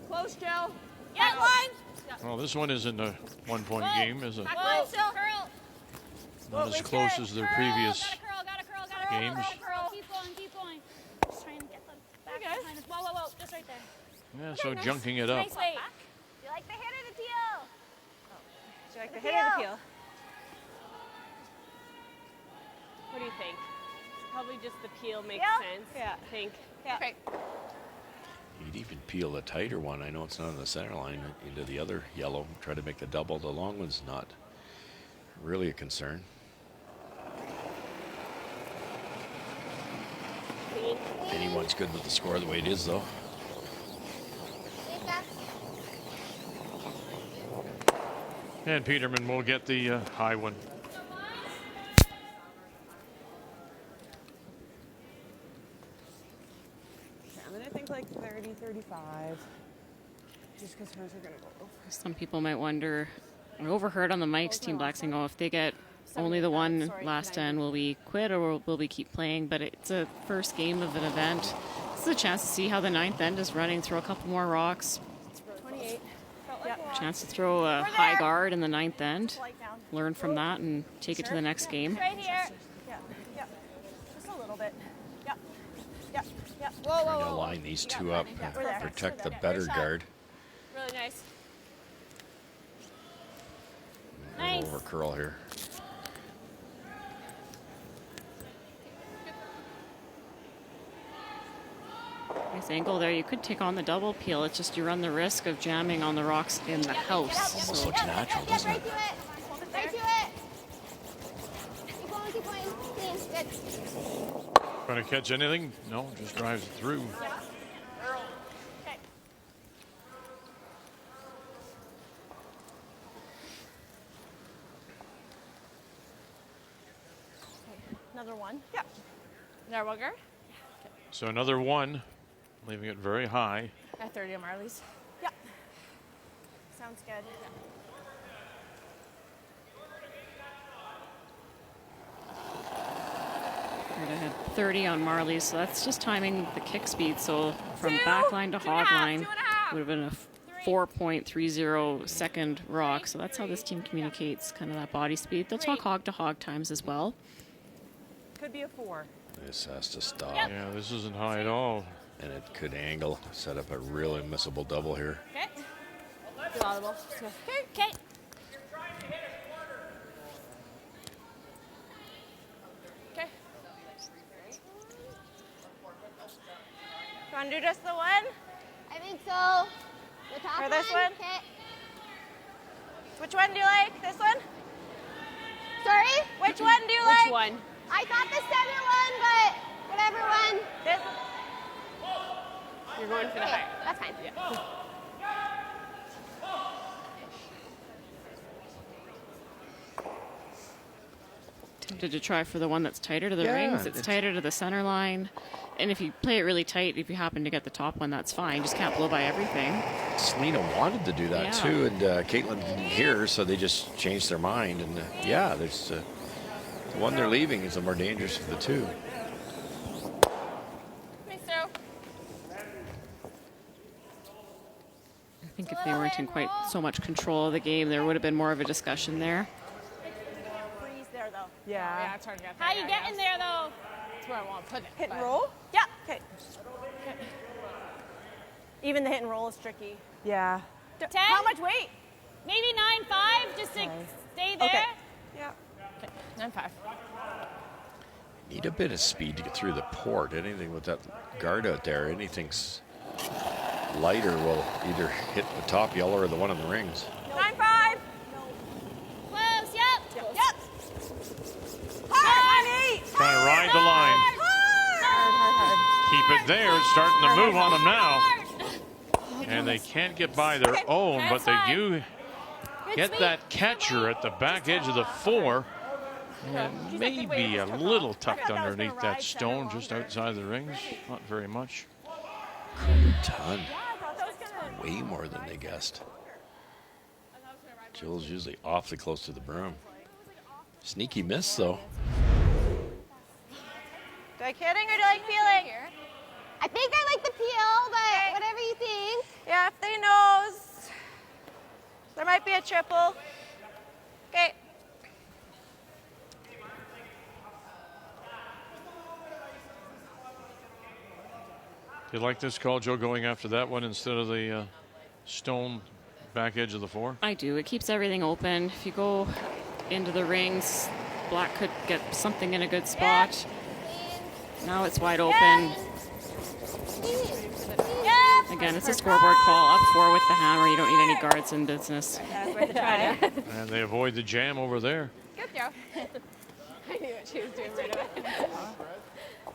Close, Jill. Yeah, line. Well, this one isn't a 1-point game, is it? Back line still. Curl. Not as close as their previous games. Keep going. Just trying to get them back behind us. Whoa. Just right there. Yeah, so junking it up. Nice weight. Do you like the hit or the peel? Do you like the hit or the peel? What do you think? Probably just the peel makes sense. Yeah. I think. Yeah. Okay. You'd even peel the tighter one. I know it's not on the center line into the other yellow. Try to make the double. The long one's not really a concern. Anyone's good with the score the way it is, though. And Peterman will get the high one. I'm going to think like 30, 35. Just because hers are going to go over. Some people might wonder, I overheard on the mics, Team Black saying, oh, if they get only the one last end, will we quit or will we keep playing? But it's a first game of an event. This is a chance to see how the 9th end is running, throw a couple more rocks. 28. Chance to throw a high guard in the 9th end. Learn from that and take it to the next game. Right here. Yeah. Just a little bit. Yeah. Trying to line these two up, protect the better guard. Really nice. Nice. Over curl here. Nice angle there. You could take on the double peel. It's just you run the risk of jamming on the rocks in the house. Almost looks natural, doesn't it? Right to it. Keep going. Clean. Good. Going to catch anything? No, just drives it through. Another one. Yep. There we'll go. So another one, leaving it very high. At 30 on Marley's. Yep. Sounds good. We're ahead 30 on Marley, so that's just timing the kick speed. So from Two, back line to two and a hog half, line 2.5. would have been a 4.30 second rock. So that's how this team communicates kind of that body speed. They'll talk hog to hog times as well. Could be a 4. This has to stop. Yeah, this isn't high at all. And it could angle, set up a really missable double here. Okay. Good audible. Okay. Okay. You want to do just the one? I think so. The top Or this one? Okay. Which one do you like? This one? Sorry? Which one do you like? Which one? I thought the center one, but whatever one. This. You're going for the higher. That's fine. Tempted to try for the one that's tighter to the Yeah, rings. It's it's- tighter to the center line. And if you play it really tight, if you happen to get the top one, that's fine. Just can't blow by everything. Selena wanted to do that Yeah. too, and Caitlin didn't hear, so they just changed their mind. And yeah, there's the one they're leaving is the more dangerous of the two. I think if they weren't in quite so much control of the game, there would have been more of a discussion there. Freeze there, though. Yeah, it's hard to get there. How you getting there, though? That's where I want to put it. Hit and but- roll? Yeah. Okay. Even the hit and roll is tricky. Yeah. 10? How much weight? Maybe 9.5, just to stay there. Okay. Yeah. Okay. 9.5. Need a bit of speed to get through the port. Anything with that guard out there, anything's lighter will either hit the top yellow or the one on the rings. 9.5. Close, yep. Yep. Hard. Trying to ride the line. Hard. Keep it there. It's starting to move on them now. And they can't get by their own, but they do get that catcher at the back edge of the 4. And maybe a little tucked underneath that stone just outside the rings. Not very much. Ton. Way more than they guessed. Jill's usually awfully close to the broom. Sneaky miss, though. Do I kidding or do I like feeling? I think I like the peel, but whatever you think. Yeah, if they knows. There might be a triple. Okay. You like this call, Joe, going after that one instead of the stone back edge of the 4? I do. It keeps everything open. If you go into the rings, black could get something in a good spot. Now it's wide open. Again, it's a scoreboard call. Up 4 with the hammer. You don't need any guards in business. And they avoid the jam over there. Good, Joe. I knew what she was doing right away.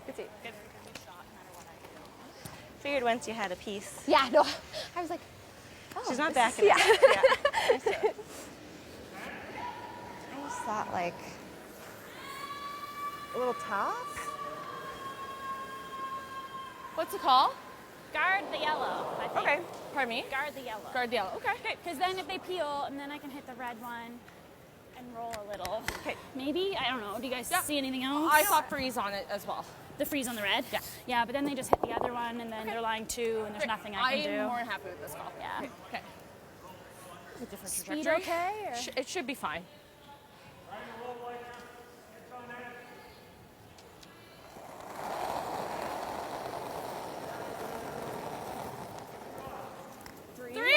Good see. Figured once you had a piece. Yeah, no. I was like, oh, She's not this backing is- it. Yeah. Yeah. I just thought like a little top. What's the call? Guard the yellow, I think. Okay. Pardon me? Guard the yellow. Guard the yellow. Okay. Because then if they peel, and then I can hit the red one and roll a little. Okay. Maybe? I don't know. Do you guys Yeah. see anything else? I saw freeze on it as well. The freeze on the red? Yeah. Yeah, but then they just hit the other one, and then they're lying 2, and there's nothing I can do. am more than happy with this call. Yeah. Okay. With different Speed trajectory. okay? Or? It should be fine.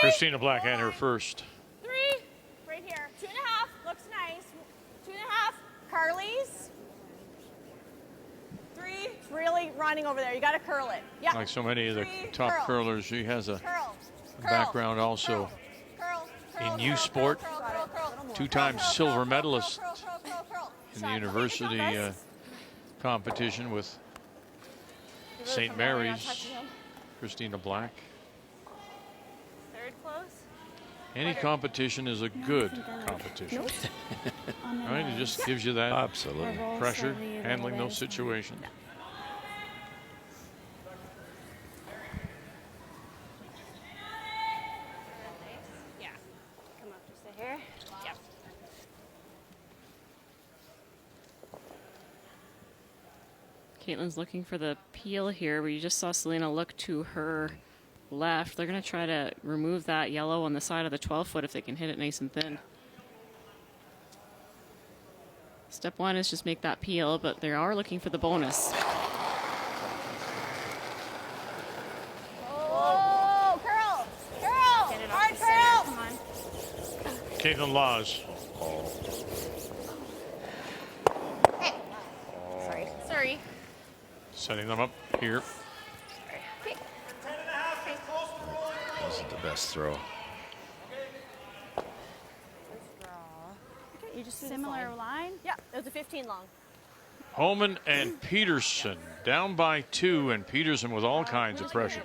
Christina Black and her first. 3. Right here. 2.5. Looks nice. 2.5. Carly's. 3. It's really running over there. You got to curl it. Yeah. Like so many of the 3, top curl. curlers, she has a Curl. background also Curl. in youth sport. Curl, curl, curl, curl. 2-time silver Curl, medalist curl, curl, curl, curl. in the Shot. university Take it, competition with St. Mary's. Christina Black. Third close. Any competition is a good competition. Right? It just gives you that Absolutely pressure, handling those situations. Yeah. Come up, just sit here. Yep. Caitlin's looking for the peel here, where you just saw Selena look to her left. They're going to try to remove that yellow on the side of the 12-foot if they can hit it nice and thin. Step one is just make that peel, but they are looking for the bonus. Oh, curl! Curl! Get it Hard off the center. curl! Come on. Caitlin Laws. Hey. Sorry. Sorry. Setting them up here. Okay. This is the best throw. You just similar line? Yeah, it was a 15 long. Homan and Peterson down by 2, and Peterson with all kinds of pressure.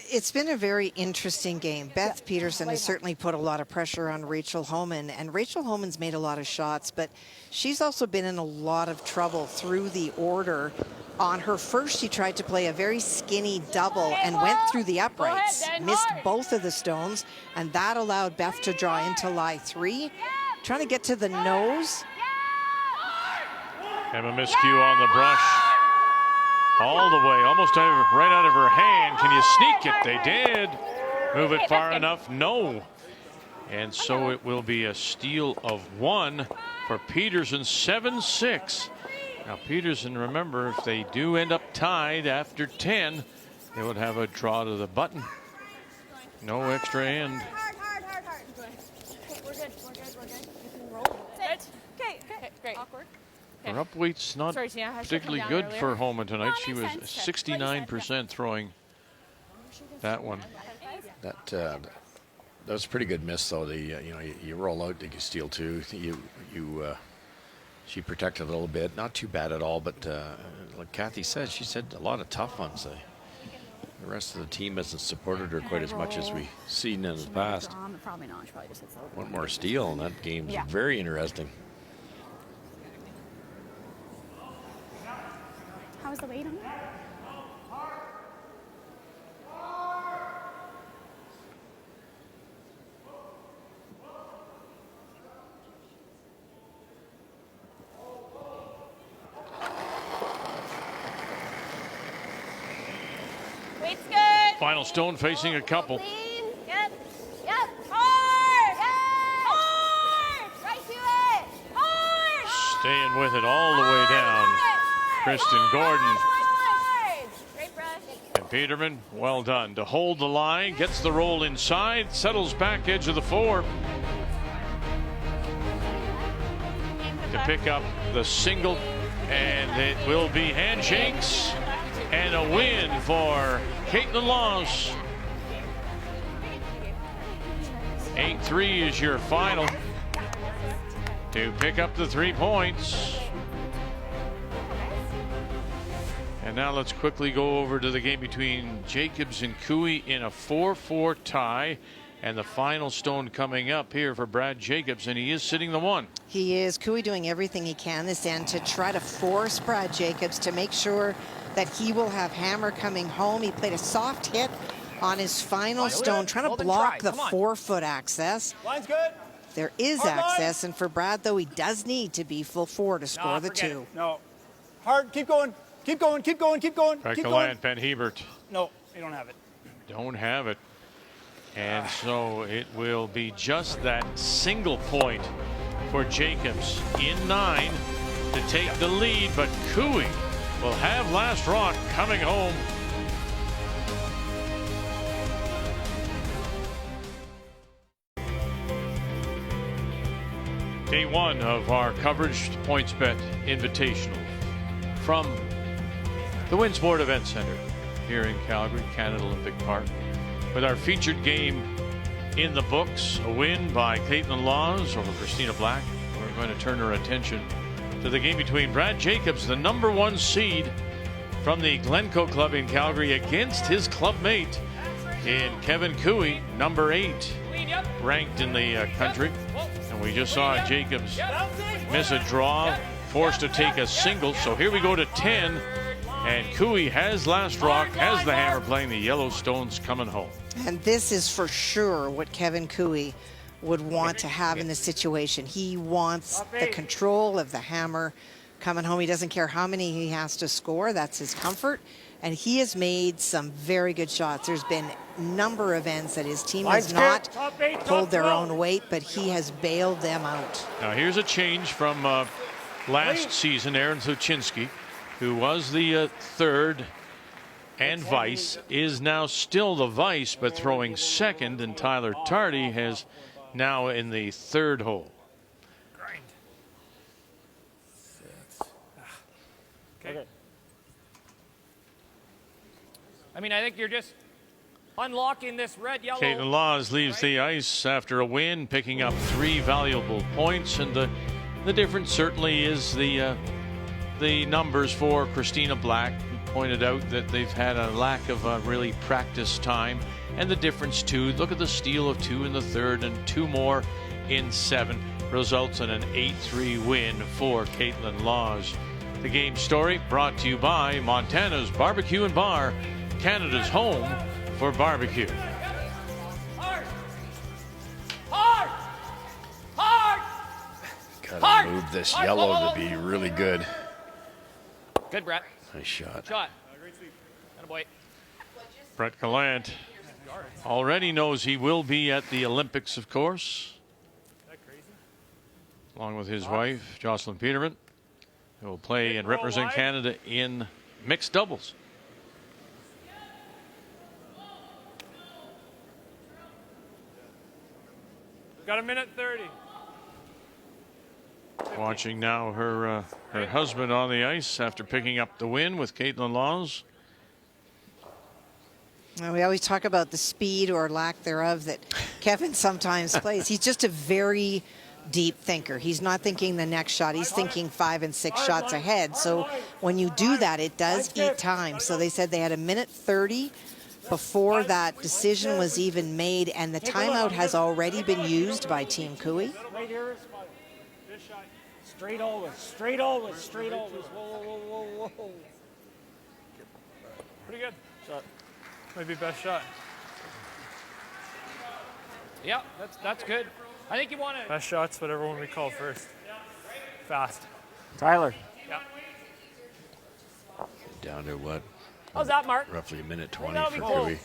It's been a very interesting game. Beth Peterson has certainly put a lot of pressure on Rachel Homan, and Rachel Homan's made a lot of shots, but she's also been in a lot of trouble through the order. On her first, she tried to play a very skinny double and went through the uprights, missed both of the stones, and that allowed Beth to draw into lie 3. Trying to get to the nose. Emma Miskew on the brush. All the way, almost right out of her hand. Can you sneak it? They did. Move it far enough? No. And so it will be a steal of 1 for Peterson, 7-6. Now Peterson, remember, if they do end up tied after 10, they would have a draw to the button. No extra end. We're good. You can roll. Sit. Okay, great. Awkward. Her upweight's not Sorry, Tina, I should've particularly come good down for earlier. Homan tonight. She was Makes sense. 69% throwing that one. That was a pretty good miss, though. You roll out, you steal 2. She protected a little bit, not too bad at all. But like Kathy said, she said a lot of tough ones. The rest of the team hasn't supported her quite as much as we've seen in the past. Probably not. She probably just hits the One more steal, and that game's very interesting. How was the weight on it? Weight's good. Final stone facing a couple. Yep. Hard. Hard. Right to it. Hard. Staying with it all the way down. Kristen Gordon Great brush. and Peterman, well done. To hold the line, gets the roll inside, settles back edge of the 4. To pick up the single, and it will be handshakes and a win for Caitlin Laws. 8-3 is your final to pick up the 3 points. And now let's quickly go over to the game between Jacobs and Cooey in a 4-4 tie. And the final stone coming up here for Brad Jacobs, and he is sitting the 1. He is. Cooey doing everything he can this end to try to force Brad Jacobs to make sure that he will have hammer coming home. He played a soft hit on his final stone, trying to block the 4-foot access. Line's good. There is Hard access, and for Brad, though, he does need to be full 4 to score the 2. No. Hard. Keep going. Keep going. Keep going. Keep going. Back Keep to going. land, Van Hebert. No, you don't have it. Don't have it. And so it will be just that single point for Jacobs in 9 to take the lead, but Cooey will have last rock coming home. Day 1 of our coverage, PointsBet Invitational from the Winsport Event Center here in Calgary, Canada Olympic Park. With our featured game in the books, a win by Caitlin Laws over Christina Black. We're going to turn our attention to the game between Brad Jacobs, the number 1 seed from the Glencoe Club in Calgary, against his club mate, in Kevin Cooey, number 8, ranked in the country. And we just saw Jacobs miss a draw, forced to take a single. So here we go to 10. And Cooey has last rock, has the hammer playing. The Yellowstones coming home. And this is for sure what Kevin Cooey would want to have in this situation. He wants the control of the hammer coming home. He doesn't care how many he has to score. That's his comfort. And he has made some very good shots. There's been a number of ends that his team has not pulled their own weight, but he has bailed them out. Now here's a change from last season. Aaron Suchinski, who was the third and vice, is now still the vice, but throwing second, and Tyler Tardy has now in the third hole. Grind. 6. Okay. I mean, I think you're just unlocking this red, yellow. Caitlin Laws leaves the ice after a win, picking up 3 valuable points, and the difference certainly is the numbers for Christina Black, who pointed out that they've had a lack of really practice time, and the difference too. Look at the steal of 2 in the third and 2 more in 7 results in an 8-3 win for Caitlin Laws. The game story brought to you by Montana's Barbecue and Bar, Canada's home for barbecue. Hard! Hard! Hard! Gotta move this yellow to be really good. Good, Brett. Nice shot. Shot. Great sweep. Attaboy. Brett Gallant already knows he will be at the Olympics, of course, along with his wife, Jocelyn Peterman, who will play and represent Canada in mixed doubles. Got a minute 30. Watching now her husband on the ice after picking up the win with Caitlin Laws. Well, we always talk about the speed or lack thereof that Kevin sometimes plays. He's just a very deep thinker. He's not thinking the next shot. He's thinking 5 and 6 shots ahead. So when you do that, it does eat time. So they said they had a minute 30 before that decision was even made, and the timeout has already been used by Team Cooey. Right here is fine. This shot. Straight always. Straight always. Straight always. Whoa, whoa, whoa, whoa. Pretty good. Shot. Maybe best shot. Yeah, that's good. I think you want to. Best shots, whatever one we call first. Fast. Tyler. Yeah. Down to what? How's that, Mark? Roughly a minute 20 for Cooey.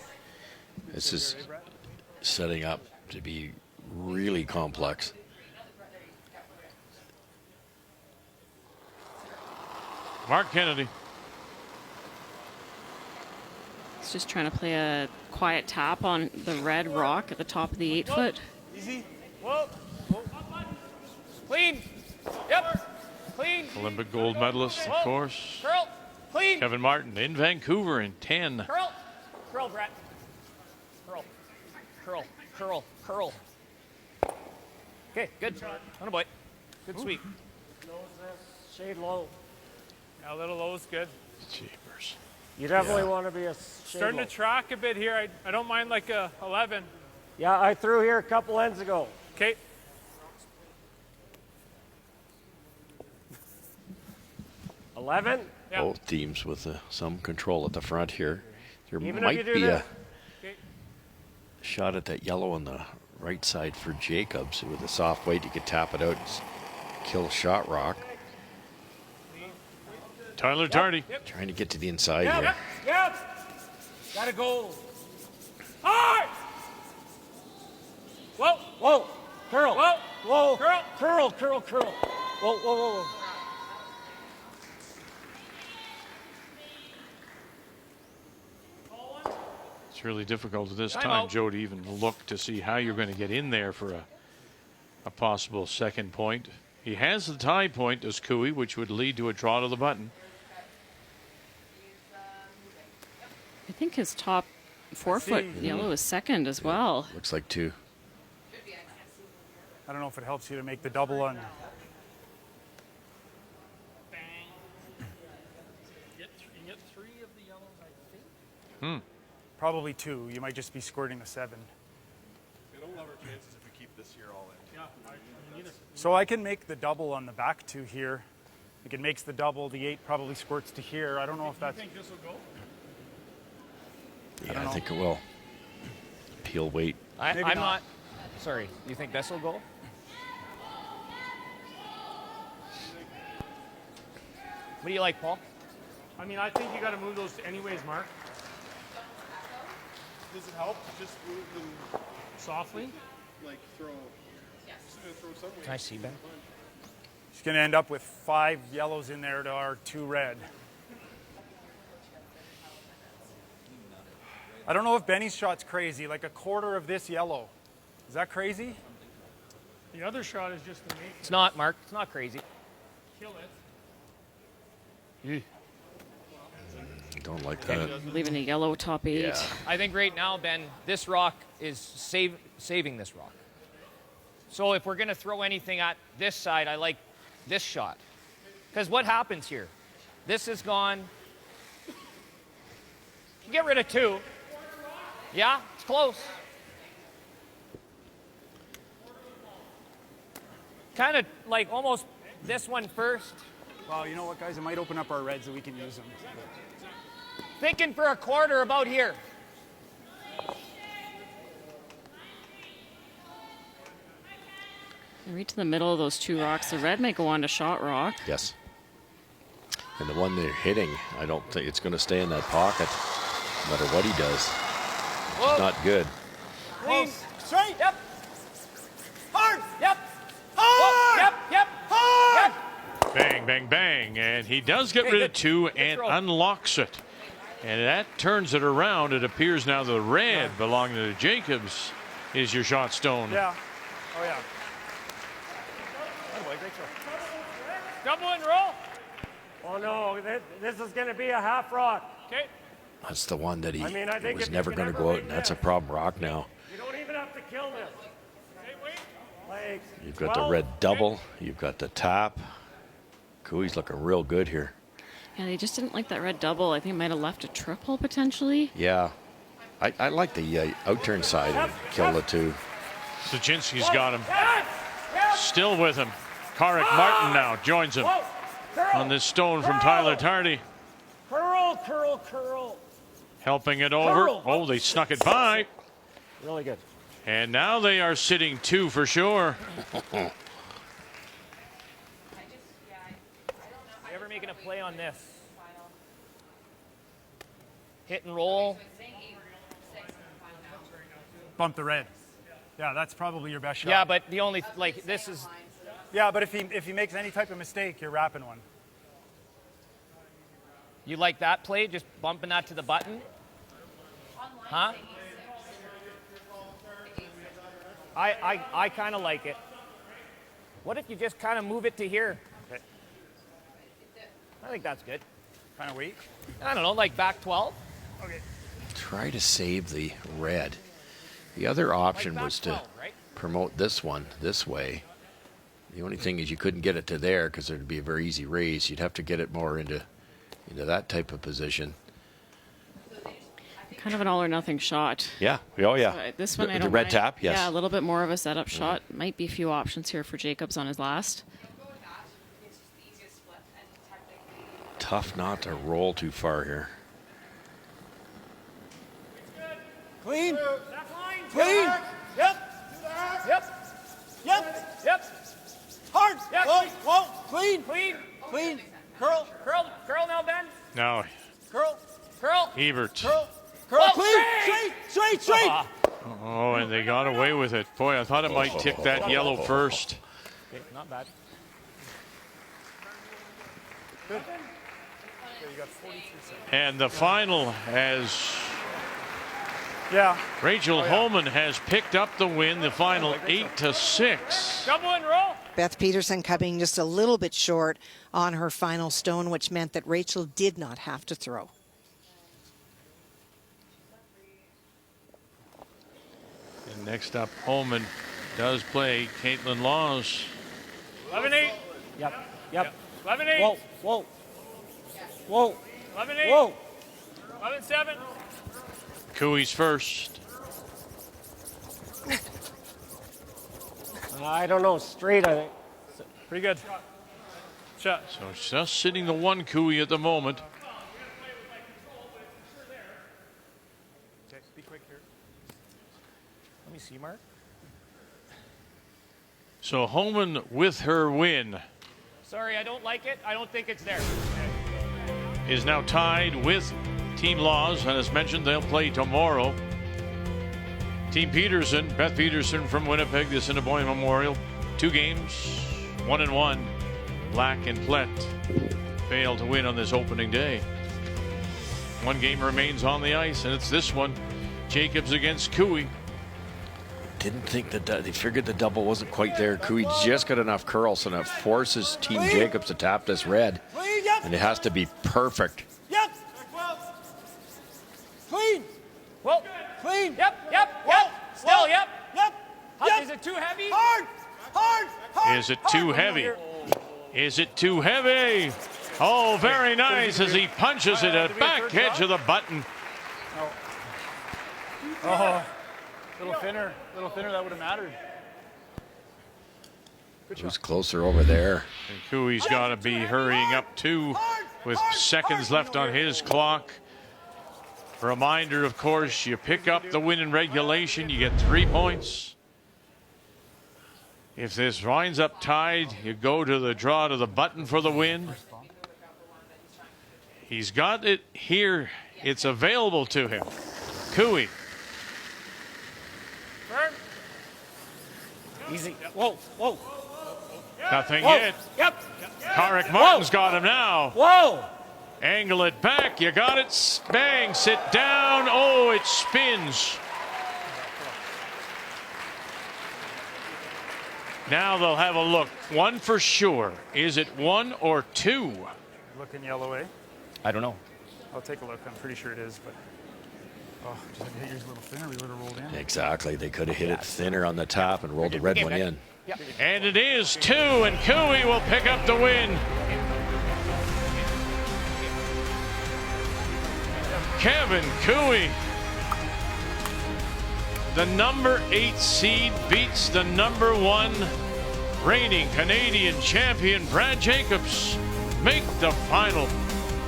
This is setting up to be really complex. Mark Kennedy. It's just trying to play a quiet tap on the red rock at the top of the 8 foot. Easy. Whoa. Whoa. Clean. Yep. Clean. Olympic gold medalist, of course. Curl. Clean. Kevin Martin in Vancouver in 10. Curl. Curl, Brett. Curl. Curl. Curl. Curl. Okay, good. Attaboy. Good sweep. Shade low. Yeah, a little low is good. Jeepers. You definitely want to be a Starting to track a bit here. I don't mind like a 11. Yeah, I threw here a couple ends ago. Okay. $11. Yeah. Both teams with some control at the front here. There Even might if you do be this. a shot at that yellow on the right side for Jacobs. With a soft weight, you could tap it out and kill shot rock. Tyler Tardy. Trying to get to the inside Yep. here. Yep. Gotta go. Hard. Whoa. Whoa. Curl. Whoa. Whoa. Curl. Curl, curl, curl. Whoa, whoa, whoa, whoa. It's really difficult at this Time time, out. Joe, to even look to see how you're going to get in there for a possible second point. He has the tie point as Cooey, which would lead to a draw to the button. I think his top 4 foot yellow is second as well. Looks like 2. I don't know if it helps you to make the double on. Probably 2. You might just be squirting the 7. It'll love our chances if we keep this here all in. Yeah. So I can make the double on the back 2 here. Like it makes the double. The 8 probably squirts to here. I don't know if that's. You think this will go? Yeah, I think it will. Peel weight. I'm not. Sorry. You think this will go? What do you like, Paul? I mean, I think you got to move those anyways, Mark. Does it help to just move them Softly? like throw some weight? Can I see, Ben? She's going to end up with 5 yellows in there to our 2 red. I don't know if Benny's shot's crazy, like a quarter of this yellow. Is that crazy? The other shot is just to make It's not, Mark. It's not crazy. kill it. Don't like that. Leaving a yellow top 8. Yeah. I think right now, Ben, this rock is saving this rock. So if we're going to throw anything at this side, I like this shot. Because what happens here? This is gone. You get rid of 2. Yeah, it's close. Kind of like almost this one first. Well, you know what, guys? It might open up our reds so we can use them. Thinking for a quarter about here. Right to the middle of those 2 rocks. The red may go on to shot rock. Yes. And the one they're hitting, I don't think it's going to stay in that pocket, no matter what he does. It's not good. Clean. Straight. Yep. Hard. Yep. Hard. Yep. Yep. Hard. Yep. Bang, bang, bang. And he does get rid of 2 and unlocks it. And that turns it around. It appears now the red belonging to Jacobs is your shot stone. Yeah. Oh, yeah. Double and roll. Oh no, this is going to be a half rock. Okay. That's the one that he I mean, I think was if never you going to can go ever out, and make that's a this. problem rock now. You don't even have to kill this. Like, You've got 12. the red double. You've got the tap. Cooey's looking real good here. Yeah, they just didn't like that red double. I think it might have left a triple potentially. Yeah. I like the outturn side and kill the 2. Sajinsky's got him. Still with him. Karek Martin now joins him on this stone from Tyler Tardy. Curl, curl, curl. Helping it over. Curl. Oh, they snuck it by. Really good. And now they are sitting 2 for sure. You ever making a play on this? Hit and roll. Bump the red. Yeah, that's probably your best shot. Yeah, but the only, like, this is. Yeah, but if he makes any type of mistake, you're wrapping one. You like that play? Just bumping that to the button? Huh? I kind of like it. What if you just kind of move it to here? Okay. I think that's good. Kind of weak. I don't know, like back 12? Okay. Try to save the red. The other option back was to 12, right? promote this one this way. The only thing is you couldn't get it to there because it would be a very easy raise. You'd have to get it more into that type of position. Kind of an all or nothing shot. Yeah. Oh, yeah. So, this one the, I don't the red mind. tap, yes. Yeah, a little bit more of a setup shot. Might be a few options here for Jacobs on his last. Tough not to roll too far here. Clean. Clean. Yep. Yep. Yep. Yep. Hard. Yep. Whoa. Clean. Clean. Clean. Curl. Curl now, Ben. Now, Curl. Curl. Ebert. Curl. Whoa, Clean. Straight. Oh, and they got away with it. Boy, I thought it might tick that yellow first. Okay, not bad. Good. Okay, you got 42 seconds. And the final as Yeah. Rachel Holman has picked up the win, the final 8-6. Double and roll. Beth Peterson coming just a little bit short on her final stone, which meant that Rachel did not have to throw. And next up, Holman does play Caitlin Laws. 11-8. Yep. 11-8. Whoa. 11-8. Whoa. 11-7. Cooey's first. I don't know. Straight, I think. Pretty good. Shot. So just sitting the one Cooey at the moment. Okay, be quick here. Let me see, Mark. So Homan with her win Sorry, I don't like it. I don't think it's there. is now tied with Team Laws, and as mentioned, they'll play tomorrow. Team Peterson, Beth Peterson from Winnipeg, the Assiniboine Memorial, 2 games, 1-1. Black and Plett failed to win on this opening day. 1 game remains on the ice, and it's this one, Jacobs against Cooey. Didn't think that they figured the double wasn't quite there. Cooey just got enough curl, so it forces Team Jacobs to tap this red. And it has to be perfect. Yep. Clean. Whoa. Clean. Yep. Still, yep. Is it too heavy? Hard. Is it too heavy? Is it too heavy? Oh, very nice as he punches it at back edge of the button. Oh, little thinner, that would have mattered. Who's closer over there? And Cooey's got to be hurrying up too with seconds left on his clock. A reminder, of course, you pick up the win in regulation, you get 3 points. If this winds up tied, you go to the draw to the button for the win. He's got it here. It's available to him. Cooey. Easy. Whoa. Nothing Whoa. yet. Yep. Carrick Martin's got him now. Whoa. Angle it back. You got it. Bang. Sit down. Oh, it spins. Now they'll have a look. 1 for sure. Is it 1 or 2? Looking yellow, eh? I don't know. I'll take a look. I'm pretty sure it is, but just had to hit yours a little thinner. We would have rolled in. Exactly. They could have hit it thinner on the top and rolled the red one in. Yep. And it is 2, and Cooey will pick up the win. Kevin Cooey, the number 8 seed, beats the number 1 reigning Canadian champion Brad Jacobs. Make the final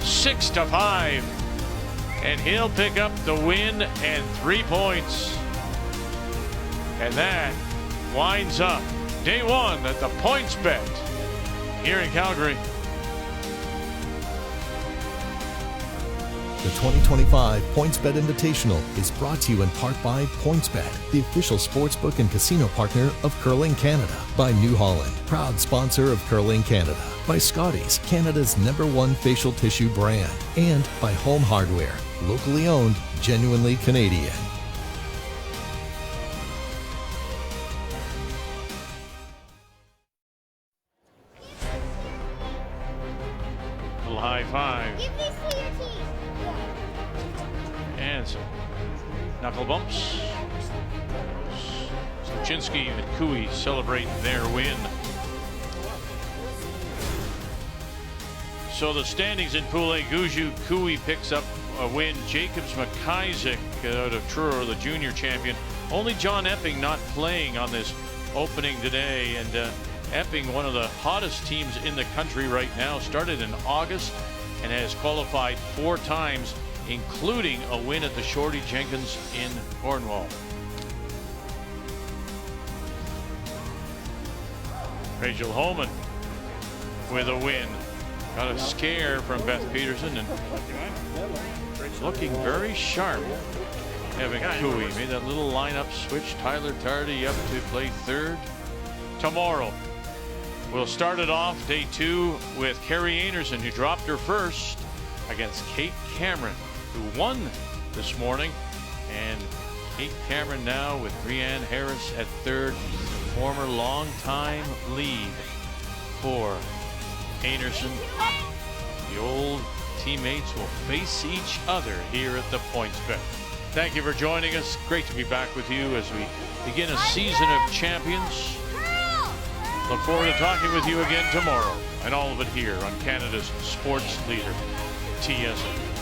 6-5. And he'll pick up the win and 3 points. And that winds up day 1 at the Points Bet here in Calgary. The 2025 PointsBet Invitational is brought to you in part by PointsBet, the official sportsbook and casino partner of Curling Canada. By New Holland, proud sponsor of Curling Canada. By Scotties, Canada's #1 facial tissue brand. And by Home Hardware, locally owned, genuinely Canadian. Little high five. And some knuckle bumps. Sluchinski and Cooey celebrate their win. So the standings in Pool A, Guju, Cooey picks up a win. Jacobs McIsaac out of Truro, the junior champion. Only John Epping not playing on this opening today. And Epping, one of the hottest teams in the country right now, started in August and has qualified 4 times, including a win at the Shorty Jenkins in Cornwall. Rachel Holman with a win. Got a scare from Beth Peterson and looking very sharp. Having Cooey made that little lineup switch. Tyler Tardy up to play 3rd. Tomorrow, we'll start it off day 2 with Carrie Anderson, who dropped her first against Kate Cameron, who won this morning. And Kate Cameron now with Brianne Harris at 3rd. Former longtime lead for Anderson. The old teammates will face each other here at the Points Bet. Thank you for joining us. Great to be back with you as we begin a season of champions. Look forward to talking with you again tomorrow, and all of it here on Canada's sports leader, TSN.